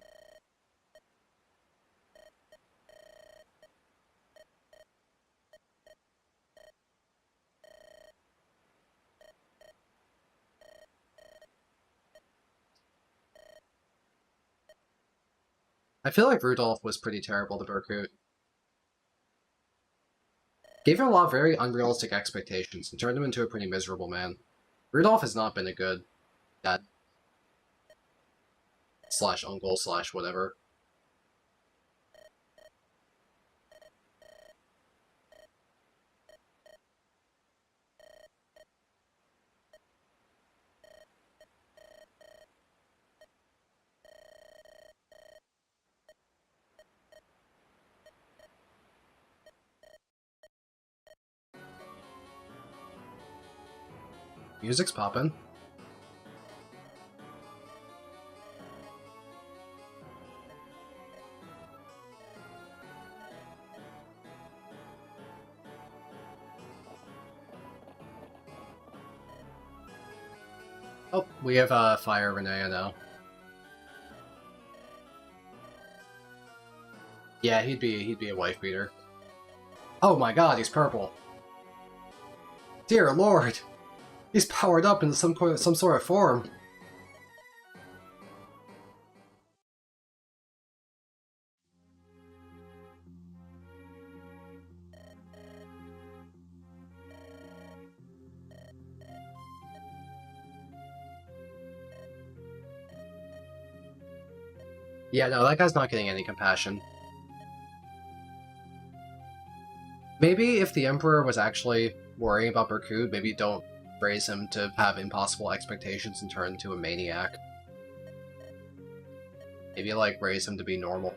I feel like Rudolph was pretty terrible to Berkut. Gave him a lot of very unrealistic expectations and turned him into a pretty miserable man. Rudolph has not been a good dad. Slash uncle slash whatever. Music's poppin'. Oh, we have Fire Renea now. Yeah, he'd be a wife beater. Oh my god, he's purple. Dear lord! He's powered up into some sort of form. Yeah, no, that guy's not getting any compassion. Maybe if the Emperor was actually worrying about Berkut, maybe don't raise him to have impossible expectations and turn into a maniac. Maybe, like, raise him to be normal.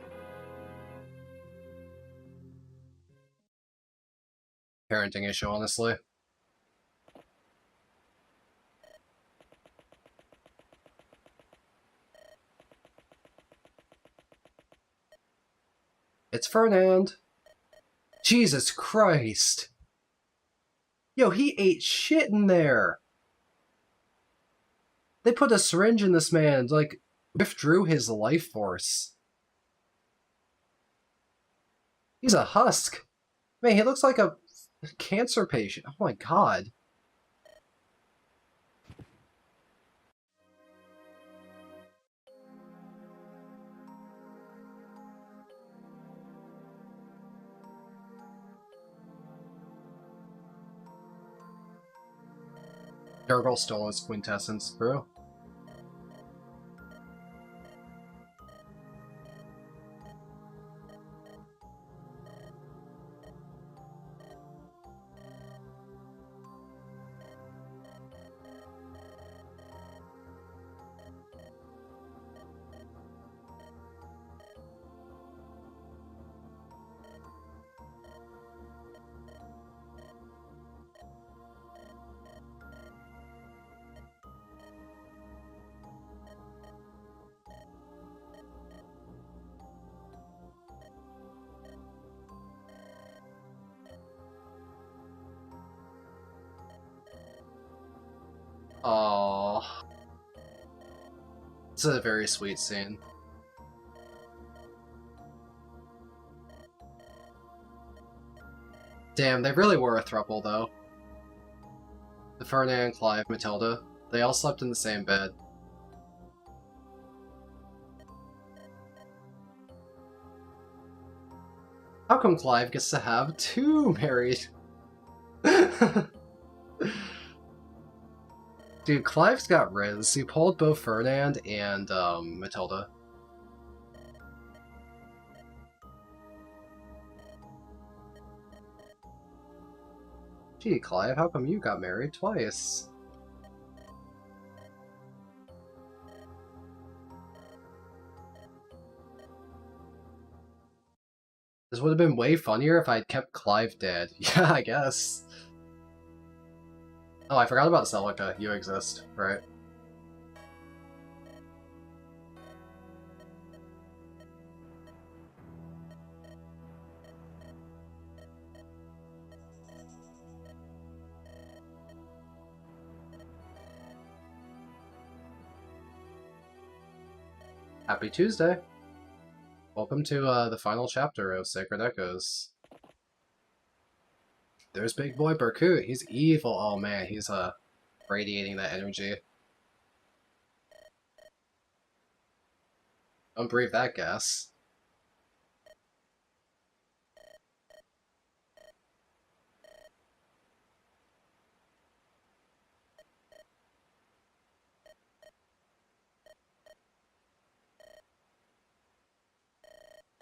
Parenting issue, honestly. It's Fernand! Jesus Christ! Yo, he ate shit in there! They put a syringe in this man and, like, withdrew his life force. He's a husk! Man, he looks like a cancer patient. Oh my god. Gargoyle stole his quintessence, bro. Aww. It's a very sweet scene. Damn, they really were a throuple, though. The Fernand, Clive, Matilda, they all slept in the same bed. How come Clive gets to have two married? Dude, Clive's got Riz. He pulled both Fernand and Matilda. Gee, Clive, how come you got married twice? This would have been way funnier if I'd kept Clive dead. Yeah, I guess. Oh, I forgot about Celica. You exist, right? Happy Tuesday! Welcome to the final chapter of Sacred Echoes. There's big boy Berkut. He's evil. Oh man, he's radiating that energy. Don't breathe that gas.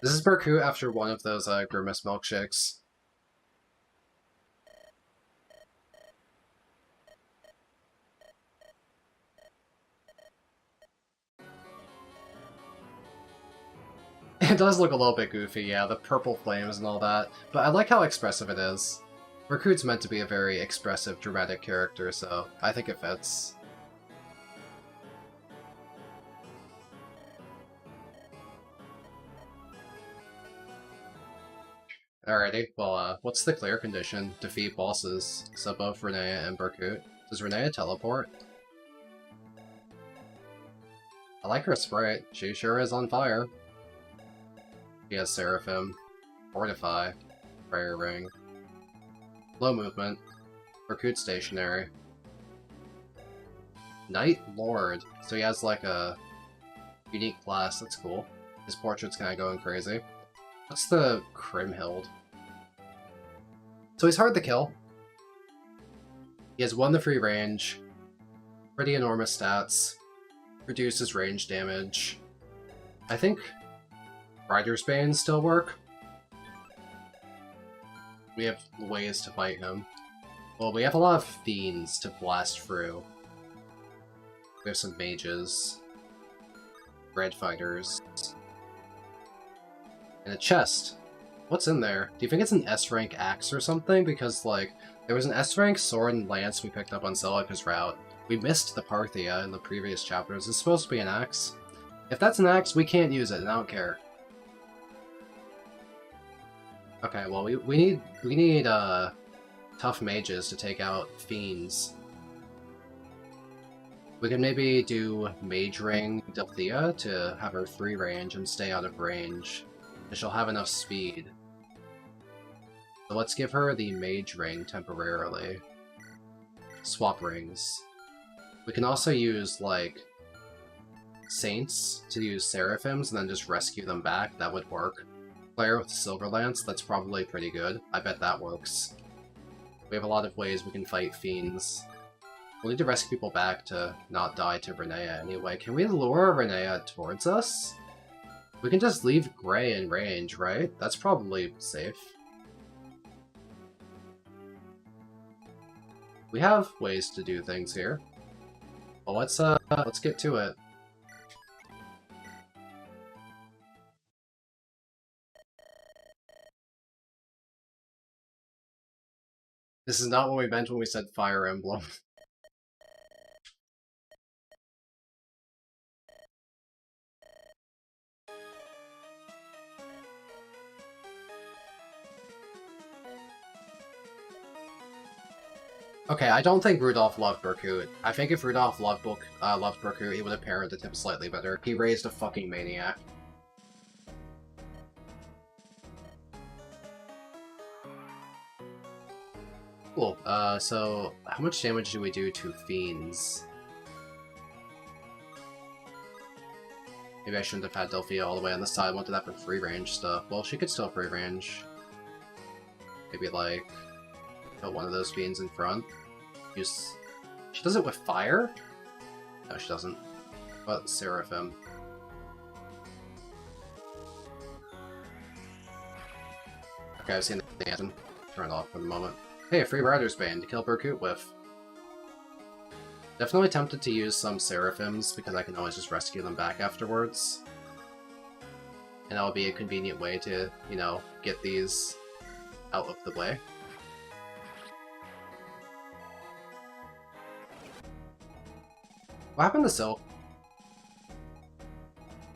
This is Berkut after one of those Grimace milkshakes. It does look a little bit goofy, yeah, the purple flames and all that, but I like how expressive it is. Berkut's meant to be a very expressive, dramatic character, so I think it fits. Alrighty, well, what's the clear condition? Defeat bosses, so both Renea and Berkut. Does Renea teleport? I like her sprite, she sure is on fire. She has Seraphim, Fortify, Prayer Ring, Low Movement, Berkut Stationary, Night Lord, so he has like a unique class, that's cool. His portrait's kinda going crazy. What's the Crimhild? So he's hard to kill. He has 1 to 3 range, pretty enormous stats, reduces range damage. I think Rider's Bane still work? We have ways to fight him. Well, we have a lot of fiends to blast through. We have some mages. Red fighters. And a chest. What's in there? Do you think it's an S-rank axe or something? Because, like, there was an S-rank sword and lance we picked up on Celica's route. We missed the Parthia in the previous chapters. It's supposed to be an axe. If that's an axe, we can't use it, and I don't care. Okay, well, we need tough mages to take out fiends. We can maybe do Mage Ring Delthea to have her free range and stay out of range. And she'll have enough speed. So let's give her the Mage Ring temporarily. Swap rings. We can also use, like, Saints to use Seraphims and then just rescue them back. That would work. Player with Silver Lance, that's probably pretty good. I bet that works. We have a lot of ways we can fight fiends. We'll need to rescue people back to not die to Renea anyway. Can we lure Renea towards us? We can just leave Gray in range, right? That's probably safe. We have ways to do things here. Well, let's get to it. This is not what we meant when we said Fire Emblem. Okay, I don't think Rudolph loved Berkut. I think if Rudolph loved Berkut, he would have parented him slightly better. He raised a fucking maniac. Cool, so how much damage do we do to fiends? Maybe I shouldn't have had Delphia all the way on the side. I wanted that for free range stuff. Well, she could still free range. Maybe, like, put one of those fiends in front. Use... She does it with fire? No, she doesn't. But Seraphim. Okay, I've seen the engine. Turn it off for the moment. Hey, a free Rider's Bane to kill Berkut with. Definitely tempted to use some Seraphims, because I can always just rescue them back afterwards. And that would be a convenient way to, you know, get these out of the way. What happened to Silk?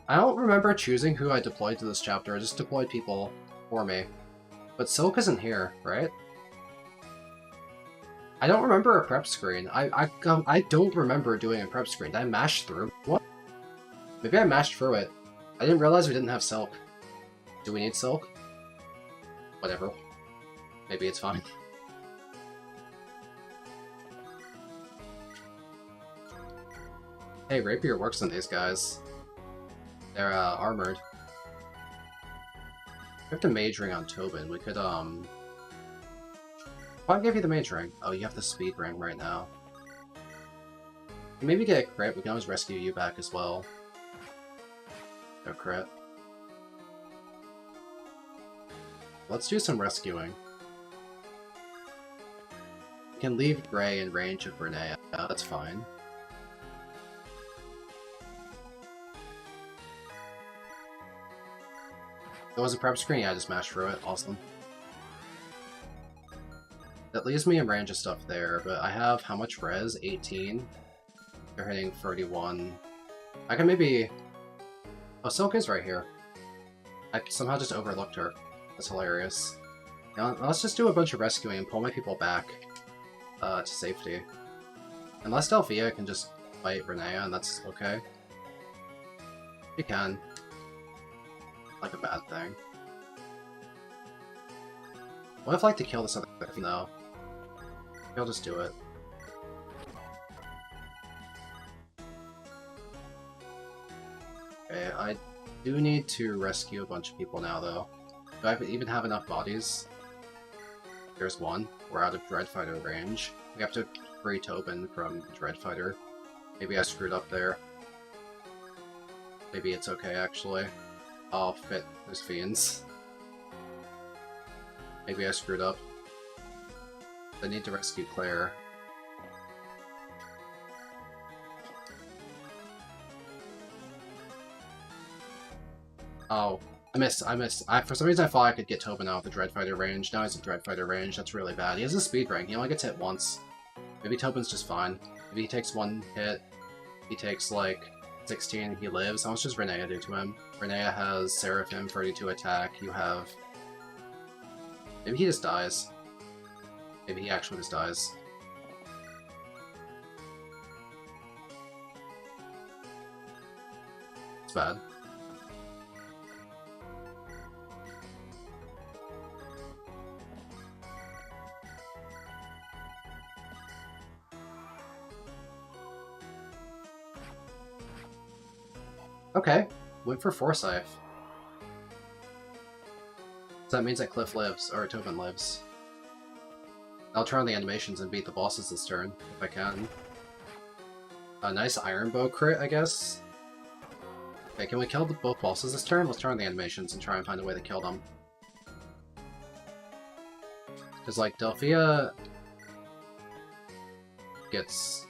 I don't remember choosing who I deployed to this chapter, I just deployed people for me. But Silk isn't here, right? I don't remember a prep screen. I don't remember doing a prep screen. Did I mash through? What? Maybe I mashed through it. I didn't realize we didn't have Silk. Do we need Silk? Whatever. Maybe it's fine. Hey, Rapier works on these guys. They're, armored. We have the Mage Ring on Tobin. We could, I'll give you the Mage Ring. Oh, you have the Speed Ring right now. Maybe get a crit. We can always rescue you back as well. No crit. Let's do some rescuing. We can leave Gray in range of Renea. That's fine. There was a prep screen, yeah, I just mashed through it. Awesome. That leaves me in range of stuff there, but I have how much res? 18. They're hitting 31. I can maybe... Oh, Silk is right here. I somehow just overlooked her. That's hilarious. Now, let's just do a bunch of rescuing and pull my people back to safety. Unless Delphia can just fight Renea, and that's okay. She can. Like a bad thing. What if I like to kill this other thing, though? Maybe I'll just do it. Okay, I do need to rescue a bunch of people now, though. Do I even have enough bodies? There's one. We're out of Dreadfighter range. We have to free Tobin from Dreadfighter. Maybe I screwed up there. Maybe it's okay, actually. Oh, fit. There's fiends. Maybe I screwed up. I need to rescue Claire. Oh, I missed. For some reason I thought I could get Tobin out of the Dreadfighter range. Now he's in Dreadfighter range. That's really bad. He has a speed ring. He only gets hit once. Maybe Tobin's just fine. Maybe he takes one hit. He takes like 16 and he lives. How much does Renea do to him? Renea has Seraphim, 32 attack. You have... Maybe he just dies. Maybe he actually just dies. It's bad. Okay, went for Forsyth. So that means that Cliff lives, or Tobin lives. I'll turn on the animations and beat the bosses this turn, if I can. A nice Iron Bow crit, I guess? Okay, can we kill both bosses this turn? Let's turn on the animations and try and find a way to kill them. Because, like, Delphia gets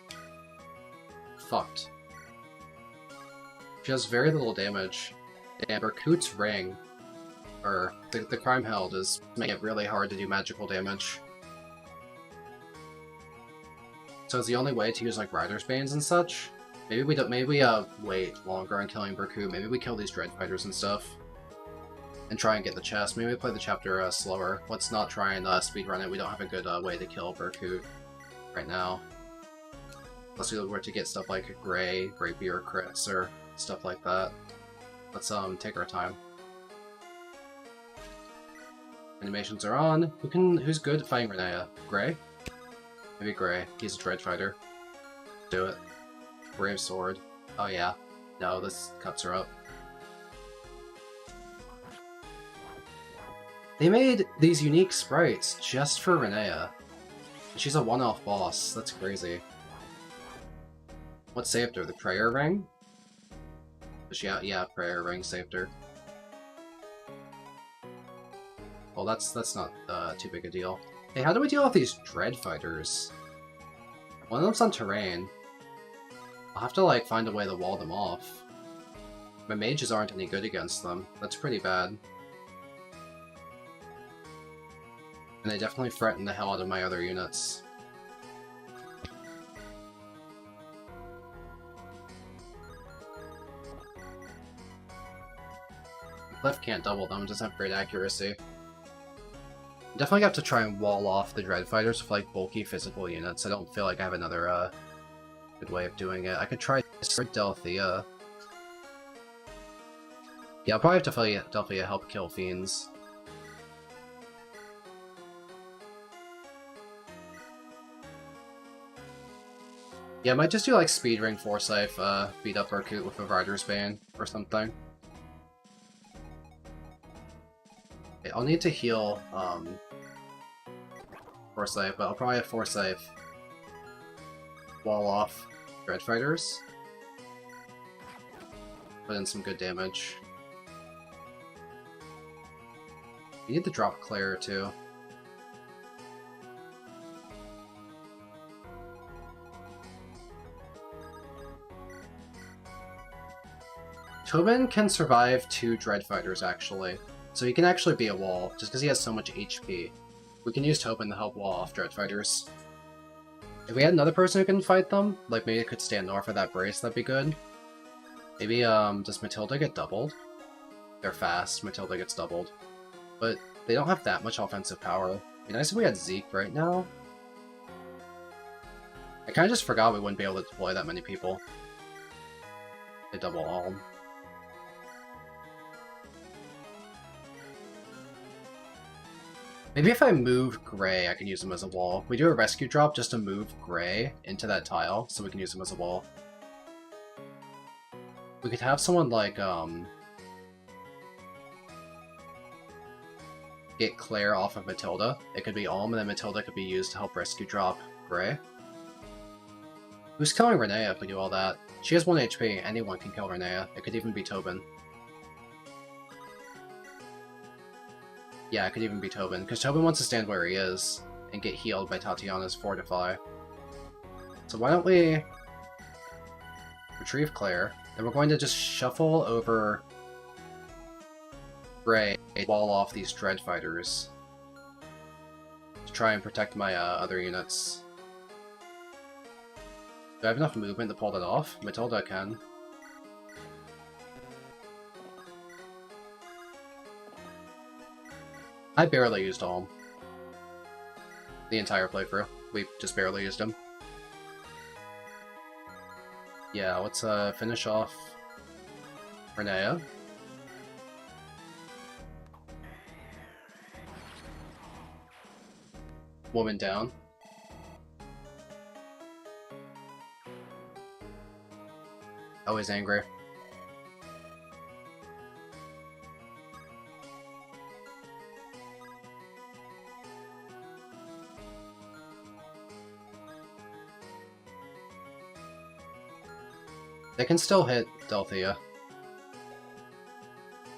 fucked. She has very little damage, and Berkut's ring, or the Crime Held, is making it really hard to do magical damage. So is the only way to use like Rider's Banes and such? Maybe we don't. Maybe we wait longer on killing Berkut. Maybe we kill these Dreadfighters and stuff, and try and get the chest. Maybe we play the chapter slower. Let's not try and speedrun it. We don't have a good way to kill Berkut right now. Unless we were to get stuff like Gray, Rapier crits, or stuff like that. Let's take our time. Animations are on. Who's good at fighting Renea? Gray? Maybe Gray. He's a Dreadfighter. Do it. Brave Sword. Oh yeah. No, this cuts her up. They made these unique sprites just for Renea. She's a one-off boss. That's crazy. What saved her? The Prayer Ring? Yeah, Prayer Ring saved her. Well, that's not too big a deal. Hey, how do we deal with these Dreadfighters? One of them's on terrain. I'll have to, like, find a way to wall them off. My mages aren't any good against them. That's pretty bad. And they definitely threaten the hell out of my other units. Cliff can't double them, doesn't have great accuracy. Definitely have to try and wall off the Dreadfighters with like bulky physical units. I don't feel like I have another good way of doing it. I could try Delphia. Yeah, I'll probably have to Delphia help kill fiends. Yeah, I might just do like Speedring Forsyth, beat up Berkut with a Rider's Bane or something. Okay, I'll need to heal Forsyth, but I'll probably have Forsyth wall off Dreadfighters. Put in some good damage. You need to drop Claire too. Tobin can survive 2 Dreadfighters actually, so he can actually be a wall, just because he has so much HP. We can use Tobin to help wall off Dreadfighters. If we had another person who can fight them, like maybe it could stand north of that brace, that'd be good. Maybe, does Matilda get doubled? They're fast, Matilda gets doubled. But they don't have that much offensive power. It'd be nice if we had Zeke right now. I kinda just forgot we wouldn't be able to deploy that many people. They double all. Maybe if I move Gray, I can use him as a wall. We do a rescue drop just to move Gray into that tile, so we can use him as a wall. We could have someone like, get Claire off of Matilda. It could be Alm, and then Matilda could be used to help rescue drop Gray. Who's killing Renea if we do all that? She has 1 HP, anyone can kill Renea. It could even be Tobin. Yeah, it could even be Tobin, because Tobin wants to stand where he is and get healed by Tatiana's Fortify. So why don't we retrieve Claire, and we're going to just shuffle over Gray and wall off these Dread Fighters to try and protect my other units. Do I have enough movement to pull that off? Matilda can. I barely used Olm. The entire playthrough. We just barely used him. Yeah, let's finish off Renea. Woman down. Always angry. They can still hit Delthea.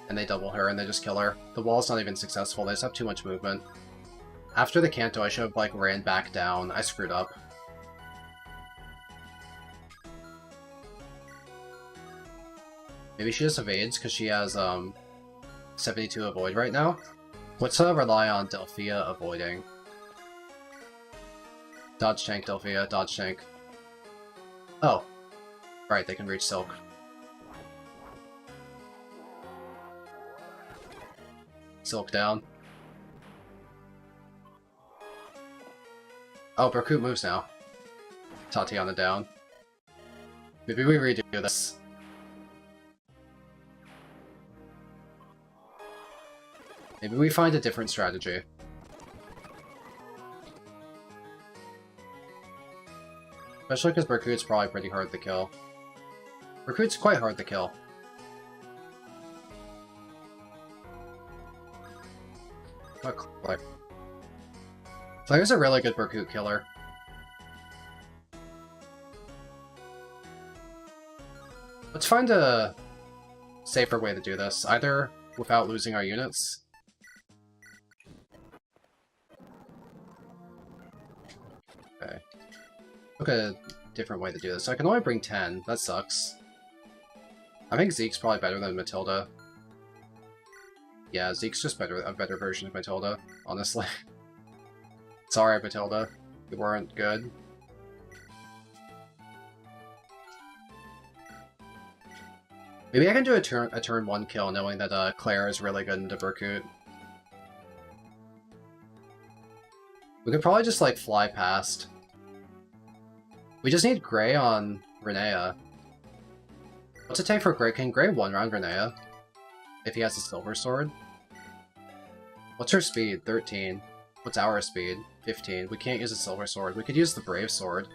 And they double her and they just kill her. The wall's not even successful, they just have too much movement. After the Canto, I should have, like, ran back down. I screwed up. Maybe she just evades because she has, 72 avoid right now. Let's rely on Delphia avoiding. Dodge tank, Delphia, dodge tank. Oh. Right, they can reach Silk. Silk down. Oh, Berkut moves now. Tatiana down. Maybe we redo this. Maybe we find a different strategy. Especially because Berkut's probably pretty hard to kill. Berkut's quite hard to kill. Not Claire. Claire's a really good Berkut killer. Let's find a safer way to do this, either without losing our units. Okay. Look at a different way to do this. So I can only bring 10. That sucks. I think Zeke's probably better than Matilda. Yeah, Zeke's just a better version of Matilda, honestly. Sorry, Matilda. You weren't good. Maybe I can do a turn 1 kill knowing that Claire is really good into Berkut. We could probably just, like, fly past. We just need Gray on Renea. What's it take for Gray? Can Gray one-round Renea? If he has a Silver Sword? What's her speed? 13. What's our speed? 15. We can't use a Silver Sword. We could use the Brave Sword.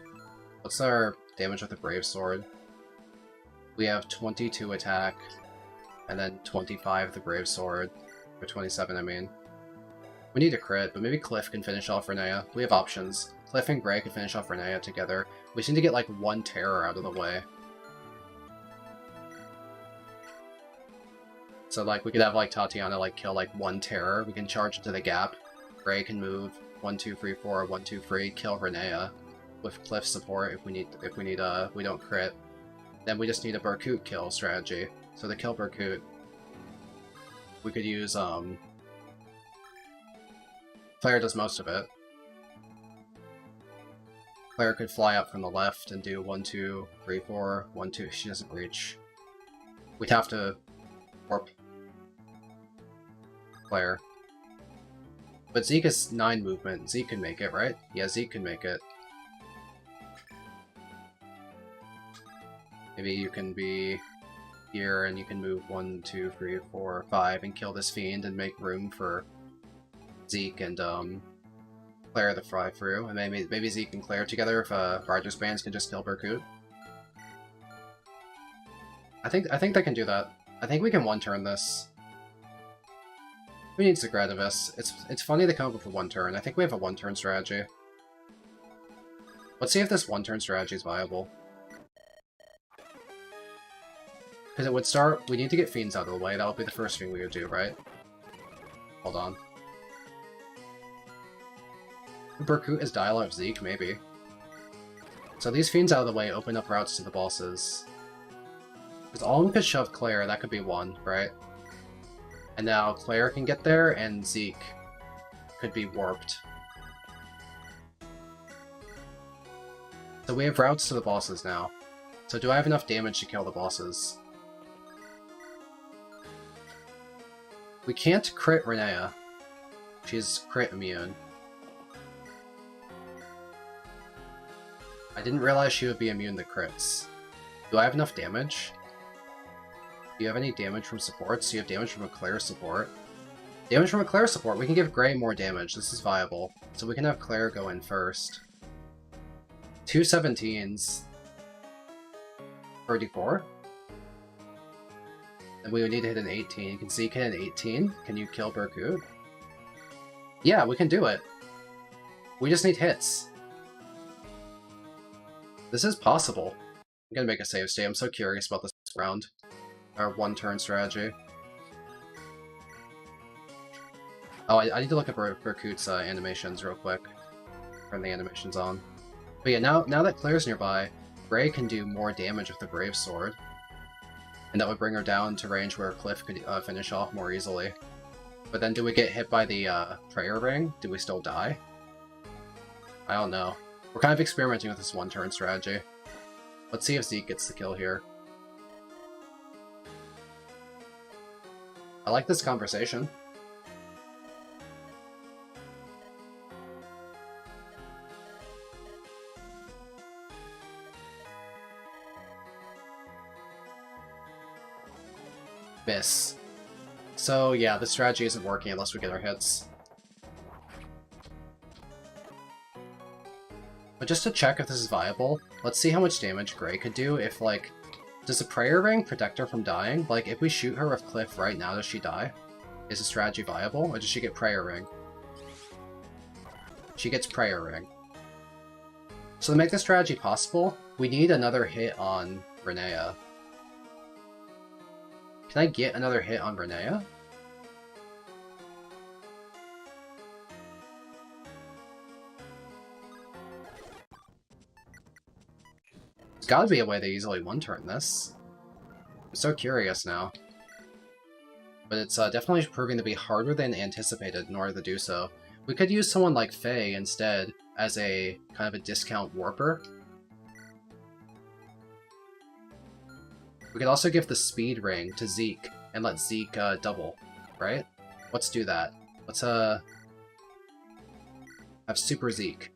What's our damage with the Brave Sword? We have 22 attack, and then 25 the Brave Sword. Or 27, I mean. We need a crit, but maybe Cliff can finish off Renea. We have options. Cliff and Gray can finish off Renea together. We just need to get, like, one terror out of the way. So, like, we could have, like, Tatiana, like, kill, like, one terror. We can charge into the gap. Gray can move 1, 2, 3, 4, 1, 2, 3, kill Renea with Cliff support if we need, we don't crit. Then we just need a Berkut kill strategy. So to kill Berkut, we could use, Claire does most of it. Claire could fly up from the left and do 1, 2, 3, 4, 1, 2. She doesn't reach. We'd have to warp Claire. But Zeke has 9 movement. Zeke can make it, right? Yeah, Zeke can make it. Maybe you can be here and you can move 1, 2, 3, 4, 5 and kill this fiend and make room for Zeke and Claire to fly through. And maybe Zeke and Claire together if Rogers Bands can just kill Berkut. I think they can do that. I think we can one-turn this. Who needs the Gradivis? It's funny to come up with a one-turn. I think we have a one-turn strategy. Let's see if this one-turn strategy is viable. Because it would start... We need to get Fiends out of the way. That would be the first thing we would do, right? Hold on. Berkut is Dialogue Zeke, maybe. So these fiends out of the way open up routes to the bosses. Because all of them could shove Claire, that could be one, right? And now Claire can get there, and Zeke could be warped. So we have routes to the bosses now. So do I have enough damage to kill the bosses? We can't crit Renea. She's crit immune. I didn't realize she would be immune to crits. Do I have enough damage? Do you have any damage from supports? Do you have damage from a Claire support? Damage from a Claire support! We can give Gray more damage. This is viable. So we can have Claire go in first. 2 17s. 34? And we would need to hit an 18. Can Zeke hit an 18? Can you kill Berkut? Yeah, we can do it. We just need hits. This is possible. I'm gonna make a save state. I'm so curious about this round. Our one-turn strategy. Oh, I need to look at Berkut's animations real quick. Turn the animations on. But yeah, now that Claire's nearby, Gray can do more damage with the Brave Sword. And that would bring her down to range where Cliff could finish off more easily. But then do we get hit by the Prayer Ring? Do we still die? I don't know. We're kind of experimenting with this one-turn strategy. Let's see if Zeke gets the kill here. I like this conversation. Miss. So yeah, the strategy isn't working unless we get our hits. But just to check if this is viable, let's see how much damage Gray could do if, like, does the Prayer Ring protect her from dying? Like, if we shoot her with Cliff right now, does she die? Is the strategy viable, or does she get Prayer Ring? She gets Prayer Ring. So to make this strategy possible, we need another hit on Renea. Can I get another hit on Renea? There's gotta be a way to easily one-turn this. I'm so curious now. But it's definitely proving to be harder than anticipated in order to do so. We could use someone like Faye instead as a kind of a discount warper. We could also give the speed ring to Zeke and let Zeke double, right? Let's do that. Let's have Super Zeke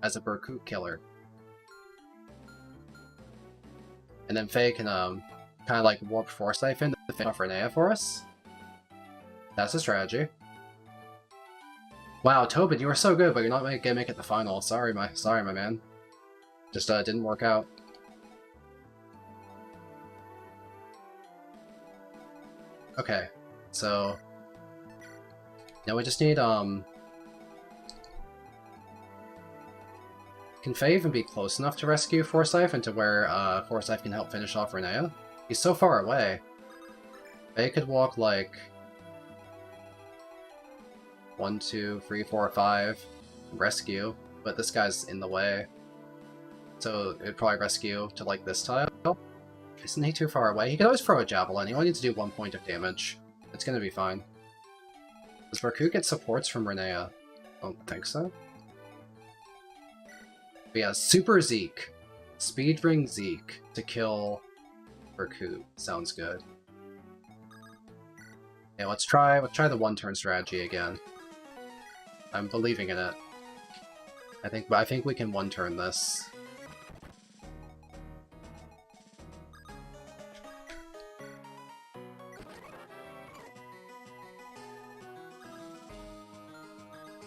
as a Berkut killer. And then Faye can kind of like warp Force Knife in to finish off Renea for us. That's a strategy. Wow, Tobin, you were so good, but you're not gonna make it the final. Sorry, my man. Just didn't work out. Okay, so now we just need can Faye even be close enough to rescue Forsyth and to where Forsyth can help finish off Renea? He's so far away. Faye could walk like 1, 2, 3, 4, 5, rescue, but this guy's in the way. So it'd probably rescue to like this tile. Isn't he too far away? He could always throw a javelin. He only needs to do 1 point of damage. It's gonna be fine. Does Berkut get supports from Renea? I don't think so. But yeah, Super Zeke. Speed Ring Zeke to kill Berkut. Sounds good. Yeah, let's try the one-turn strategy again. I'm believing in it. I think we can one-turn this.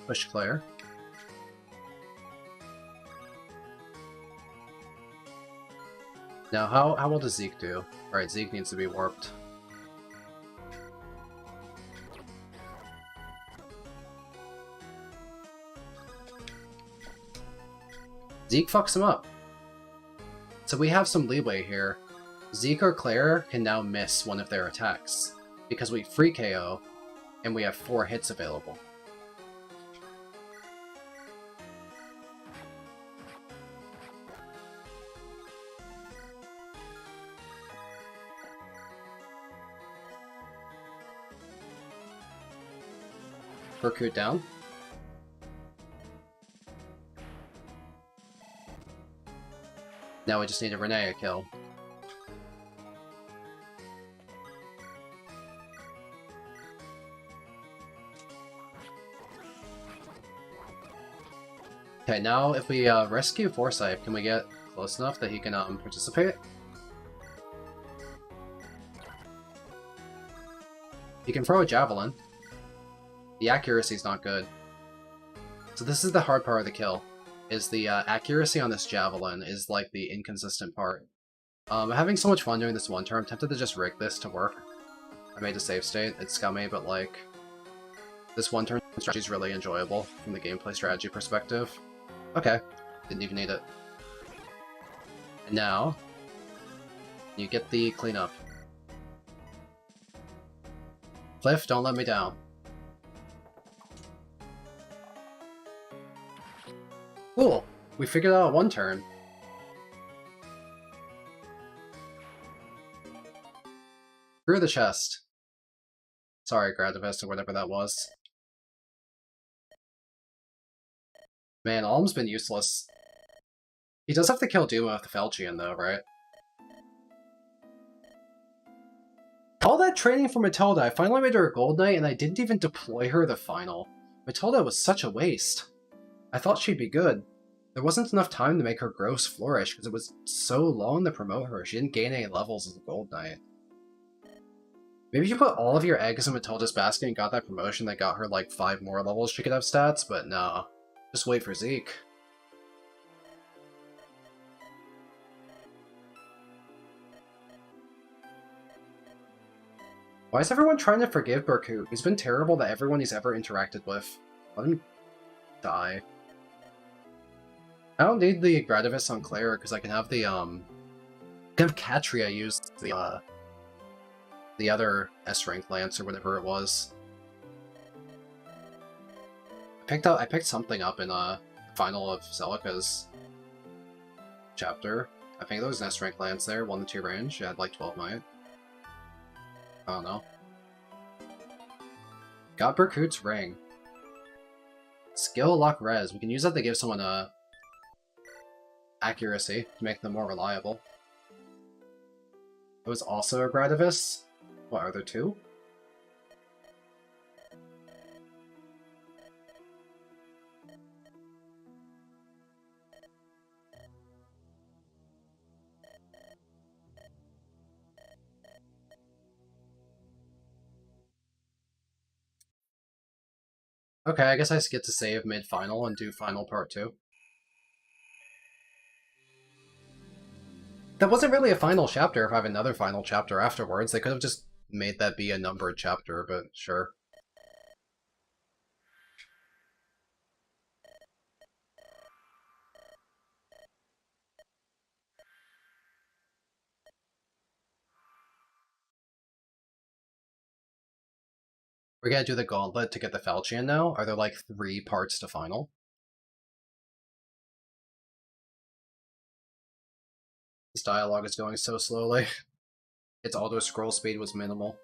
Push Claire. Now, how well does Zeke do? Alright, Zeke needs to be warped. Zeke fucks him up. So we have some leeway here. Zeke or Claire can now miss one of their attacks, because we free KO, and we have 4 hits available. Recruit down. Now we just need a Renee kill. Okay, now if we rescue Foresight, can we get close enough that he can participate? He can throw a javelin. The accuracy's not good. So this is the hard part of the kill, is the accuracy on this javelin is like the inconsistent part. I'm having so much fun doing this one turn, I'm tempted to just rig this to work. I made a save state, it's scummy, but like, this one turn strategy is really enjoyable from the gameplay strategy perspective. Okay, didn't even need it. And now, you get the cleanup. Cliff, don't let me down. Cool, we figured out one turn. Through the chest. Sorry, Gradivist, or whatever that was. Man, Alm's been useless. He does have to kill Duma with the Falchion, though, right? All that training for Matilda, I finally made her a Gold Knight, and I didn't even deploy her the final. Matilda was such a waste. I thought she'd be good. There wasn't enough time to make her gross flourish, because it was so long to promote her. She didn't gain any levels as a Gold Knight. Maybe you put all of your eggs in Matilda's basket and got that promotion that got her like 5 more levels she could have stats, but no. Just wait for Zeke. Why is everyone trying to forgive Berkut? He's been terrible to everyone he's ever interacted with. Let him die. I don't need the Gradivis on Claire, because I can have the, can have Katria use the other S-rank lance, or whatever it was. I picked something up in the final of Celica's chapter. I think there was an S-rank lance there, 1 to 2 range. It had like 12 might. I don't know. Got Berkut's ring. Skill lock res. We can use that to give someone a accuracy to make them more reliable. It was also a Gradivis. What, are there 2? Okay, I guess I get to save mid-final and do final part 2. That wasn't really a final chapter if I have another final chapter afterwards. They could have just made that be a numbered chapter, but sure. We're gonna do the Gauntlet to get the Falchion now? Are there like 3 parts to final? This dialogue is going so slowly. Its auto-scroll speed was minimal.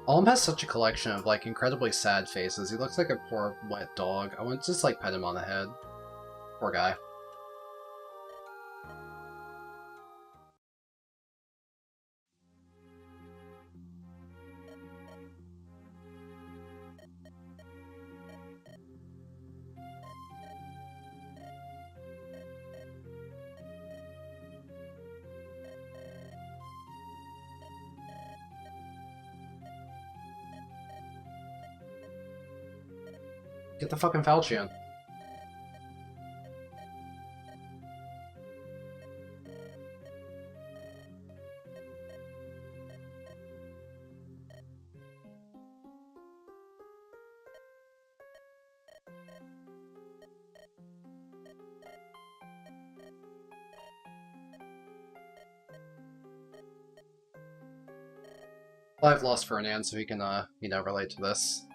Alm has such a collection of, like, incredibly sad faces. He looks like a poor, wet dog. I want to just, like, pet him on the head. Poor guy. Get the fucking Falchion. Well, I've lost Fernand, so he can, relate to this.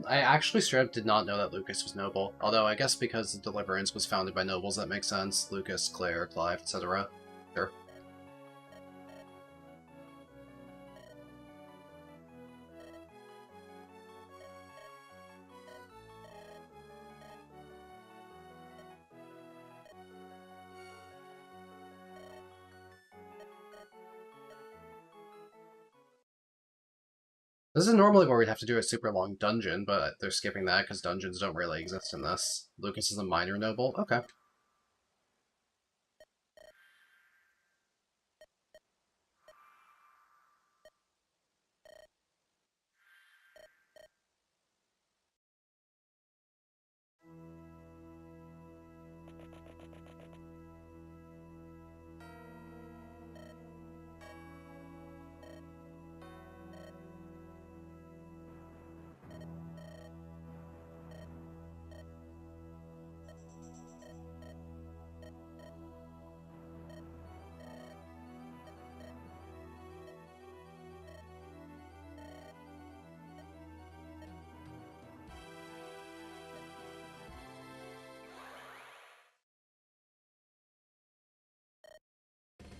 I actually straight up did not know that Lucas was noble. Although, I guess because the Deliverance was founded by nobles, that makes sense. Lucas, Claire, Clive, etc. Sure. This is normally where we'd have to do a super long dungeon, but they're skipping that because dungeons don't really exist in this. Lucas is a minor noble? Okay.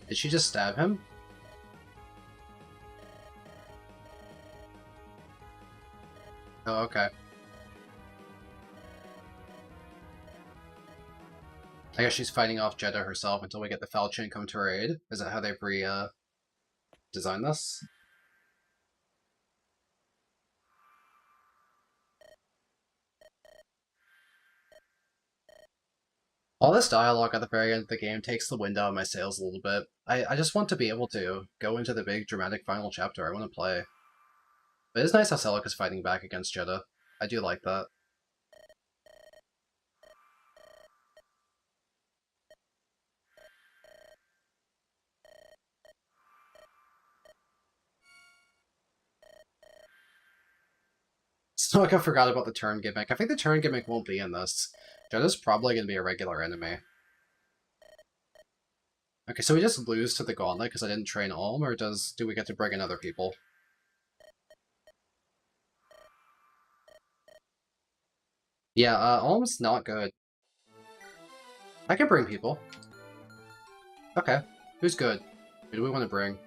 Did she just stab him? Oh, okay. I guess she's fighting off Jeddah herself until we get the Falchion come to her aid. Is that how they've designed this? All this dialogue at the very end of the game takes the wind out of my sails a little bit. I just want to be able to go into the big dramatic final chapter. I want to play. But it's nice how Celica is fighting back against Jeddah. I do like that. So like I forgot about the turn gimmick. I think the turn gimmick won't be in this. Jeddah's probably going to be a regular enemy. Okay, so we just lose to the Gauntlet because I didn't train Alm, or do we get to bring in other people? Yeah, Alm's not good. I can bring people. Okay, who's good? Who do we want to bring?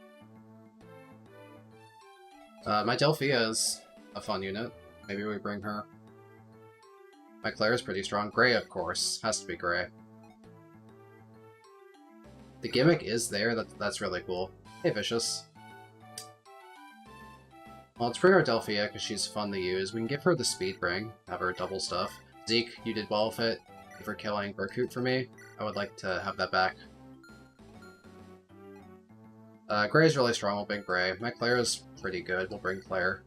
My Delphia is a fun unit. Maybe we bring her. My Claire is pretty strong. Grey, of course. Has to be Grey. The gimmick is there. That's really cool. Hey, Vicious. Well, let's bring our Delphia because she's fun to use. We can give her the speed ring. Have her double stuff. Zeke, you did well with it. Thank you for killing Berkut for me. I would like to have that back. Grey's really strong. We'll bring Grey. My Claire is pretty good. We'll bring Claire.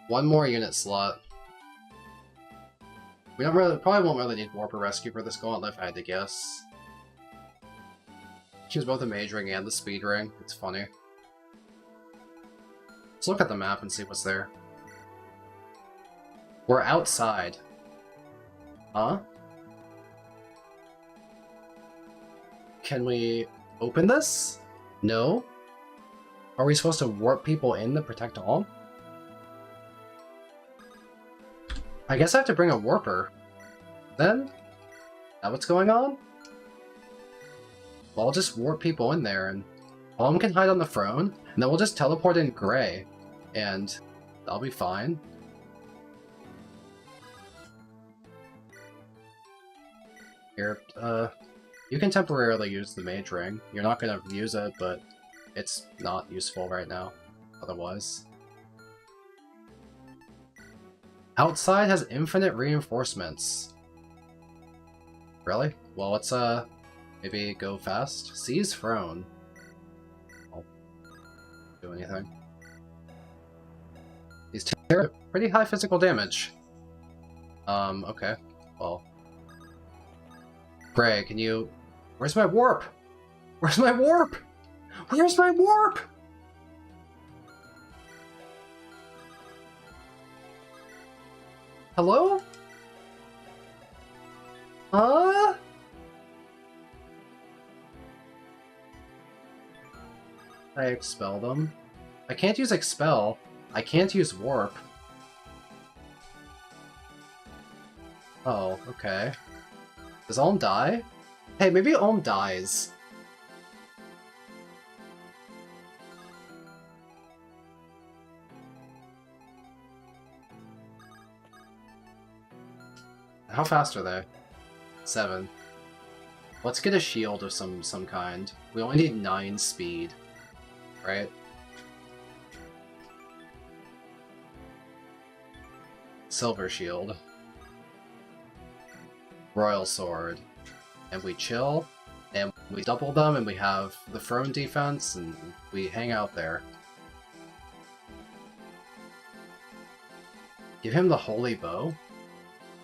One more unit slot. We probably won't really need Warper Rescue for this Gauntlet if I had to guess. She has both the Mage Ring and the Speed Ring. It's funny. Let's look at the map and see what's there. We're outside. Huh? Can we open this? No? Are we supposed to warp people in to protect all? I guess I have to bring a warper. Then? Is that what's going on? Well, I'll just warp people in there, and Alm can hide on the throne, and then we'll just teleport in Grey, and that'll be fine. Here, You can temporarily use the mage ring. You're not gonna use it, but it's not useful right now, otherwise. Outside has infinite reinforcements. Really? Well, let's, maybe go fast. Seize Throne. I'll do anything. These two pretty high physical damage. Okay. Well. Gray, can you... Where's my warp? Where's my warp? Where's my warp? Hello? I expel them. I can't use expel. I can't use warp. Oh, okay. Does Olm die? Hey, maybe Olm dies. How fast are they? 7. Let's get a shield of some kind. We only need 9 speed, right? Silver shield. Royal sword. And we chill, and we double them, and we have the throne defense, and we hang out there. Give him the holy bow?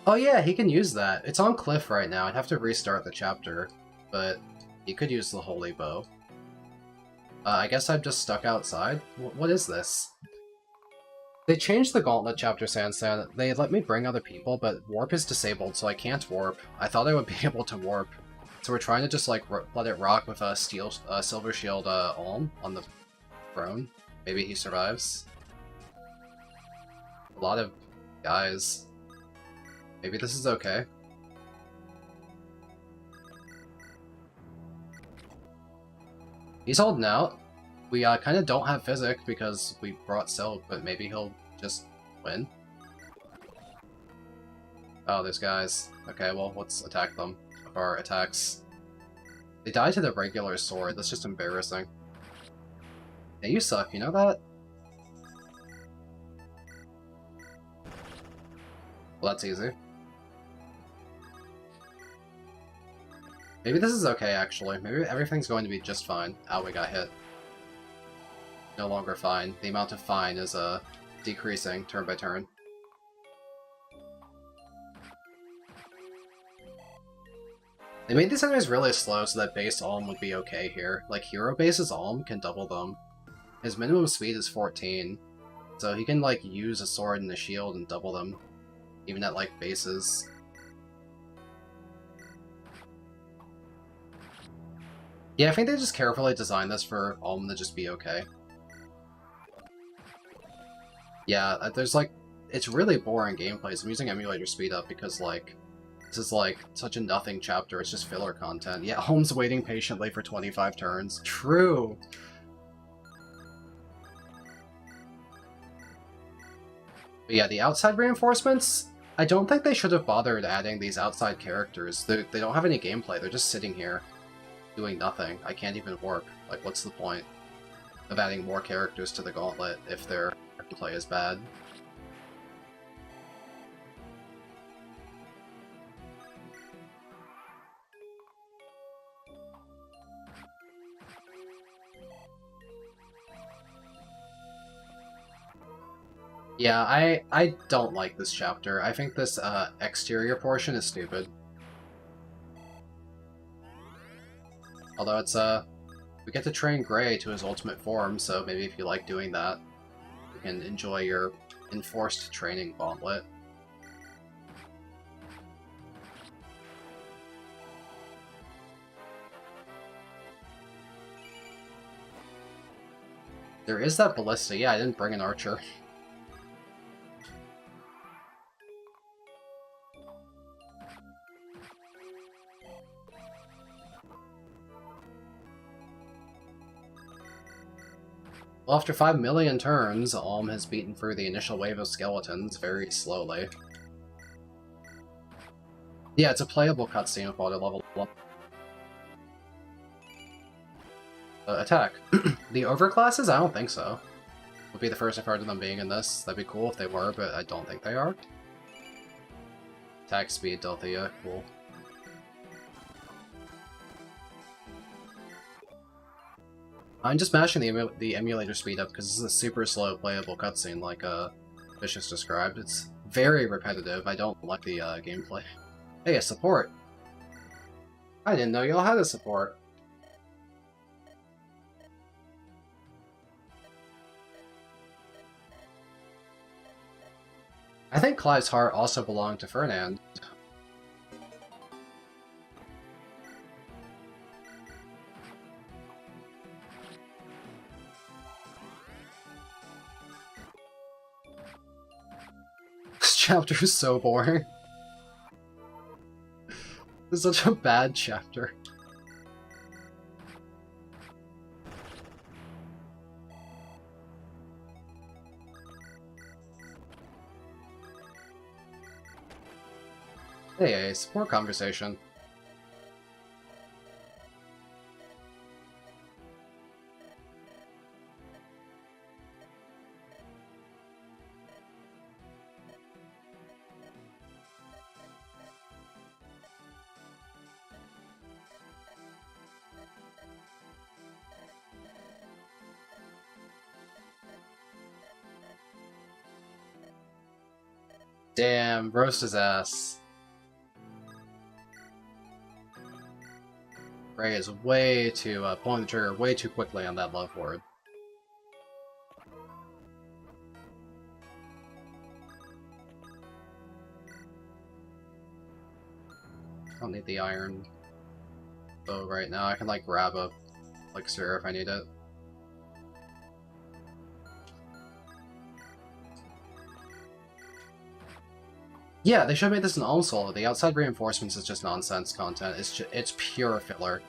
Oh yeah, he can use that. It's on cliff right now. I'd have to restart the chapter, but he could use the holy bow. I guess I'm just stuck outside? What is this? They changed the Gauntlet chapter, Sansan. They let me bring other people, but warp is disabled, so I can't warp. I thought I would be able to warp. So we're trying to just, like, let it rock with a Silver Shield Olm on the throne. Maybe he survives. A lot of guys. Maybe this is okay. He's holding out. We kind of don't have Physic because we brought Silk, but maybe he'll just win. Oh, there's guys. Okay, well, let's attack them. Of our attacks. They die to the regular sword. That's just embarrassing. Yeah, you suck. You know that? Well, that's easy. Maybe this is okay, actually. Maybe everything's going to be just fine. Ow, we got hit. No longer fine. The amount of fine is, decreasing turn by turn. They made these enemies really slow so that base Olm would be okay here. Like, hero base's Olm can double them. His minimum speed is 14, so he can, like, use a sword and a shield and double them, even at, like, bases. Yeah, I think they just carefully designed this for Olm to just be okay. Yeah, there's, like, it's really boring gameplay, so I'm using emulator speed up because, like, this is, like, such a nothing chapter, it's just filler content. Yeah, Olm's waiting patiently for 25 turns. True! But yeah, the outside reinforcements, I don't think they should have bothered adding these outside characters. They don't have any gameplay, they're just sitting here, doing nothing. I can't even warp. Like, what's the point of adding more characters to the Gauntlet if their gameplay is bad? Yeah, I don't like this chapter. I think this exterior portion is stupid. Although it's we get to train Gray to his ultimate form, so maybe if you like doing that, you can enjoy your enforced training Gauntlet. There is that ballista. Yeah, I didn't bring an archer. Well, after 5 million turns, Olm has beaten through the initial wave of skeletons very slowly. Yeah, it's a playable cutscene with auto level up. Attack. The overclasses? I don't think so. Would be the first I've heard of them being in this. That'd be cool if they were, but I don't think they are. Attack speed, Delthea, cool. I'm just mashing the emulator speed up because this is a super slow playable cutscene like Fish just described. It's very repetitive. I don't like the gameplay. Hey, a support! I didn't know y'all had a support. I think Clive's heart also belonged to Fernand. This chapter is so boring. This is such a bad chapter. Hey, support conversation. Damn, roast his ass. Ray is way too, pulling the trigger way too quickly on that love word. I don't need the iron bow right now. I can, like, grab a elixir if I need it. Yeah, they should have made this an Alm Solo. The outside reinforcements is just nonsense content. It's pure filler.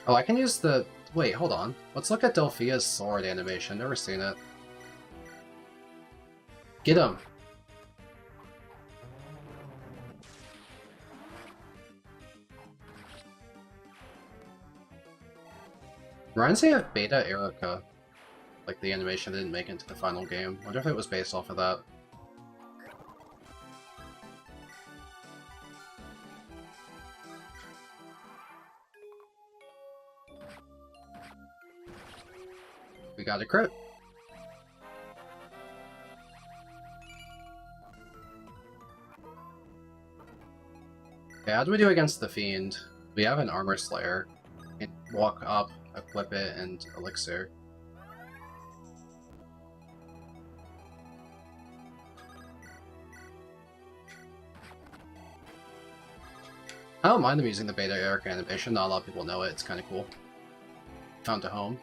Oh, I can use the... Wait, hold on. Let's look at Delphia's sword animation. Never seen it. Get him! Reminds me of Beta Erica. Like, the animation didn't make it into the final game. Wonder if it was based off of that. We got a crit. Okay, how do we do against the Fiend? We have an Armor Slayer. We can walk up, equip it, and elixir. I don't mind them using the Beta Erica animation. Not a lot of people know it. It's kind of cool. Found a home.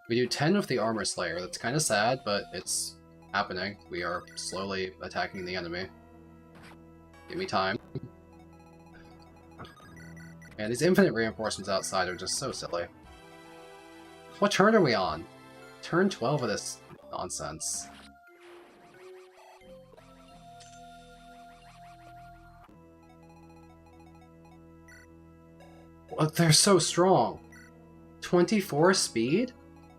We do 10 with the Armor Slayer. That's kind of sad, but it's happening. We are slowly attacking the enemy. Give me time. And these infinite reinforcements outside are just so silly. What turn are we on? Turn 12 of this nonsense. Well, they're so strong. 24 speed?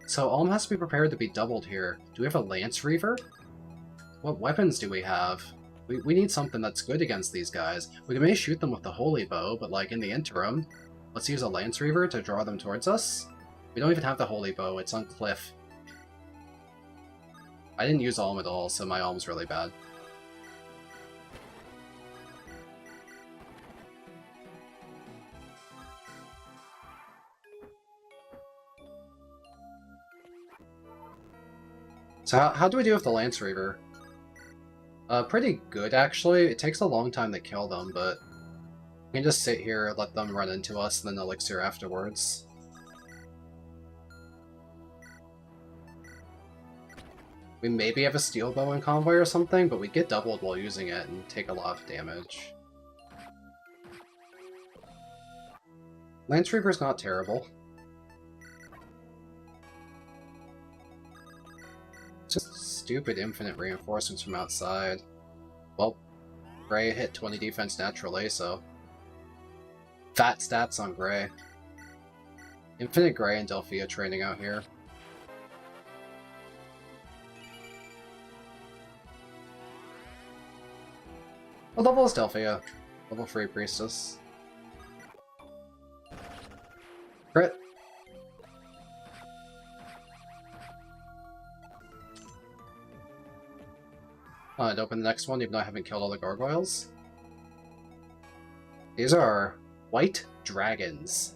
So Alm has to be prepared to be doubled here. Do we have a Lance Reaver? What weapons do we have? We need something that's good against these guys. We may shoot them with the Holy Bow, but like in the interim, let's use a Lance Reaver to draw them towards us. We don't even have the Holy Bow, it's on Cliff. I didn't use Alm at all, so my Alm's really bad. So how do we do with the Lance Reaver? Pretty good, actually. It takes a long time to kill them, but we can just sit here, let them run into us, and then elixir afterwards. We maybe have a steel bow in convoy or something, but we get doubled while using it and take a lot of damage. Lance Reaver's not terrible. Just stupid infinite reinforcements from outside. Well, Ray hit 20 defense naturally, so... Fat stats on Gray. Infinite Gray and Delphia training out here. What level is Delphia? Level 3 Priestess. Crit. I'd open the next one even though I haven't killed all the gargoyles. These are white dragons.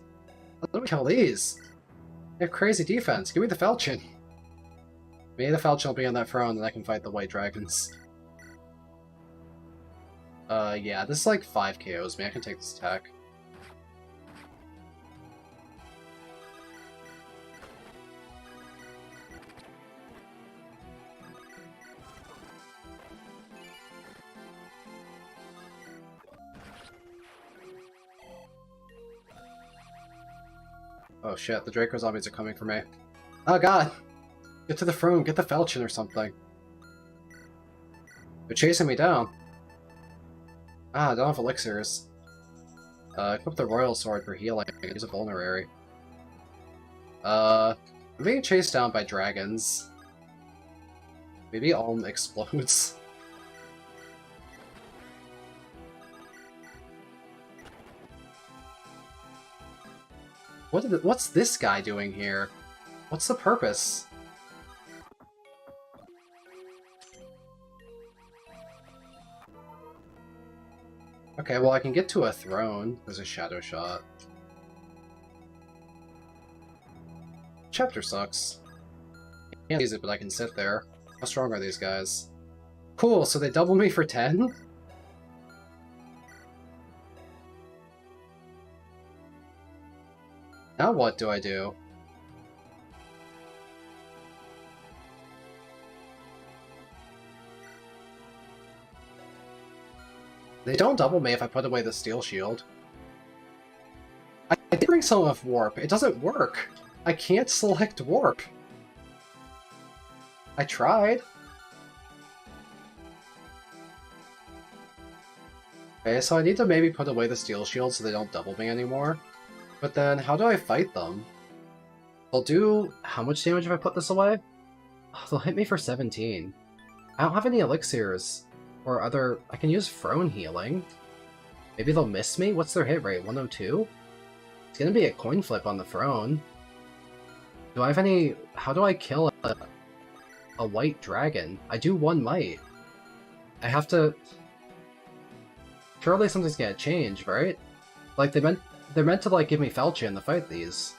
Let me kill these. They have crazy defense. Give me the falchion. Maybe the falchion will be on that throne and I can fight the white dragons. Yeah, this is like 5 KOs. Maybe I can take this attack. Oh shit, the Draco zombies are coming for me. Oh god! Get to the throne, get the falchion or something. They're chasing me down. Ah, I don't have elixirs. Equip the royal sword for healing. Use a vulnerary. I'm being chased down by dragons. Maybe Ulm explodes. What's this guy doing here? What's the purpose? Okay, well I can get to a throne. There's a shadow shot. Chapter sucks. I can't use it, but I can sit there. How strong are these guys? Cool, so they double me for 10? Now what do I do? They don't double me if I put away the steel shield. I did bring some of warp. It doesn't work. I can't select warp. I tried. Okay, so I need to maybe put away the steel shield so they don't double me anymore. But then, how do I fight them? They'll do... how much damage if I put this away? Oh, they'll hit me for 17. I don't have any elixirs. Or other... I can use throne healing. Maybe they'll miss me? What's their hit rate? 102? It's gonna be a coin flip on the throne. Do I have any... how do I kill a white dragon? I do 1 might. I have to... surely something's gonna change, right? Like, they're meant to, like, give me falchion to fight these.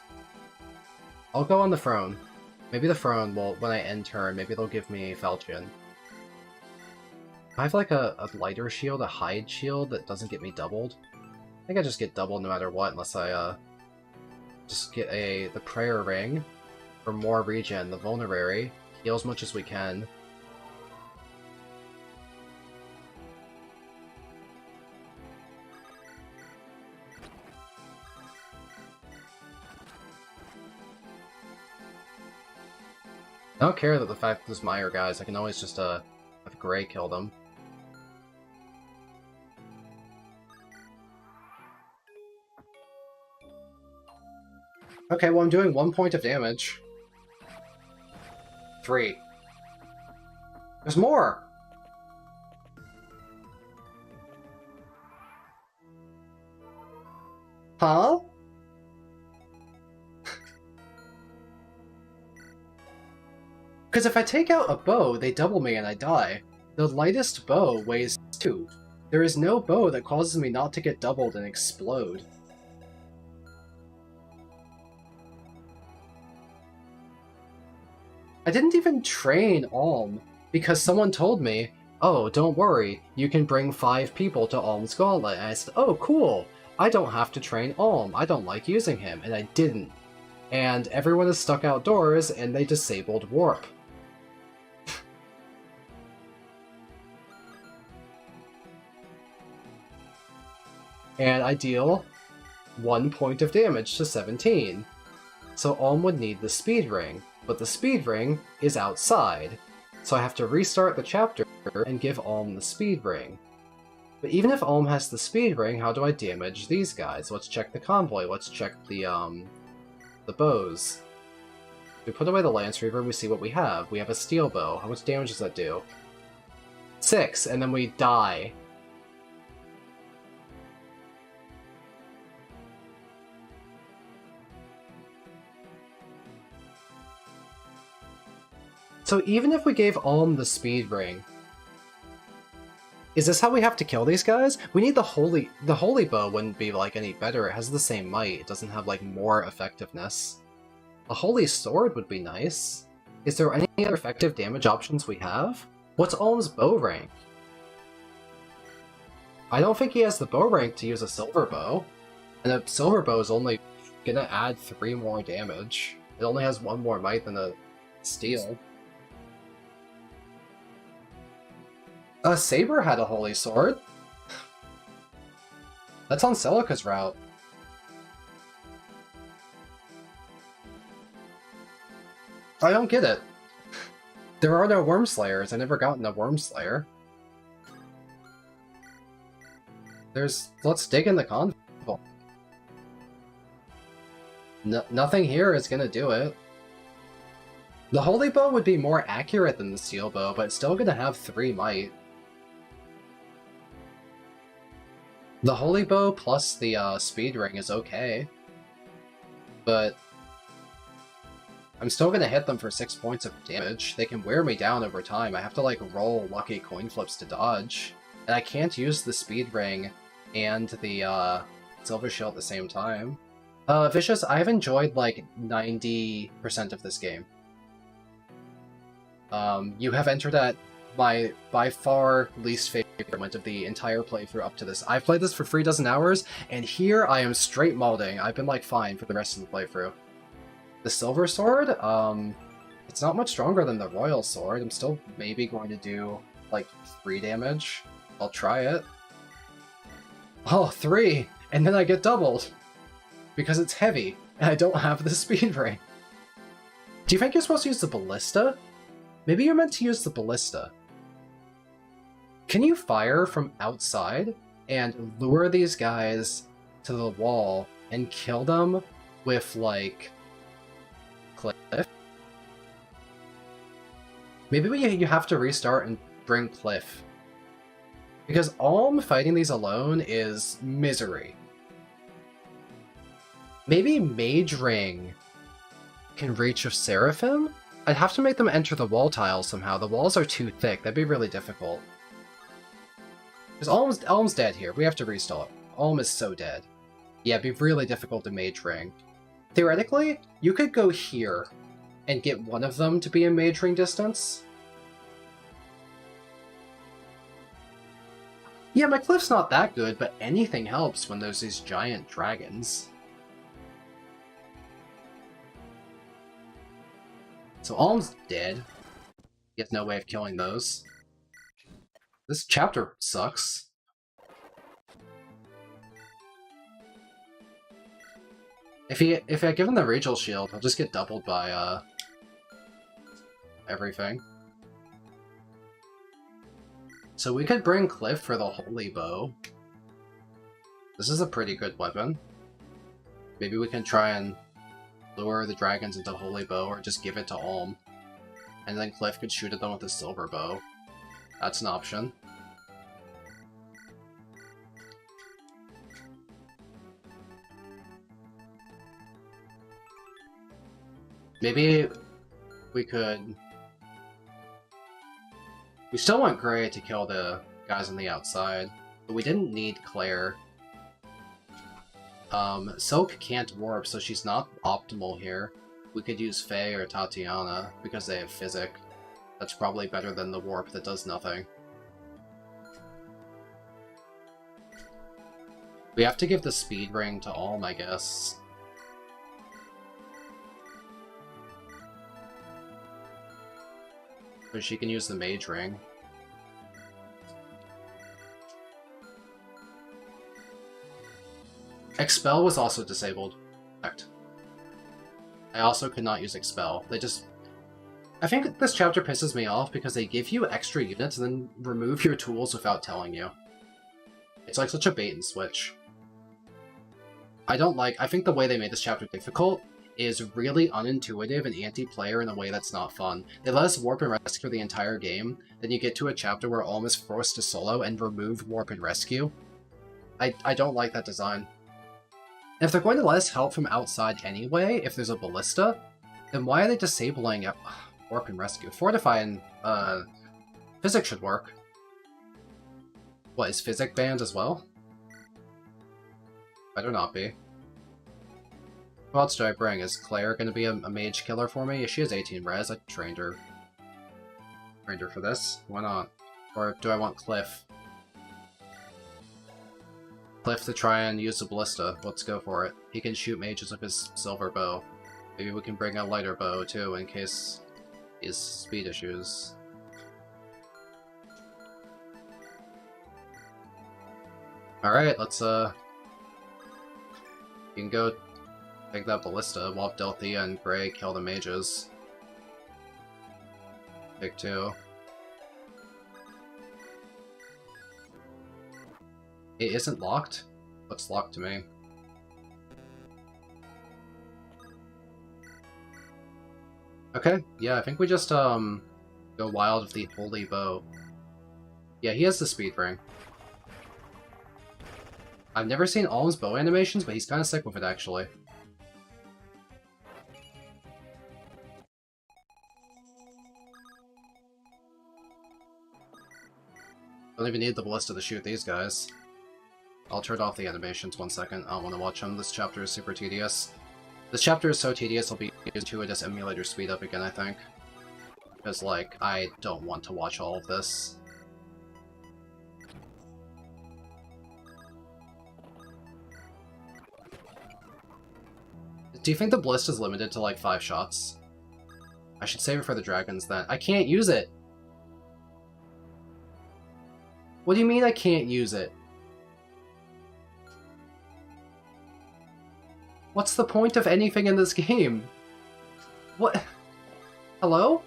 I'll go on the throne. Maybe the throne will, when I end turn, maybe they'll give me falchion. I have, like, a lighter shield, a hide shield that doesn't get me doubled. I think I just get doubled no matter what, unless I, just get the prayer ring for more regen, the vulnerary, heal as much as we can. I don't care that the fact that there's Meyer guys, I can always just, have Gray kill them. Okay, well I'm doing 1 point of damage. 3. There's more! Huh? Because if I take out a bow, they double me and I die. The lightest bow weighs 2. There is no bow that causes me not to get doubled and explode. I didn't even train Alm, because someone told me, oh, don't worry, you can bring 5 people to Alm's Gauntlet. And I said, oh, cool, I don't have to train Alm, I don't like using him, and I didn't. And everyone is stuck outdoors, and they disabled Warp. And I deal 1 point of damage to 17. So Alm would need the speed ring, but the speed ring is outside. So I have to restart the chapter and give Alm the speed ring. But even if Olm has the speed ring, how do I damage these guys? Let's check the convoy. Let's check the bows. We put away the Lance Reaver and we see what we have. We have a steel bow. How much damage does that do? 6, and then we die. So even if we gave Olm the speed ring, is this how we have to kill these guys? We need the holy bow wouldn't be like any better. It has the same might. It doesn't have like more effectiveness. A holy sword would be nice. Is there any other effective damage options we have? What's Olm's bow rank? I don't think he has the bow rank to use a silver bow. And a silver bow is only gonna add 3 more damage. It only has 1 more might than a steel. Saber had a holy sword. That's on Celica's route. I don't get it. There are no Wormslayers. I've never gotten a Wormslayer. Let's dig in the convoy. Nothing here is gonna do it. The holy bow would be more accurate than the steel bow, but it's still gonna have 3 might. The holy bow plus the speed ring is okay, but I'm still gonna hit them for 6 points of damage. They can wear me down over time. I have to like roll lucky coin flips to dodge, and I can't use the speed ring and the silver shield at the same time. Vicious, I've enjoyed like 90% of this game. You have entered at my by far least favorite moment of the entire playthrough up to this. I've played this for 3 dozen hours, and here I am straight molding. I've been like fine for the rest of the playthrough. The silver sword, it's not much stronger than the royal sword. I'm still maybe going to do like 3 damage. I'll try it. Oh, 3! And then I get doubled! Because it's heavy, and I don't have the speed ring. Do you think you're supposed to use the ballista? Maybe you're meant to use the ballista. Can you fire from outside and lure these guys to the wall and kill them with, like, Cliff? Maybe you have to restart and bring Cliff. Because Alm fighting these alone is misery. Maybe Mage Ring can reach of Seraphim? I'd have to make them enter the wall tiles somehow. The walls are too thick. That'd be really difficult. Because Alm's dead here. We have to restart. Alm is so dead. Yeah, it'd be really difficult to Mage Ring. Theoretically, you could go here and get one of them to be in Mage Ring distance. Yeah, my Cliff's not that good, but anything helps when there's these giant dragons. So Alm's dead. He has no way of killing those. This chapter sucks. If I give him the Rachel shield, I'll just get doubled by everything. So we could bring Cliff for the Holy Bow. This is a pretty good weapon. Maybe we can try and lure the dragons into Holy Bow, or just give it to Alm. And then Cliff could shoot at them with a Silver Bow. That's an option. Maybe we could... We still want Gray to kill the guys on the outside, but we didn't need Claire. Silk can't warp, so she's not optimal here. We could use Faye or Tatiana, because they have Physic. That's probably better than the warp that does nothing. We have to give the speed ring to Alm, I guess. So she can use the mage ring. Expel was also disabled. Correct. I also could not use Expel. They just... I think this chapter pisses me off because they give you extra units and then remove your tools without telling you. It's like such a bait and switch. I think the way they made this chapter difficult is really unintuitive and anti-player in a way that's not fun. They let us warp and rescue the entire game, then you get to a chapter where Alm is forced to solo and remove warp and rescue. I don't like that design. And if they're going to let us help from outside anyway, if there's a ballista, then why are they disabling warp and rescue? Fortify and physics should work. What, is physic banned as well? Better not be. What else do I bring? Is Claire going to be a mage killer for me? She has 18 res. I trained her. Trained her for this. Why not? Or do I want Cliff? Cliff to try and use the ballista. Let's go for it. He can shoot mages with his silver bow. Maybe we can bring a lighter bow too in case he has speed issues. Alright, let's you can go take that ballista, while Delthea and Gray kill the mages. Pick 2. It isn't locked? Looks locked to me. Okay, yeah, I think we just go wild with the holy bow. Yeah, he has the speed ring. I've never seen Alm's bow animations, but he's kind of sick with it, actually. Don't even need the ballista to shoot these guys. I'll turn off the animations 1 second. I don't want to watch them. This chapter is super tedious. This chapter is so tedious, I'll be used to it as emulator speed up again, I think. Because, like, I don't want to watch all of this. Do you think the ballista is limited to, like, 5 shots? I should save it for the dragons, then. I can't use it! What do you mean I can't use it? What's the point of anything in this game? What? Hello?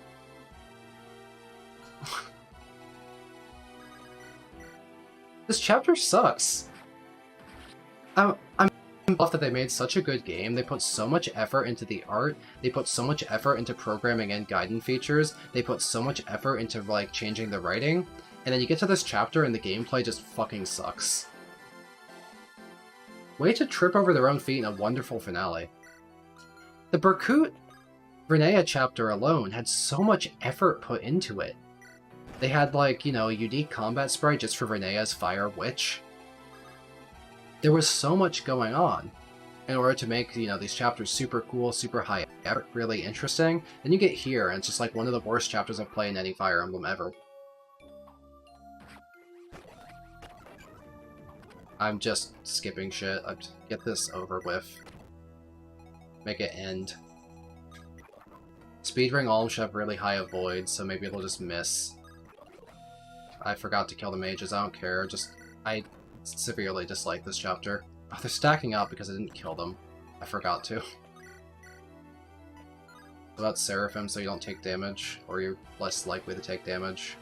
This chapter sucks. I'm off that they made such a good game. They put so much effort into the art. They put so much effort into programming and guidance features. They put so much effort into, like, changing the writing. And then you get to this chapter and the gameplay just fucking sucks. Way to trip over their own feet in a wonderful finale. The Berkut Vernea chapter alone had so much effort put into it. They had, like, you know, a unique combat sprite just for Vernea's Fire Witch. There was so much going on in order to make, you know, these chapters super cool, super high effort, really interesting. Then you get here, and it's just like one of the worst chapters I've played in any Fire Emblem ever. I'm just skipping shit. Get this over with. Make it end. Speedring Alm should have really high avoid, so maybe it'll just miss. I forgot to kill the mages, I don't care. I severely dislike this chapter. Oh, they're stacking up because I didn't kill them. I forgot to. About Seraphim so you don't take damage, or you're less likely to take damage.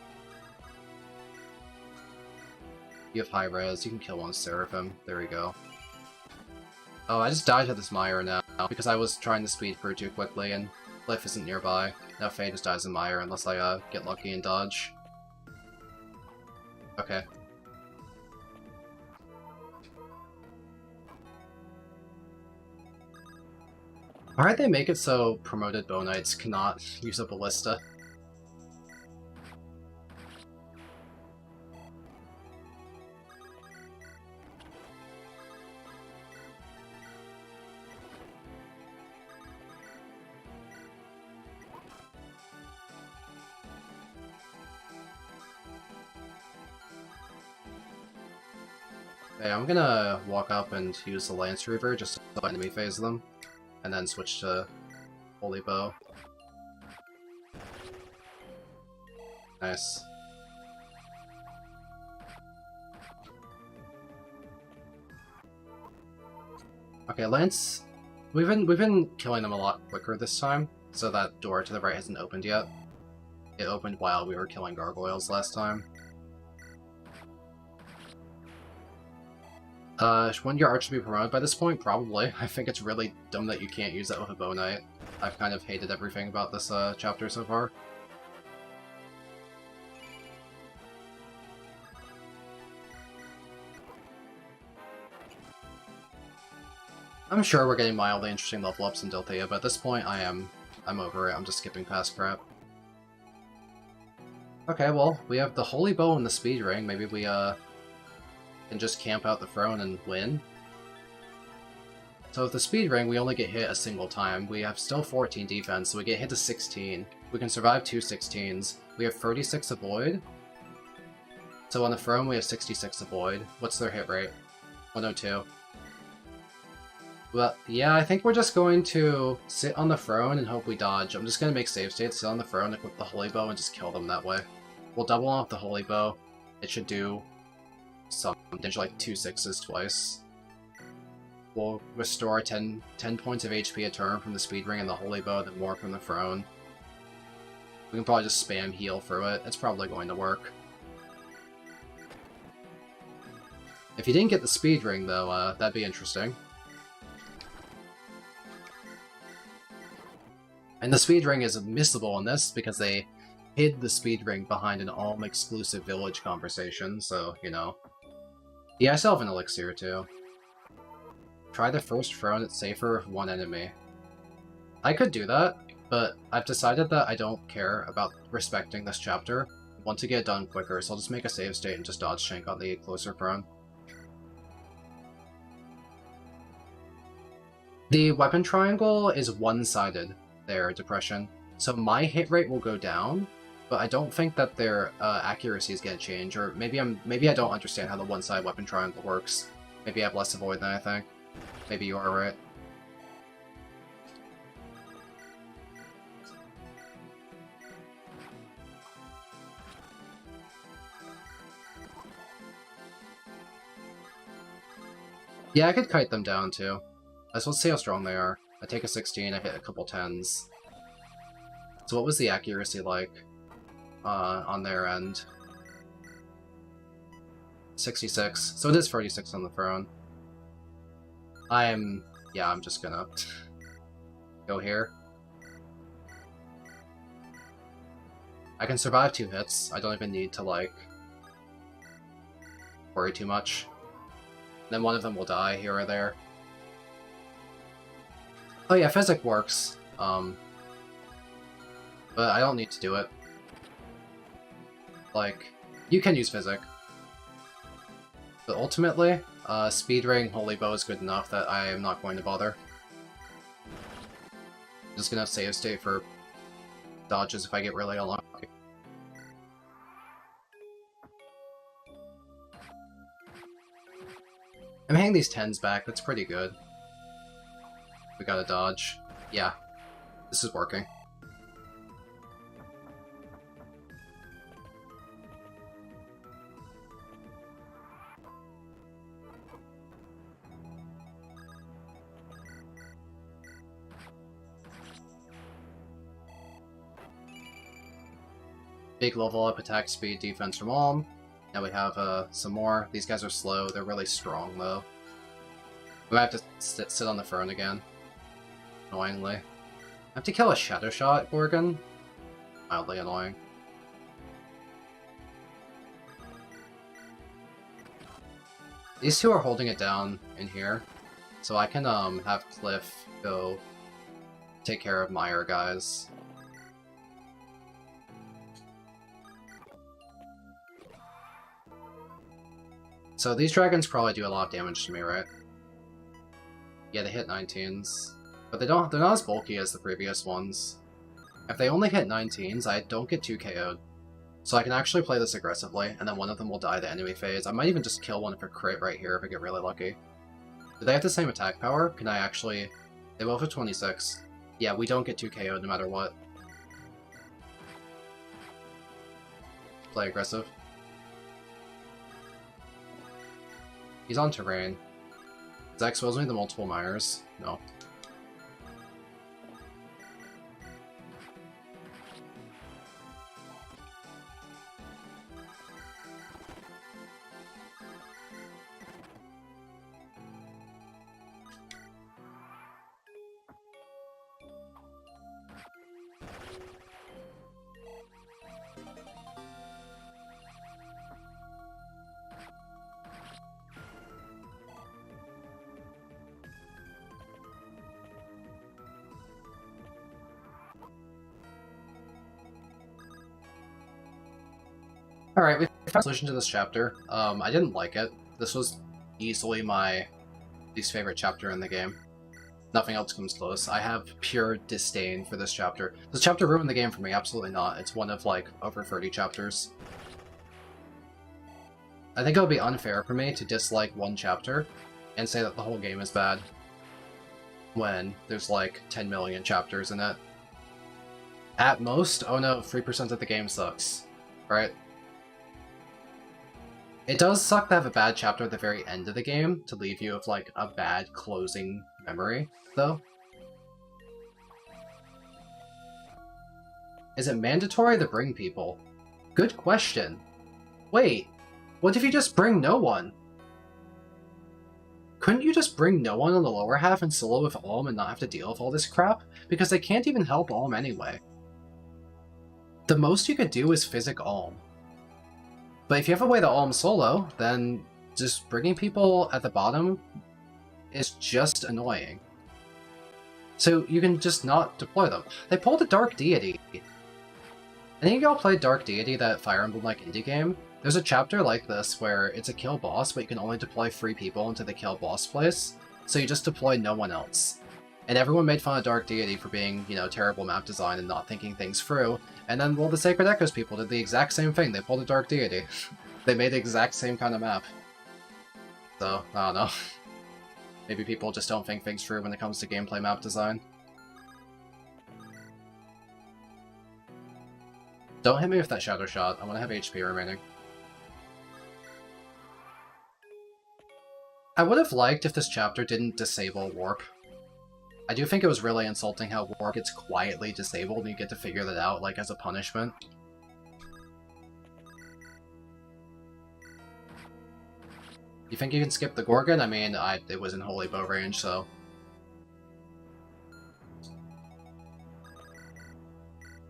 You have high res, you can kill one Seraphim. There we go. Oh, I just died to this Mire now, because I was trying to speed through too quickly, and Cliff isn't nearby. Now Faye just dies in Mire unless I get lucky and dodge. Okay. Why'd they make it so promoted Bow Knights cannot use a ballista? Okay, I'm gonna walk up and use the Lance Reaver just to enemy phase them, and then switch to Holy Bow. Nice. Okay, Lance. We've been killing them a lot quicker this time, so that door to the right hasn't opened yet. It opened while we were killing gargoyles last time. Wouldn't your archer be promoted by this point? Probably. I think it's really dumb that you can't use that with a bow knight. I've kind of hated everything about this chapter so far. I'm sure we're getting mildly interesting level ups in Dorothea, but at this point I'm over it. I'm just skipping past crap. Okay, well, we have the Holy Bow and the Speed Ring. Maybe we can just camp out the throne and win. So with the Speed Ring, we only get hit a single time. We have still 14 defense, so we get hit to 16. We can survive 2 16s. We have 36 avoid. So on the throne, we have 66 avoid. What's their hit rate? 102. Well, yeah, I think we're just going to sit on the throne and hope we dodge. I'm just going to make save states, sit on the throne, equip the Holy Bow, and just kill them that way. We'll double off the Holy Bow. It should do some damage, like 2 6s twice. We'll restore 10 points of HP a turn from the Speed Ring and the Holy Bow, then more from the throne. We can probably just spam heal through it. It's probably going to work. If you didn't get the Speed Ring, though, that'd be interesting. And the Speed Ring is missable in this because they hid the Speed Ring behind an Alm-exclusive village conversation, so, you know. Yeah, I still have an elixir, too. Try the first throne, it's safer with one enemy. I could do that, but I've decided that I don't care about respecting this chapter. I want to get it done quicker, so I'll just make a save state and just dodge shank on the closer throne. The weapon triangle is one-sided there, Depression. So my hit rate will go down, but I don't think that their accuracy is going to change, or maybe I don't understand how the one-side weapon triangle works. Maybe I have less avoid than I think. Maybe you are right. Yeah, I could kite them down too. Let's see how strong they are. I take a 16, I hit a couple 10s. So what was the accuracy like on their end? 66. So it is 36 on the throne. I'm just gonna go here. I can survive 2 hits. I don't even need to, like, worry too much. Then one of them will die here or there. Oh yeah, physic works. But I don't need to do it. Like, you can use physic. But ultimately, Speed Ring, Holy Bow is good enough that I am not going to bother. I'm just gonna save state for dodges if I get really unlucky. I'm hanging these 10s back, that's pretty good. We gotta dodge. Yeah, this is working. Big level up, attack speed, defense from Alm. Now we have some more. These guys are slow, they're really strong though. We might have to sit on the throne again. Annoyingly. I have to kill a Shadow Shot Gorgon? Mildly annoying. These two are holding it down in here, so I can have Cliff go take care of Meyer guys. So these dragons probably do a lot of damage to me, right? Yeah, they hit 19s. But they're not as bulky as the previous ones. If they only hit 19s, I don't get 2 KO'd. So I can actually play this aggressively, and then one of them will die the enemy phase. I might even just kill one for crit right here if I get really lucky. Do they have the same attack power? Can I actually... They both have 26. Yeah, we don't get 2 KO'd no matter what. Play aggressive. He's on terrain. Does that expose me to multiple Myers? No. Alright, we found a solution to this chapter. I didn't like it. This was easily my least favorite chapter in the game. Nothing else comes close. I have pure disdain for this chapter. This chapter ruined the game for me, absolutely not. It's one of, like, over 30 chapters. I think it would be unfair for me to dislike one chapter and say that the whole game is bad when there's, like, 10 million chapters in it. At most, oh no, 3% of the game sucks, right? It does suck to have a bad chapter at the very end of the game to leave you with, like, a bad closing memory, though. Is it mandatory to bring people? Good question. Wait, what if you just bring no one? Couldn't you just bring no one on the lower half and solo with Alm and not have to deal with all this crap? Because they can't even help Alm anyway. The most you could do is physic Alm. But if you have a way to Alm solo, then just bringing people at the bottom is just annoying. So you can just not deploy them. They pulled a Dark Deity. I think y'all played Dark Deity, that Fire Emblem-like indie game. There's a chapter like this where it's a kill boss, but you can only deploy 3 people into the kill boss place, so you just deploy no one else. And everyone made fun of Dark Deity for being, you know, terrible map design and not thinking things through, and then, well, the Sacred Echoes people did the exact same thing. They pulled a Dark Deity. They made the exact same kind of map. So, I don't know. Maybe people just don't think things through when it comes to gameplay map design. Don't hit me with that Shadow Shot. I want to have HP remaining. I would have liked if this chapter didn't disable Warp. I do think it was really insulting how Warp gets quietly disabled and you get to figure that out, like, as a punishment. You think you can skip the Gorgon? I mean, it was in Holy Bow range, so...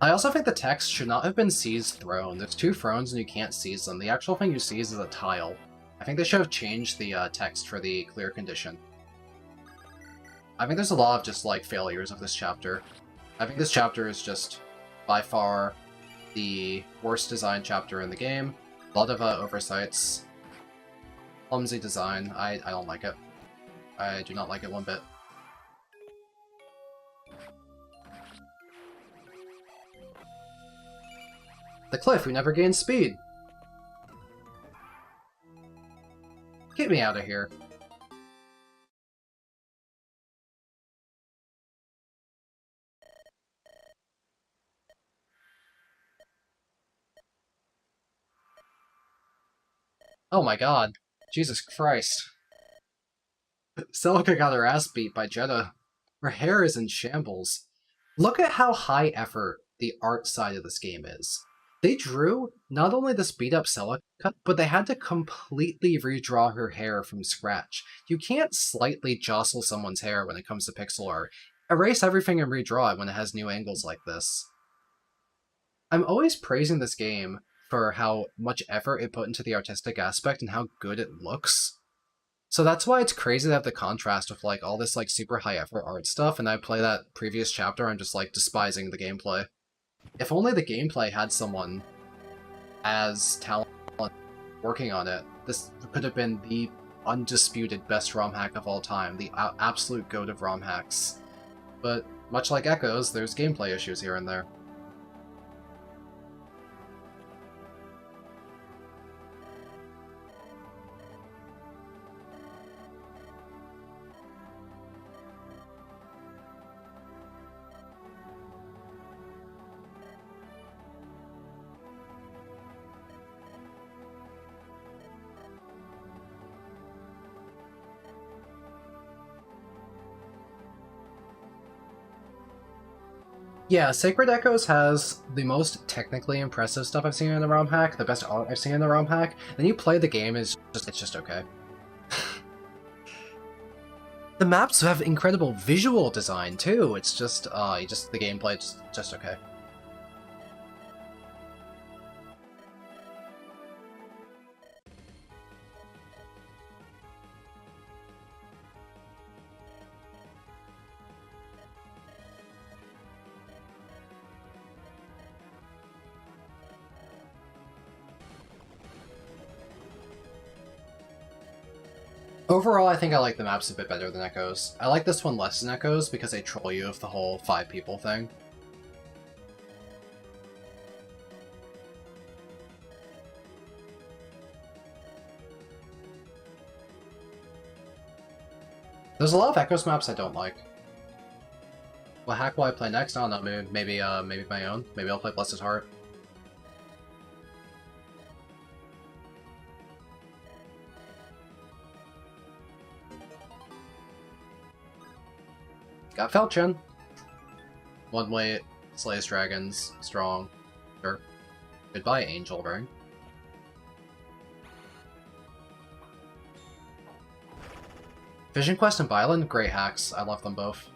I also think the text should not have been Seize Throne. There's 2 thrones and you can't seize them. The actual thing you seize is a tile. I think they should have changed the text for the clear condition. I think there's a lot of just, like, failures of this chapter. I think this chapter is just, by far, the worst designed chapter in the game. A lot of oversights. Clumsy design. I don't like it. I do not like it one bit. The cliff, we never gained speed! Get me out of here. Oh my god. Jesus Christ. Celica got her ass beat by Jeddah. Her hair is in shambles. Look at how high effort the art side of this game is. They drew not only this beat up Celica, but they had to completely redraw her hair from scratch. You can't slightly jostle someone's hair when it comes to pixel art. Erase everything and redraw it when it has new angles like this. I'm always praising this game for how much effort it put into the artistic aspect and how good it looks. So that's why it's crazy to have the contrast with, like, all this, like, super high effort art stuff, and I play that previous chapter, I'm just, like, despising the gameplay. If only the gameplay had someone as talented working on it, this could have been the undisputed best ROM hack of all time, the absolute goat of ROM hacks. But, much like Echoes, there's gameplay issues here and there. Yeah, Sacred Echoes has the most technically impressive stuff I've seen in the ROM hack, the best art I've seen in the ROM hack. Then you play the game, it's just okay. The maps have incredible visual design too. It's just the gameplay is just okay. Overall, I think I like the maps a bit better than Echoes. I like this one less than Echoes because they troll you with the whole 5 people thing. There's a lot of Echoes maps I don't like. What hack will I play next? I don't know, maybe my own. Maybe I'll play Blessed Heart. Got Felchin. One way, slays dragons, strong. Sure. Goodbye, Angel Ring. Vision Quest and Violin, great hacks. I love them both.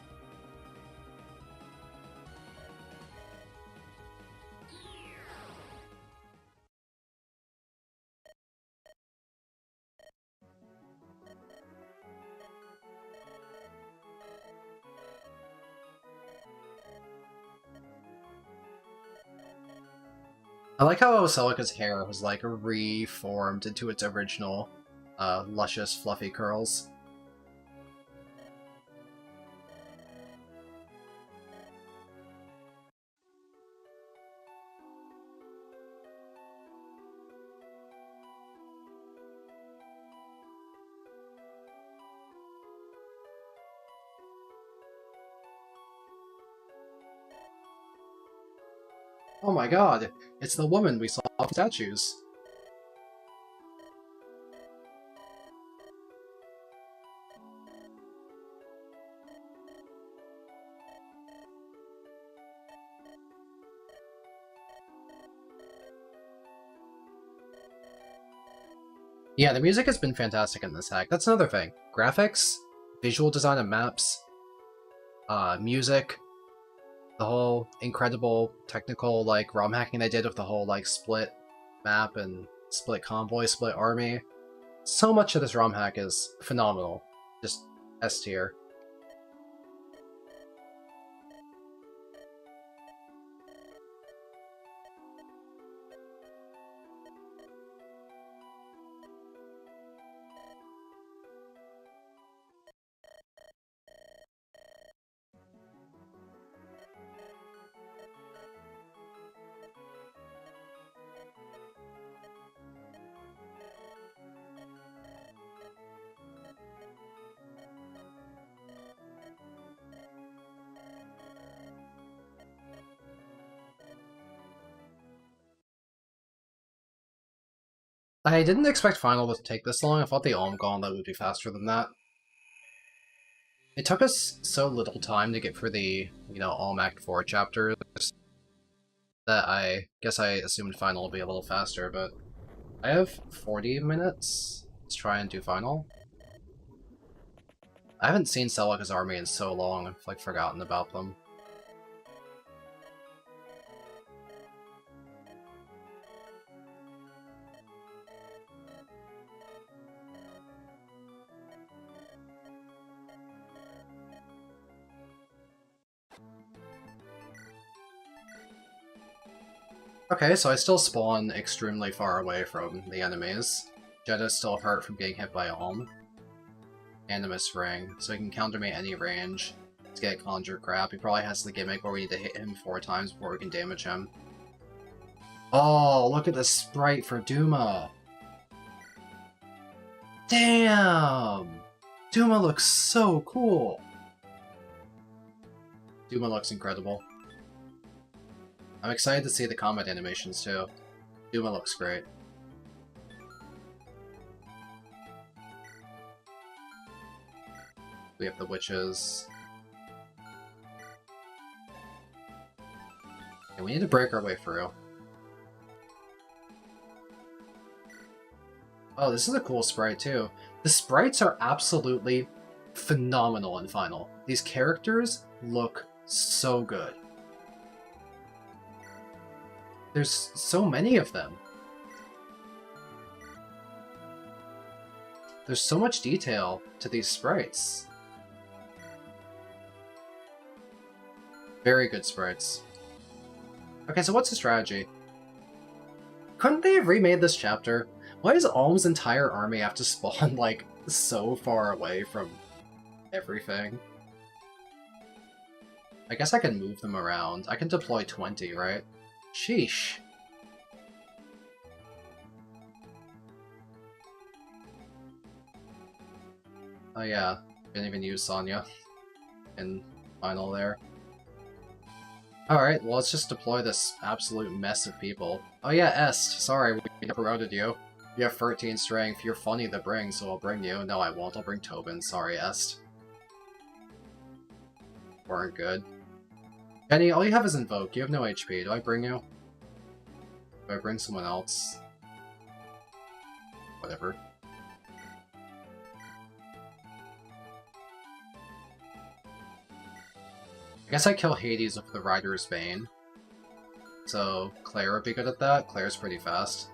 I like how Celica's hair was like reformed into its original luscious, fluffy curls. Oh my god, it's the woman we saw off statues. Yeah, the music has been fantastic in this hack. That's another thing. Graphics, visual design of maps, music, the whole incredible technical like ROM hacking they did with the whole like split map and split convoy, split army. So much of this ROM hack is phenomenal. Just S tier. I didn't expect Final to take this long. I thought the Gauntlet would be faster than that. It took us so little time to get through the, Act 4 chapters that I guess I assumed Final would be a little faster, but I have 40 minutes. Let's try and do Final. I haven't seen Celica's army in so long, I've like forgotten about them. Okay, so I still spawn extremely far away from the enemies. Jetta's still hurt from getting hit by Ulm. Animus Ring, so he can counter me at any range to get Conjure crap. He probably has the gimmick where we need to hit him 4 times before we can damage him. Oh, look at the sprite for Duma! Damn! Duma looks so cool! Duma looks incredible. I'm excited to see the combat animations too. Duma looks great. We have the witches. And we need to break our way through. Oh, this is a cool sprite too. The sprites are absolutely phenomenal in Final. These characters look so good. There's so many of them. There's so much detail to these sprites. Very good sprites. Okay, so what's the strategy? Couldn't they have remade this chapter? Why does Alm's entire army have to spawn, like, so far away from everything. I guess I can move them around. I can deploy 20, right? Sheesh. Oh yeah, didn't even use Sonya in final there. Alright, well let's just deploy this absolute mess of people. Oh yeah, Est, sorry, we promoted you. You have 13 strength, you're funny to bring, so I'll bring you. No, I won't, I'll bring Tobin, sorry, Est. Weren't good. Penny, all you have is Invoke, you have no HP, do I bring you? Do I bring someone else? Whatever. I guess I kill Hades with the Rider's Bane. So, Claire would be good at that. Claire's pretty fast.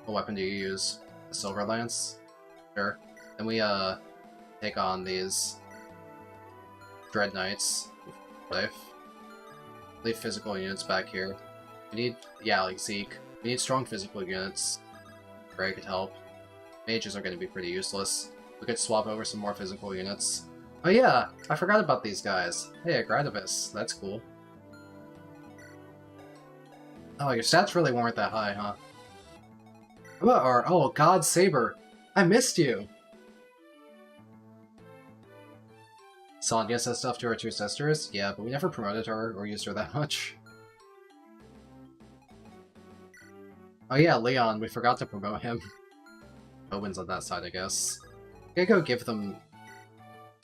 What weapon do you use? The Silver Lance? Sure. Then we, take on these Dread Knights with life. Leave physical units back here. We need, yeah, like Zeke. We need strong physical units. Gray could help. Mages are going to be pretty useless. We could swap over some more physical units. Oh yeah, I forgot about these guys. Hey, Agradavis, that's cool. Oh, your stats really weren't that high, huh? How about our... oh, God Saber! I missed you! Sonya says stuff to her two sisters? Yeah, but we never promoted her or used her that much. Oh yeah, Leon, we forgot to promote him. Owen's on that side, I guess. I gotta go give them...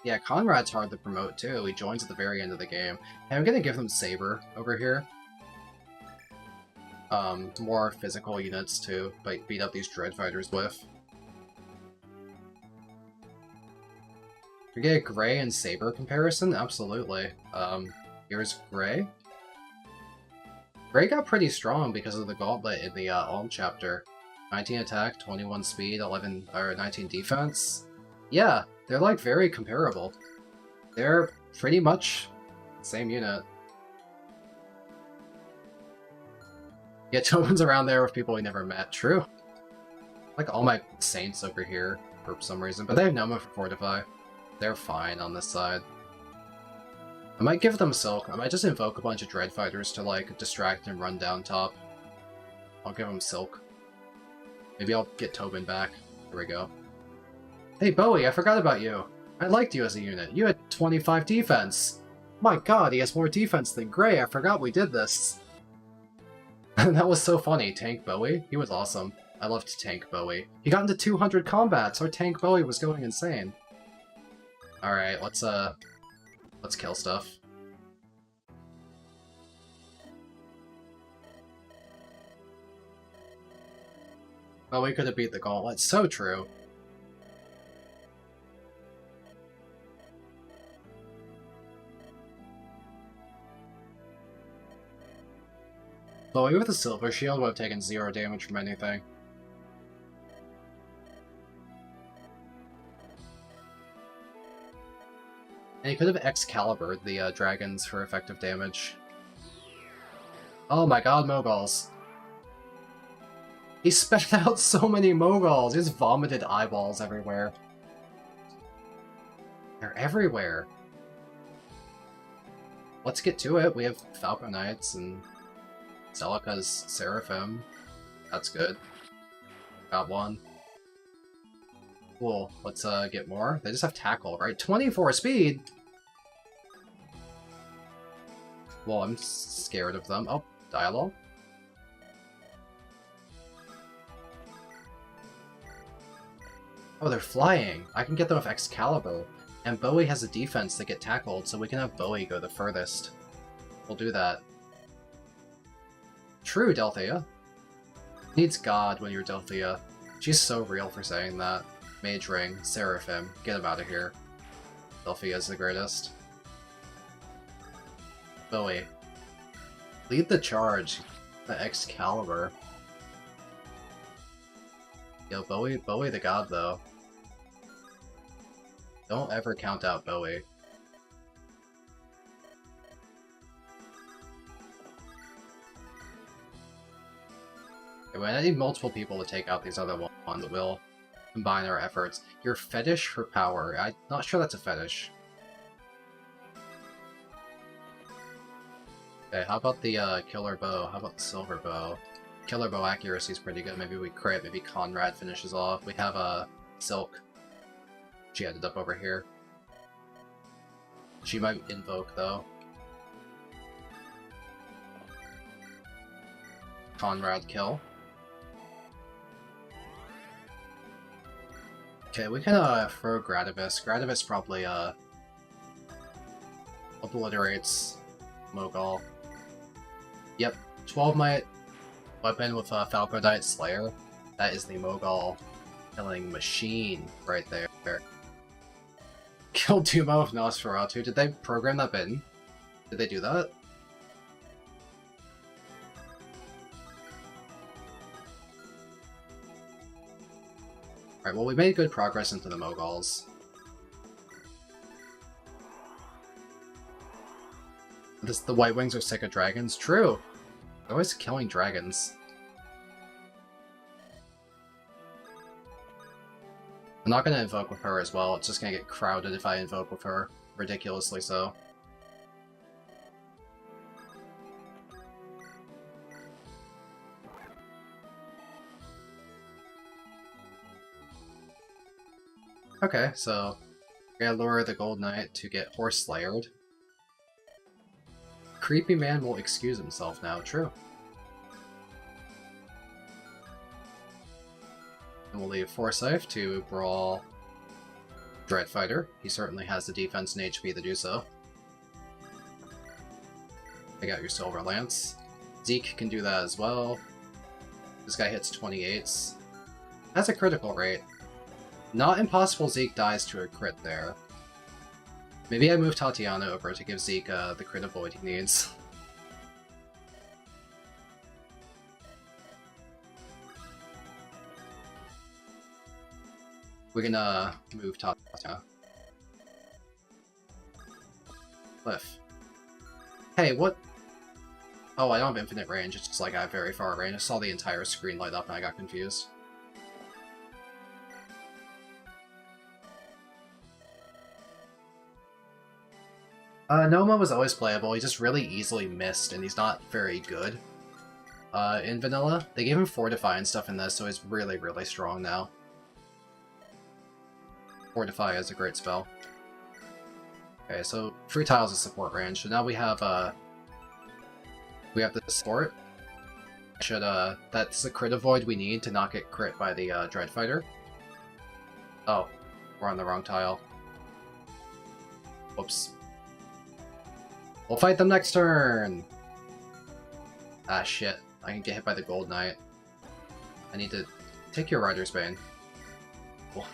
yeah, Conrad's hard to promote too. He joins at the very end of the game. And I'm gonna give them Saber over here. More physical units to beat up these Dread Fighters with. We get a Gray and Saber comparison? Absolutely. Here's Gray. Gray got pretty strong because of the Gauntlet in the Ulm chapter. 19 attack, 21 speed, 19 defense. Yeah, they're like very comparable. They're pretty much the same unit. Yeah, Tobin's around there with people we never met. True. Like all my Saints over here for some reason, but they have Noma for Fortify. They're fine on this side. I might give them Silk. I might just invoke a bunch of Dread Fighters to like distract and run down top. I'll give them Silk. Maybe I'll get Tobin back. Here we go. Hey Bowie, I forgot about you. I liked you as a unit. You had 25 defense. My god, he has more defense than Gray. I forgot we did this. That was so funny. Tank Bowie? He was awesome. I loved Tank Bowie. He got into 200 combats. Our Tank Bowie was going insane. Alright, let's kill stuff. Oh, we could have beat the Gauntlet. So true. Bowie with a Silver Shield would have taken 0 damage from anything. And he could have Excalibured the dragons for effective damage. Oh my god, Moguls. He spat out so many Moguls! He just vomited eyeballs everywhere. They're everywhere. Let's get to it. We have Falcon Knights and Celica's Seraphim. That's good. Got one. Cool. Let's get more. They just have Tackle, right? 24 speed! Well, I'm scared of them. Oh, Dialogue? Oh, they're flying! I can get them with Excalibur. And Bowie has a defense to get tackled, so we can have Bowie go the furthest. We'll do that. True, Delthea. Needs God when you're Delthea. She's so real for saying that. Mage Ring, Seraphim, get him out of here. Delphia's the greatest. Bowie. Lead the charge. The Excalibur. Yo, Bowie the god, though. Don't ever count out Bowie. Okay, I need multiple people to take out these other ones that will combine our efforts. Your fetish for power. I'm not sure that's a fetish. Okay, how about the killer bow? How about the silver bow? Killer bow accuracy is pretty good. Maybe we crit, maybe Conrad finishes off. We have a Silk. She ended up over here. She might invoke though. Conrad kill. Okay, we can throw Gradivis. Gradivis probably obliterates Mogul. Yep, 12 might weapon with Falcodite Slayer. That is the Mogul killing machine right there. Kill Duma with Nosferatu. Did they program that in? Did they do that? Alright, well we made good progress into the Moguls. The White Wings are sick of dragons? True! They're always killing dragons. I'm not gonna invoke with her as well, it's just gonna get crowded if I invoke with her. Ridiculously so. Okay, so we're gonna lure the Gold Knight to get Horse Slayered. Creepy man will excuse himself now, true. And we'll leave Forsyth to brawl Dreadfighter. He certainly has the defense and HP to do so. I got your Silver Lance. Zeke can do that as well. This guy hits 28s. That's a critical rate. Not impossible Zeke dies to a crit there. Maybe I move Tatiana over to give Zeke the crit avoid he needs. We can move Tatiana. Cliff. Hey, what? Oh, I don't have infinite range, it's just like I have very far range. I saw the entire screen light up and I got confused. Noma was always playable, he just really easily missed, and he's not very good. In vanilla, they gave him Fortify and stuff in this, so he's really, really strong now. Fortify is a great spell. Okay, so 3 tiles of support range, so now we have the support. Should, that's the crit avoid we need to not get crit by the Dreadfighter. Oh, we're on the wrong tile. Whoops. We'll fight them next turn! Ah, shit. I can get hit by the Gold Knight. I need to take your Rider's Bane. Cool.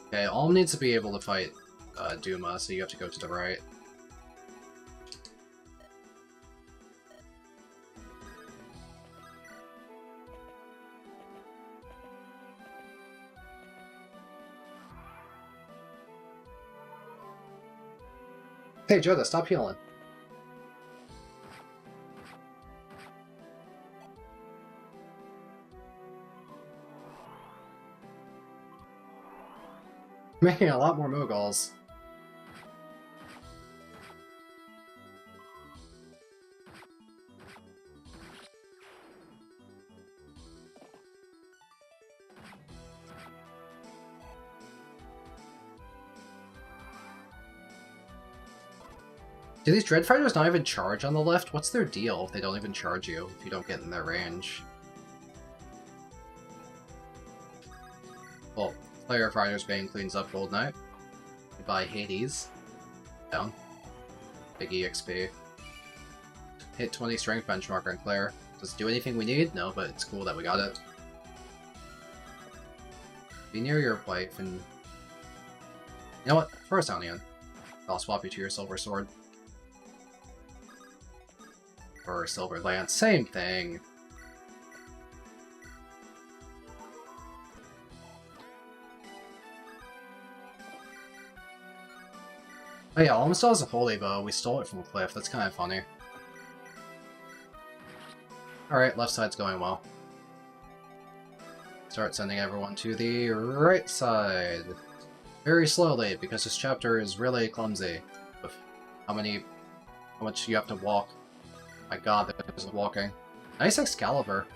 Okay, Alm needs to be able to fight Duma, so you have to go to the right. Hey, Joda, stop healing. Making a lot more Moguls. Do these Dreadfighters not even charge on the left? What's their deal if they don't even charge you if you don't get in their range? Well, Player of Rider's Bane cleans up Gold Knight. We buy Hades. Down. Big EXP. Hit 20 strength benchmark on Claire. Does it do anything we need? No, but it's cool that we got it. Be near your wife and... You know what? Throw a Soundian. I'll swap you to your Silver Sword. Or Silver Lance. Same thing. Oh yeah, almost has a holy bow. We stole it from Cliff. That's kind of funny. Alright, left side's going well. Start sending everyone to the right side. Very slowly, because this chapter is really clumsy. With how much you have to walk. My god, there's walking. Nice Excalibur.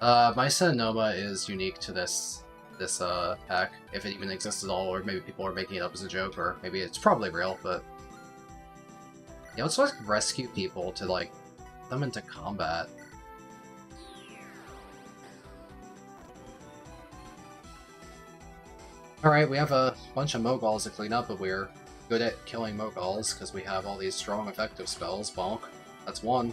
My Sonoma is unique to this pack, if it even exists at all, or maybe people are making it up as a joke, or maybe it's probably real, but... Yeah, let's like rescue people to like them into combat. Alright, we have a bunch of Moguls to clean up, but we're good at killing Moguls, because we have all these strong effective spells. Bonk. That's one.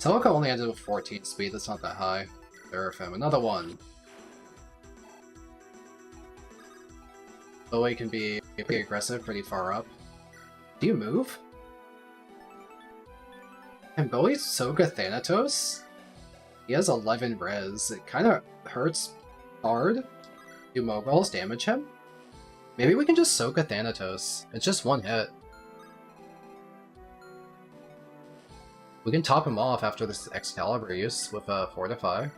Celica only ended with 14 speed, that's not that high. Seraphim, another one. Bowie can be pretty aggressive, pretty far up. Do you move? Can Bowie Soga Thanatos? He has 11 res. It kind of hurts hard. Do Moguls damage him? Maybe we can just Soga Thanatos. It's just one hit. We can top him off after this Excalibur use with a Fortify.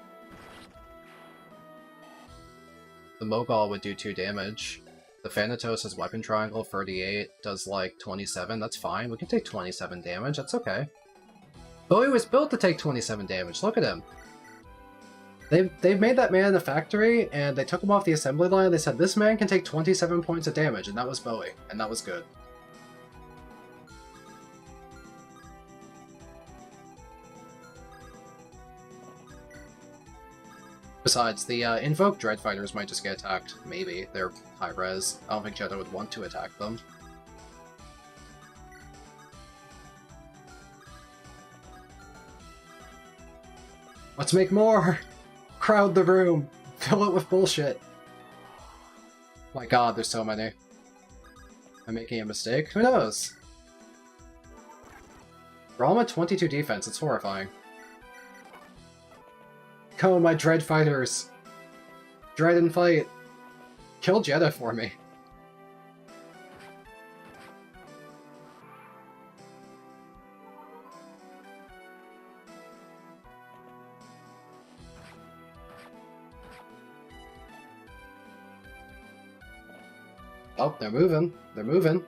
The Mogul would do 2 damage. The Thanatos has Weapon Triangle, 38, does like 27, that's fine. We can take 27 damage, that's okay. Bowie was built to take 27 damage, look at him. They've made that man in the factory, and they took him off the assembly line, and they said, this man can take 27 points of damage, and that was Bowie, and that was good. Besides, the Invoke Dreadfighters might just get attacked. Maybe. They're high res. I don't think Jeddah would want to attack them. Let's make more! Crowd the room! Fill it with bullshit! My god, there's so many. I'm making a mistake? Who knows? Rama 22 defense, it's horrifying. Come on, my Dread Fighters! Dread and fight! Kill Jeddah for me. Oh, they're moving. They're moving.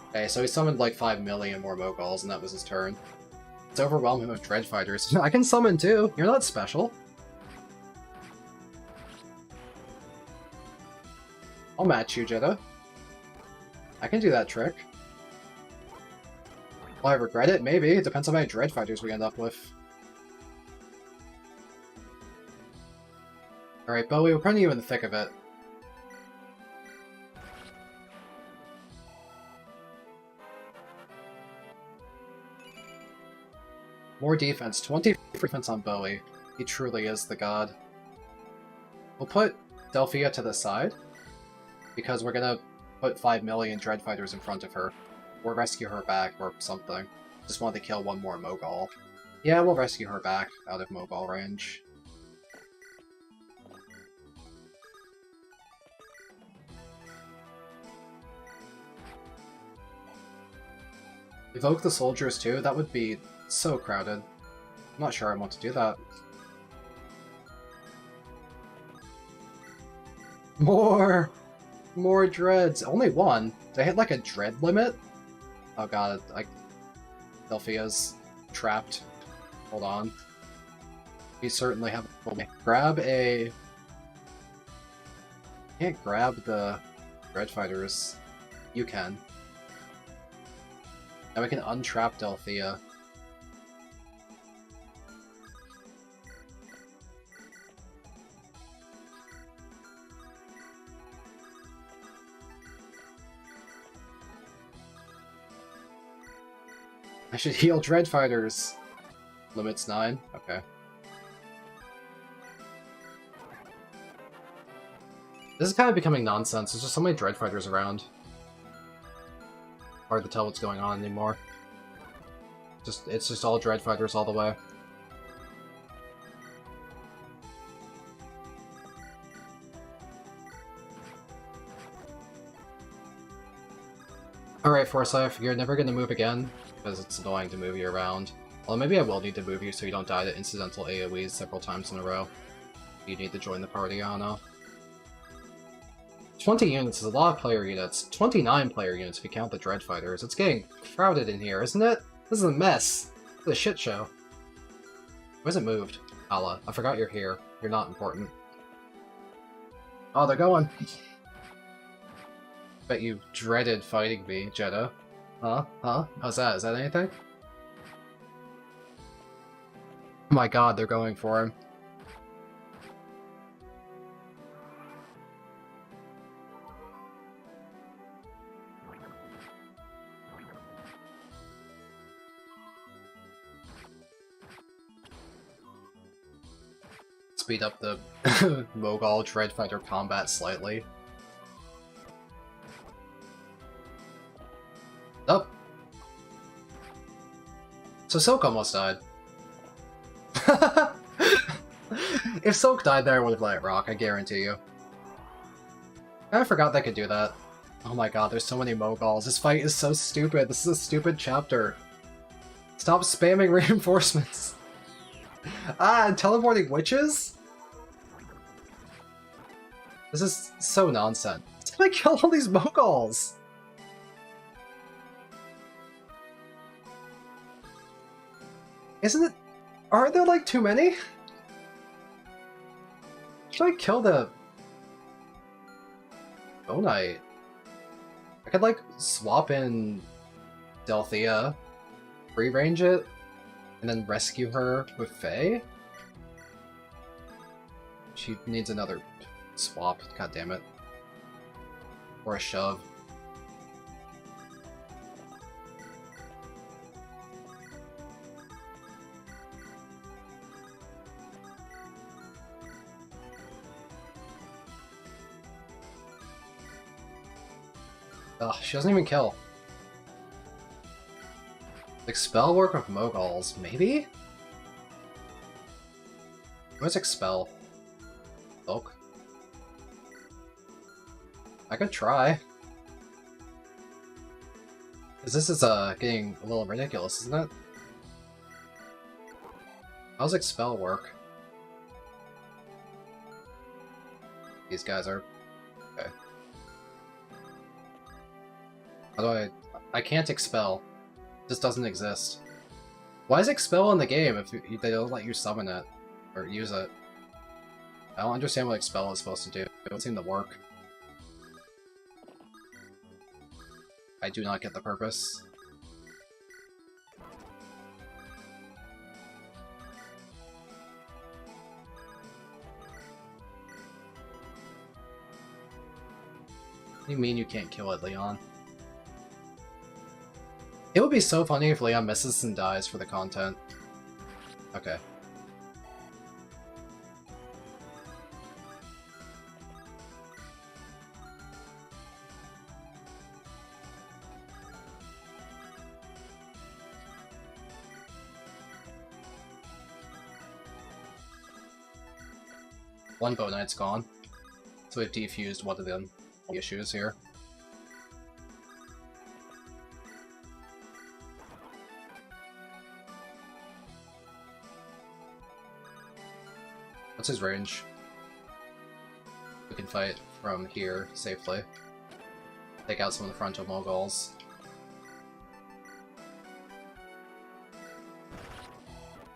Okay, so he summoned like 5 million more Moguls, and that was his turn. It's overwhelming with Dread Fighters. I can summon too! You're not special. I'll match you, Jeddah. I can do that trick. Will I regret it? Maybe. It depends on how many Dread Fighters we end up with. Alright, Bowie, we're putting you in the thick of it. More defense. 20 defense on Bowie. He truly is the god. We'll put Delphia to the side, because we're gonna put 5 million Dread Fighters in front of her. Or rescue her back, or something. Just wanted to kill one more Mogul. Yeah, we'll rescue her back out of Mogul range. Evoke the soldiers too? That would be so crowded. I'm not sure I want to do that. More! More dreads! Only one? Did I hit like a dread limit? Oh god, Delphia's trapped. Hold on. We certainly have a... Grab a... Can't grab the Dread Fighters. You can. Now we can untrap Delphia. I should heal Dread Fighters. Limits 9? Okay. This is kind of becoming nonsense. There's just so many Dread Fighters around. Hard to tell what's going on anymore. It's just all Dread Fighters all the way. Alright, Forsyth, you're never gonna move again, because it's annoying to move you around. Well, maybe I will need to move you so you don't die to incidental AoEs several times in a row. You need to join the party, I don't know. 20 units is a lot of player units. 29 player units if you count the Dread Fighters. It's getting crowded in here, isn't it? This is a mess. This is a shit show. Why hasn't moved? Allah, I forgot you're here. You're not important. Oh, they're going. Bet you dreaded fighting me, Jeddah. Huh? Huh? How's that? Is that anything? Oh my god, they're going for him. Speed up the Mogul Dread Fighter combat slightly. Oh! So Silk almost died. If Silk died there, I would have let it rock, I guarantee you. I forgot they could do that. Oh my god, there's so many Moguls. This fight is so stupid. This is a stupid chapter. Stop spamming reinforcements. Ah, teleporting witches? This is so nonsense. It's gonna kill all these Moguls! Isn't it? Aren't there like too many? Should I kill the Bonite? I could like swap in Delthea, free range it, and then rescue her with Faye? She needs another swap, god damn it. Or a shove. Ugh, she doesn't even kill. Like, spell work with Moguls, maybe? What's Expel? Silk? I could try. Because this is getting a little ridiculous, isn't it? How's Expel work? These guys are... okay. How do I can't Expel. This doesn't exist. Why is Expel in the game if they don't let you summon it? Or use it? I don't understand what Expel is supposed to do. It doesn't seem to work. I do not get the purpose. What do you mean you can't kill it, Leon? It would be so funny if Leon misses and dies for the content. Okay. One Bow Knight's gone, so we've defused one of the issues here. What's his range? We can fight from here safely. Take out some of the frontal Moguls.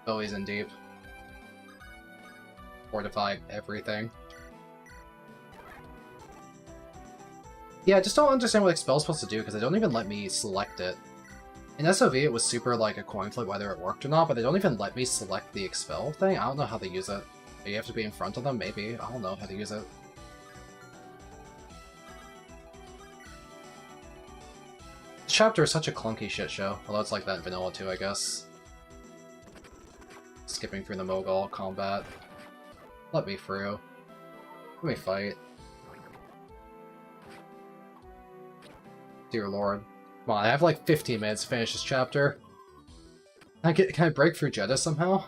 Oh, he's in deep. Fortify everything. Yeah, I just don't understand what Expel's supposed to do, because they don't even let me select it. In SOV, it was super like a coin flip whether it worked or not, but they don't even let me select the Expel thing. I don't know how they use it. You have to be in front of them? Maybe. I don't know how to use it. This chapter is such a clunky shit show, although it's like that in vanilla too, I guess. Skipping through the Mogul combat. Let me through. Let me fight. Dear lord. Come on, I have like 15 minutes to finish this chapter. Can I break through Jeddah somehow?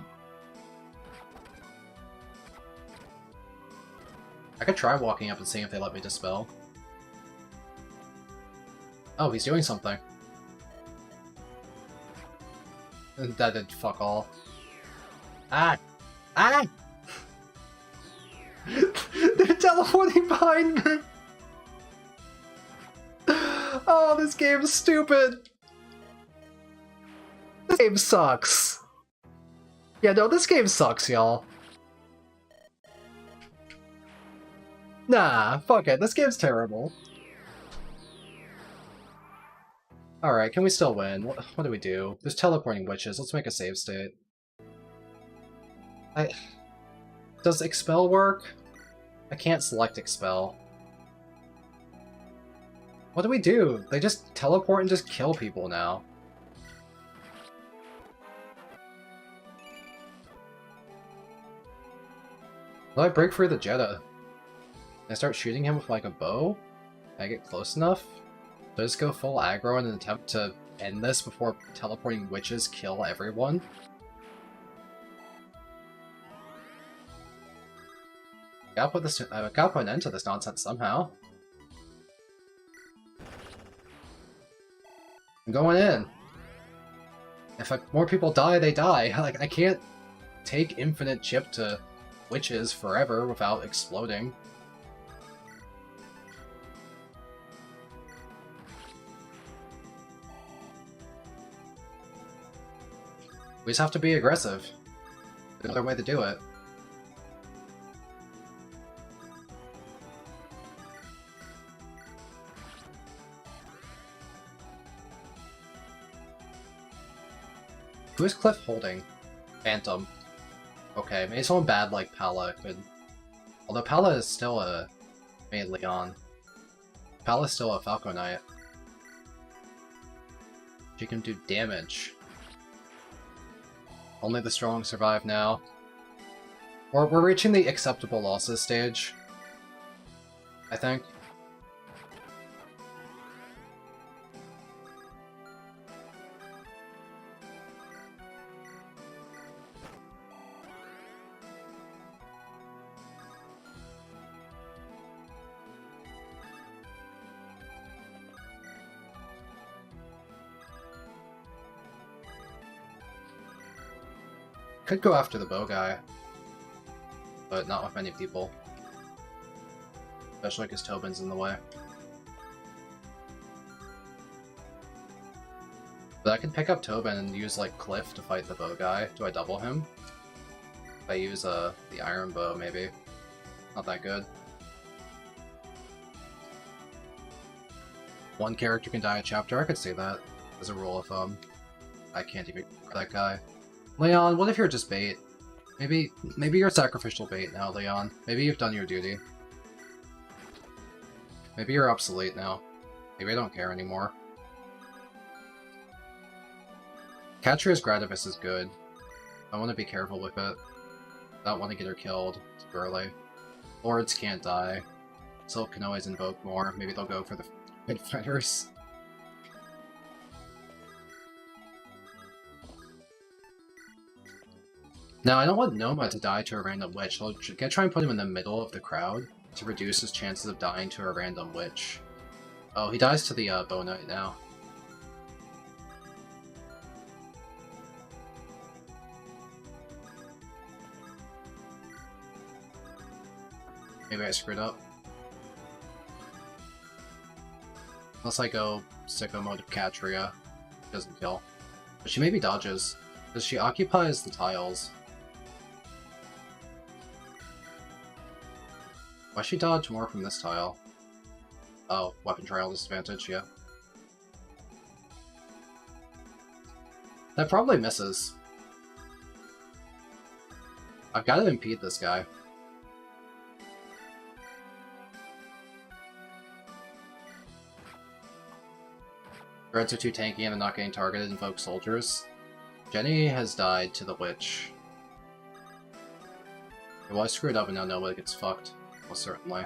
I could try walking up and seeing if they let me dispel. Oh, he's doing something. That did fuck all. Ah! Ah! They're teleporting behind me! Oh, this game's stupid! This game sucks. Yeah, no, this game sucks, y'all. Nah, fuck it, this game's terrible. Alright, can we still win? What do we do? There's teleporting witches, let's make a save state. Does Expel work? I can't select Expel. What do we do? They just teleport and just kill people now. Will I break free the Jetta? Can I start shooting him with like a bow? Can I get close enough? Do I just go full aggro in an attempt to end this before teleporting witches kill everyone? I gotta put an end to this nonsense somehow. I'm going in. If more people die, they die. Like, I can't take infinite chip to witches forever without exploding. We just have to be aggressive. There's another way to do it. Who is Cliff holding? Phantom. Okay, maybe someone bad like Pala could... Although Pala is still a... made Leon. Pala's still a Falco Knight. She can do damage. Only the strong survive now. We're reaching the acceptable losses stage, I think. Could go after the bow guy, but not with many people. Especially because Tobin's in the way. But I could pick up Tobin and use like Cliff to fight the bow guy. Do I double him? If I use the iron bow, maybe. Not that good. One character can die a chapter, I could say that as a rule of thumb. I can't even that guy. Leon, what if you're just bait? Maybe you're sacrificial bait now, Leon. Maybe you've done your duty. Maybe you're obsolete now. Maybe I don't care anymore. Catria's Gradivis is good. I want to be careful with it. I don't want to get her killed too early. Lords can't die. Silk can always invoke more. Maybe they'll go for the Pit Fighters. Now, I don't want Noma to die to a random witch. I'll try and put him in the middle of the crowd to reduce his chances of dying to a random witch. Oh, he dies to the Bow Knight now. Maybe I screwed up. Unless I go sicko mode of Catria. Doesn't kill. But she maybe dodges. Because she occupies the tiles. Why she dodge more from this tile? Oh, weapon trial disadvantage, yeah. That probably misses. I've got to impede this guy. Threads are too tanky and they're not getting targeted in folk soldiers. Jenny has died to the witch. Well, I screwed up and now nobody gets fucked. Well, certainly.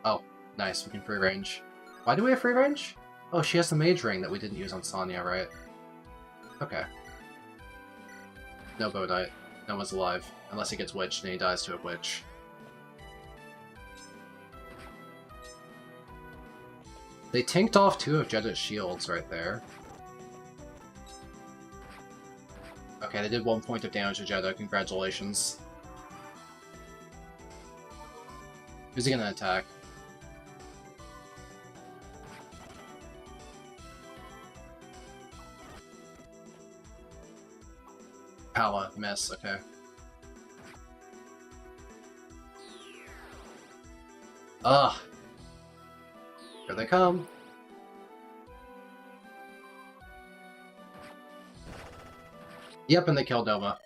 Oh, nice, we can free range. Why do we have free range? Oh, she has the mage ring that we didn't use on Sonya, right? Okay. No Bow Knight. No one's alive. Unless he gets witched and he dies to a witch. They tanked off 2 of Jetta's shields right there. Okay, they did 1 point of damage to Jetta. Congratulations. Who's he gonna attack? Pala, miss, okay. Ugh! Here they come! Yep, and they killed Nova.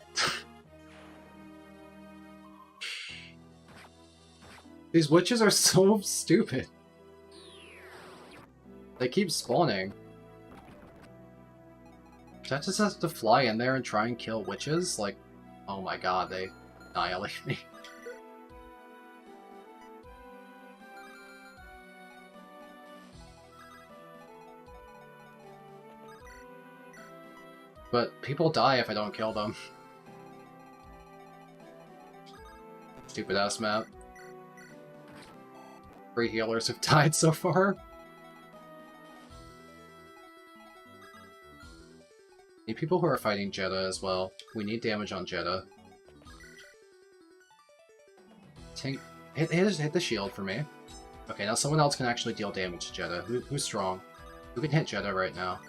These witches are so stupid. They keep spawning. Should I just have to fly in there and try and kill witches? Like, oh my god, they annihilate me. But people die if I don't kill them. Stupid ass map. 3 healers have died so far. Need people who are fighting Jetta as well. We need damage on Jetta. Hit the shield for me. Okay, now someone else can actually deal damage to Jetta. Who's strong? Who can hit Jetta right now?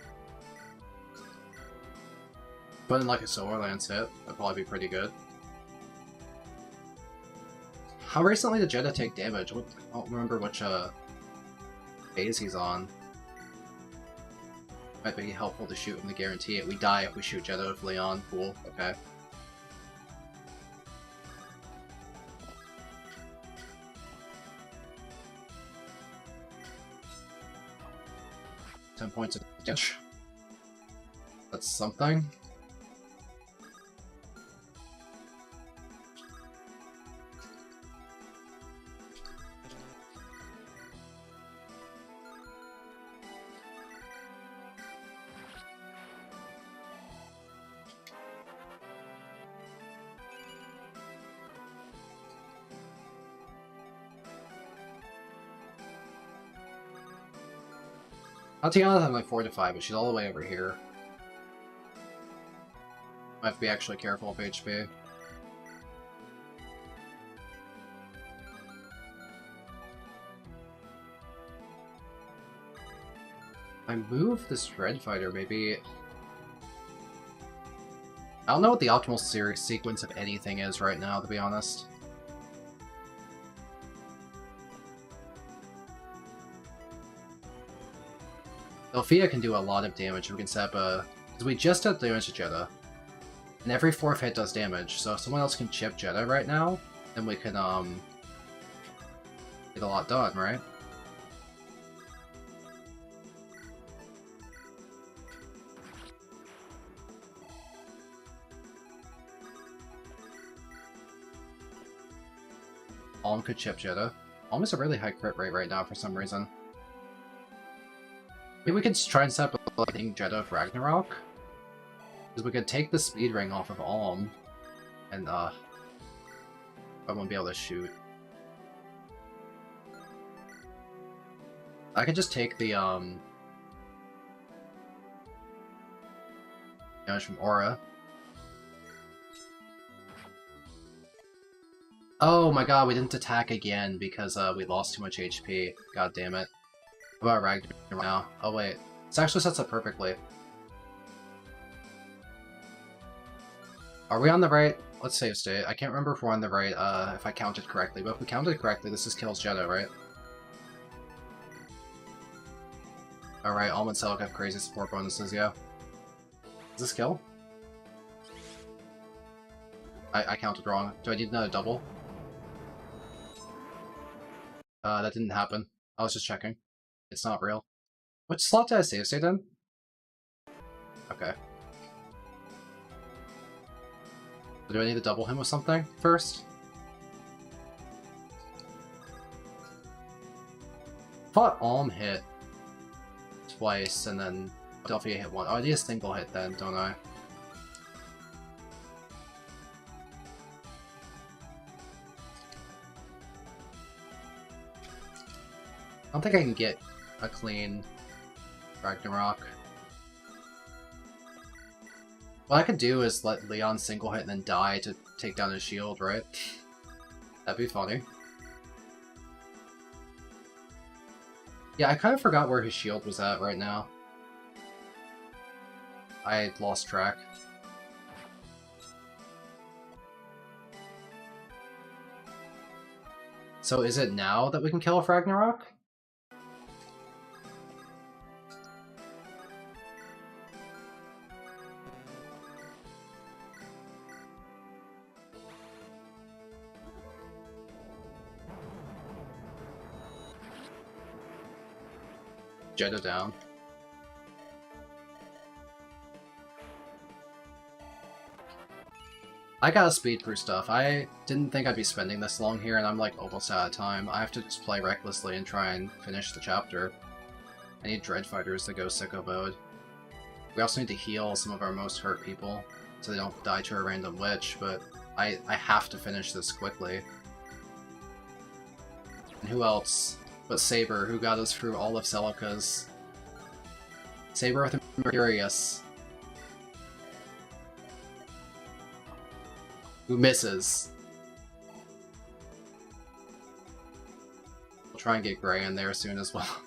Put in like a Solar Lance hit. That'd probably be pretty good. How recently did Jetta take damage? I don't remember which phase he's on. Might be helpful to shoot him to guarantee it. We die if we shoot Jetta with Leon. Cool, okay. $10 points of damage. That's something. Tatiana's I'm like 4 to 5, but she's all the way over here. I have to be actually careful of HP. I move this red fighter, maybe. I don't know what the optimal sequence of anything is right now, to be honest. Sophia can do a lot of damage. We can set up a... Because we just did damage to Jetta. And every 4th hit does damage, so if someone else can chip Jetta right now, then we can, get a lot done, right? Alm could chip Jetta. Alm is a really high crit rate right now for some reason. Maybe we could try and set up a Lightning Jetta of Ragnarok? Because we could take the speed ring off of Alm, and I won't be able to shoot. I could just take the damage from Aura. Oh my god, we didn't attack again because we lost too much HP. God damn it. What about Ragnarok now? Oh wait, this actually sets up perfectly. Are we on the right? Let's save state. I can't remember if we're on the right, if I counted correctly, but if we counted correctly, this is kills Jetta, right? Alright, Alm and Celic have crazy support bonuses, yeah. Is this kill? I counted wrong. Do I need another double? That didn't happen. I was just checking. It's not real. Which slot did I save state in? Okay. Do I need to double him with something first? Thought Alm hit twice, and then Delphia hit one. Oh, I need a single hit then, don't I? I don't think I can get a clean Ragnarok. What I could do is let Leon single hit and then die to take down his shield, right? That'd be funny. Yeah, I kind of forgot where his shield was at right now. I lost track. So is it now that we can kill a Ragnarok? Jetta down. I gotta speed through stuff. I didn't think I'd be spending this long here, and I'm like almost out of time. I have to just play recklessly and try and finish the chapter. I need Dread Fighters to go sicko mode. We also need to heal some of our most hurt people, so they don't die to a random witch, but I have to finish this quickly. And who else but Saber, who got us through all of Celica's. Saber with Mercurius. Who misses. We'll try and get Gray in there soon as well.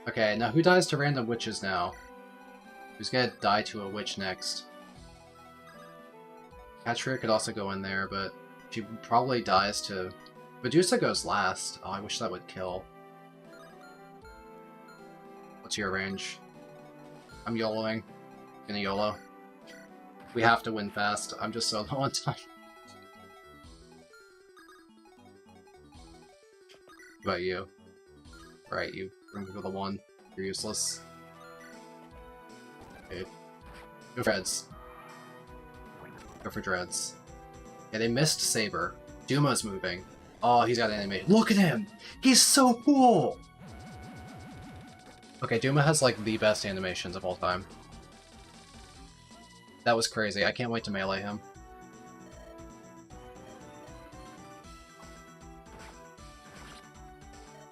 Okay, now who dies to random witches now? Who's gonna die to a witch next? Katria could also go in there, but she probably dies to... Medusa goes last. Oh, I wish that would kill. What's your range? I'm YOLOing. Gonna YOLO. We have to win fast. I'm just so low on time. What about you? Right, you bring for the one. You're useless. Okay. Go for Dreads. Go for Dreads. Yeah, they missed Saber. Duma's moving. Oh, he's got animation. Look at him! He's so cool! Okay, Duma has like the best animations of all time. That was crazy. I can't wait to melee him.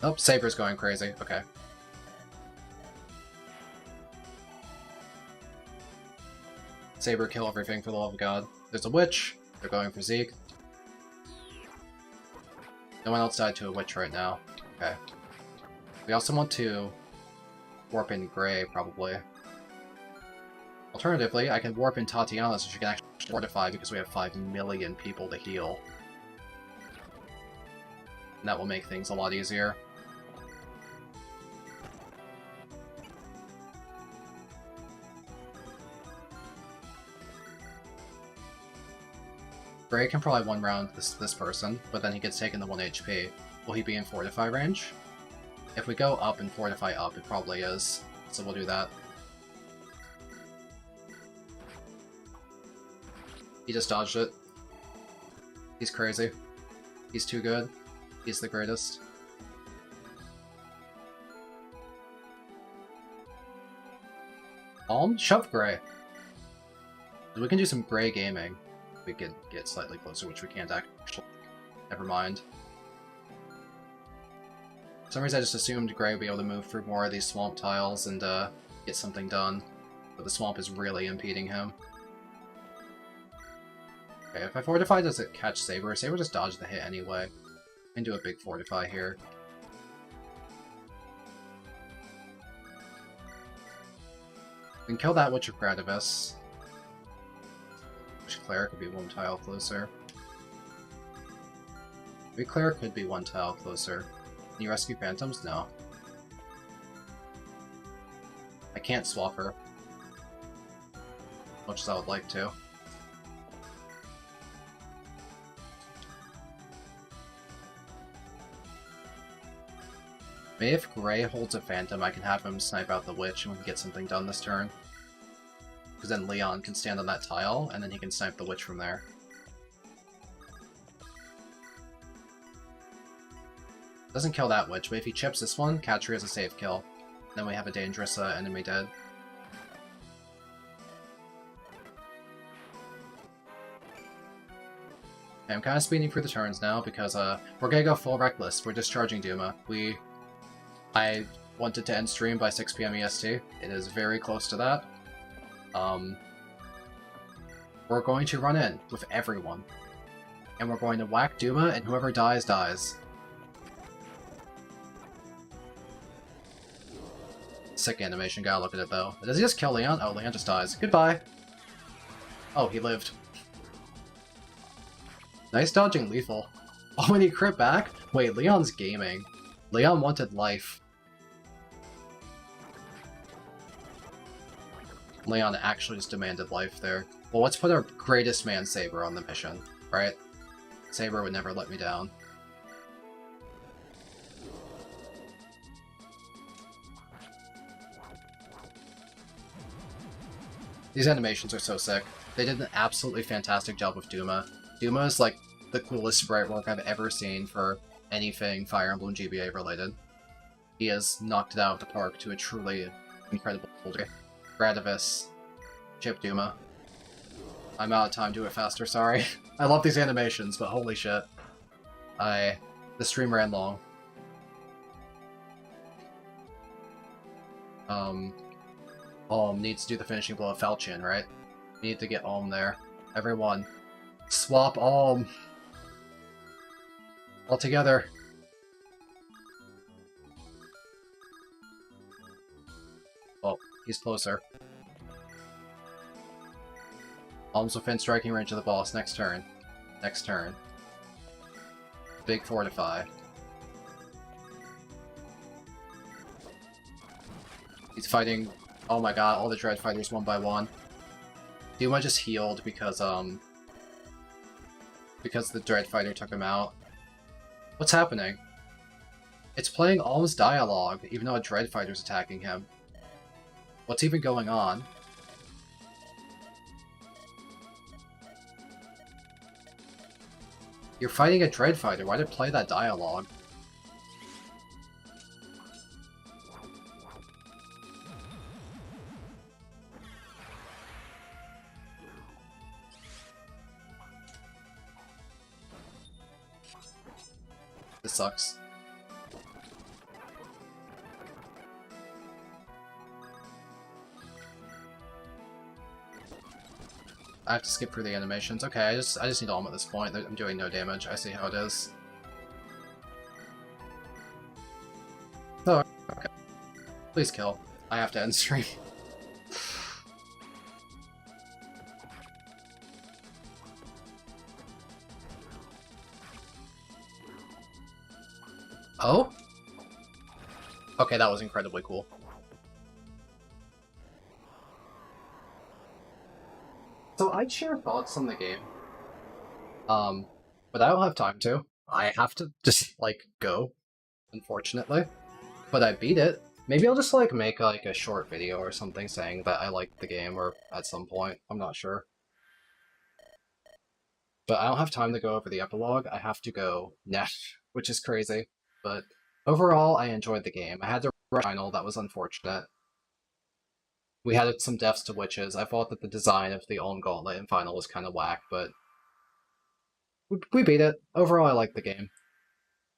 Oh, Saber's going crazy. Okay. Saber, kill everything for the love of God. There's a witch. They're going for Zeke. No one else died to a witch right now. Okay. We also want to warp in Gray, probably. Alternatively, I can warp in Tatiana so she can actually fortify because we have 5 million people to heal. And that will make things a lot easier. Gray can probably one-round this person, but then he gets taken to 1 HP. Will he be in Fortify range? If we go up and Fortify up, it probably is. So we'll do that. He just dodged it. He's crazy. He's too good. He's the greatest. Shove Gray. We can do some Gray gaming. We could get slightly closer, which we can't actually. Never mind. For some reason I just assumed Gray would be able to move through more of these swamp tiles and get something done. But the swamp is really impeding him. Okay, if I Fortify, does it catch Saber? Saber just dodged the hit anyway. I can do a big Fortify here. We can kill that Witch of Gradivis. Which Cleric could be 1 tile closer. Maybe Cleric could be 1 tile closer. Can you rescue Phantoms? No. I can't swap her. Much as I would like to. Maybe if Gray holds a Phantom, I can have him snipe out the Witch and we can get something done this turn. Because then Leon can stand on that tile, and then he can snipe the Witch from there. Doesn't kill that Witch, but if he chips this one, Katria is a safe kill. Then we have a dangerous enemy dead. Okay, I'm kind of speeding through the turns now because we're gonna go full reckless. We're discharging Duma. I wanted to end stream by 6 PM EST. It is very close to that. We're going to run in with everyone. And we're going to whack Duma, and whoever dies, dies. Sick animation, gotta look at it though. Does he just kill Leon? Oh, Leon just dies. Goodbye! Oh, he lived. Nice dodging lethal. Oh, when he crit back? Wait, Leon's gaming. Leon wanted life. Leon actually just demanded life there. Well, let's put our greatest man, Saber, on the mission, right? Saber would never let me down. These animations are so sick. They did an absolutely fantastic job with Duma. Duma is like the coolest sprite work I've ever seen for anything Fire Emblem GBA related. He has knocked it out of the park to a truly incredible degree. Gradivis, Chip Duma. I'm out of time, do it faster, sorry. I love these animations, but holy shit. The stream ran long. Needs to do the finishing blow of Falchion, right? We need to get Olm there. Everyone, swap Olm! All together. Oh, he's closer. Olm's within striking range of the boss. Next turn. Next turn. Big fortify. He's fighting... Oh my god, all the Dread Fighters one by one. Duma just healed because the Dread Fighter took him out. What's happening? It's playing Olm's dialogue, even though a Dread Fighter's attacking him. What's even going on? You're fighting a Dread Fighter, why did it play that dialogue? This sucks. I have to skip through the animations. Okay, I just need Olm at this point. I'm doing no damage. I see how it is. Oh, okay. Please kill. I have to end stream. Oh? Okay, that was incredibly cool. So I'd share thoughts on the game. But I don't have time to. I have to just, like, go, unfortunately. But I beat it. Maybe I'll just, like, make, like, a short video or something saying that I liked the game, or at some point. I'm not sure. But I don't have time to go over the epilogue. I have to go next, which is crazy. But overall, I enjoyed the game. I had to rush final, that was unfortunate. We had some deaths to witches. I thought that the design of the Olm Gauntlet in final was kind of whack, but we beat it. Overall, I liked the game.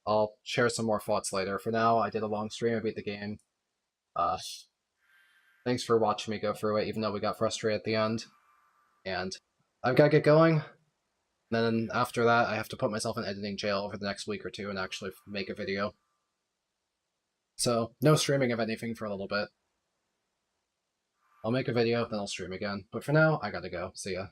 I'll share some more thoughts later. For now, I did a long stream, I beat the game. Thanks for watching me go through it, even though we got frustrated at the end. And I've got to get going. Then after that, I have to put myself in editing jail for the next week or two and actually make a video. So, no streaming of anything for a little bit. I'll make a video, then I'll stream again. But for now, I gotta go. See ya.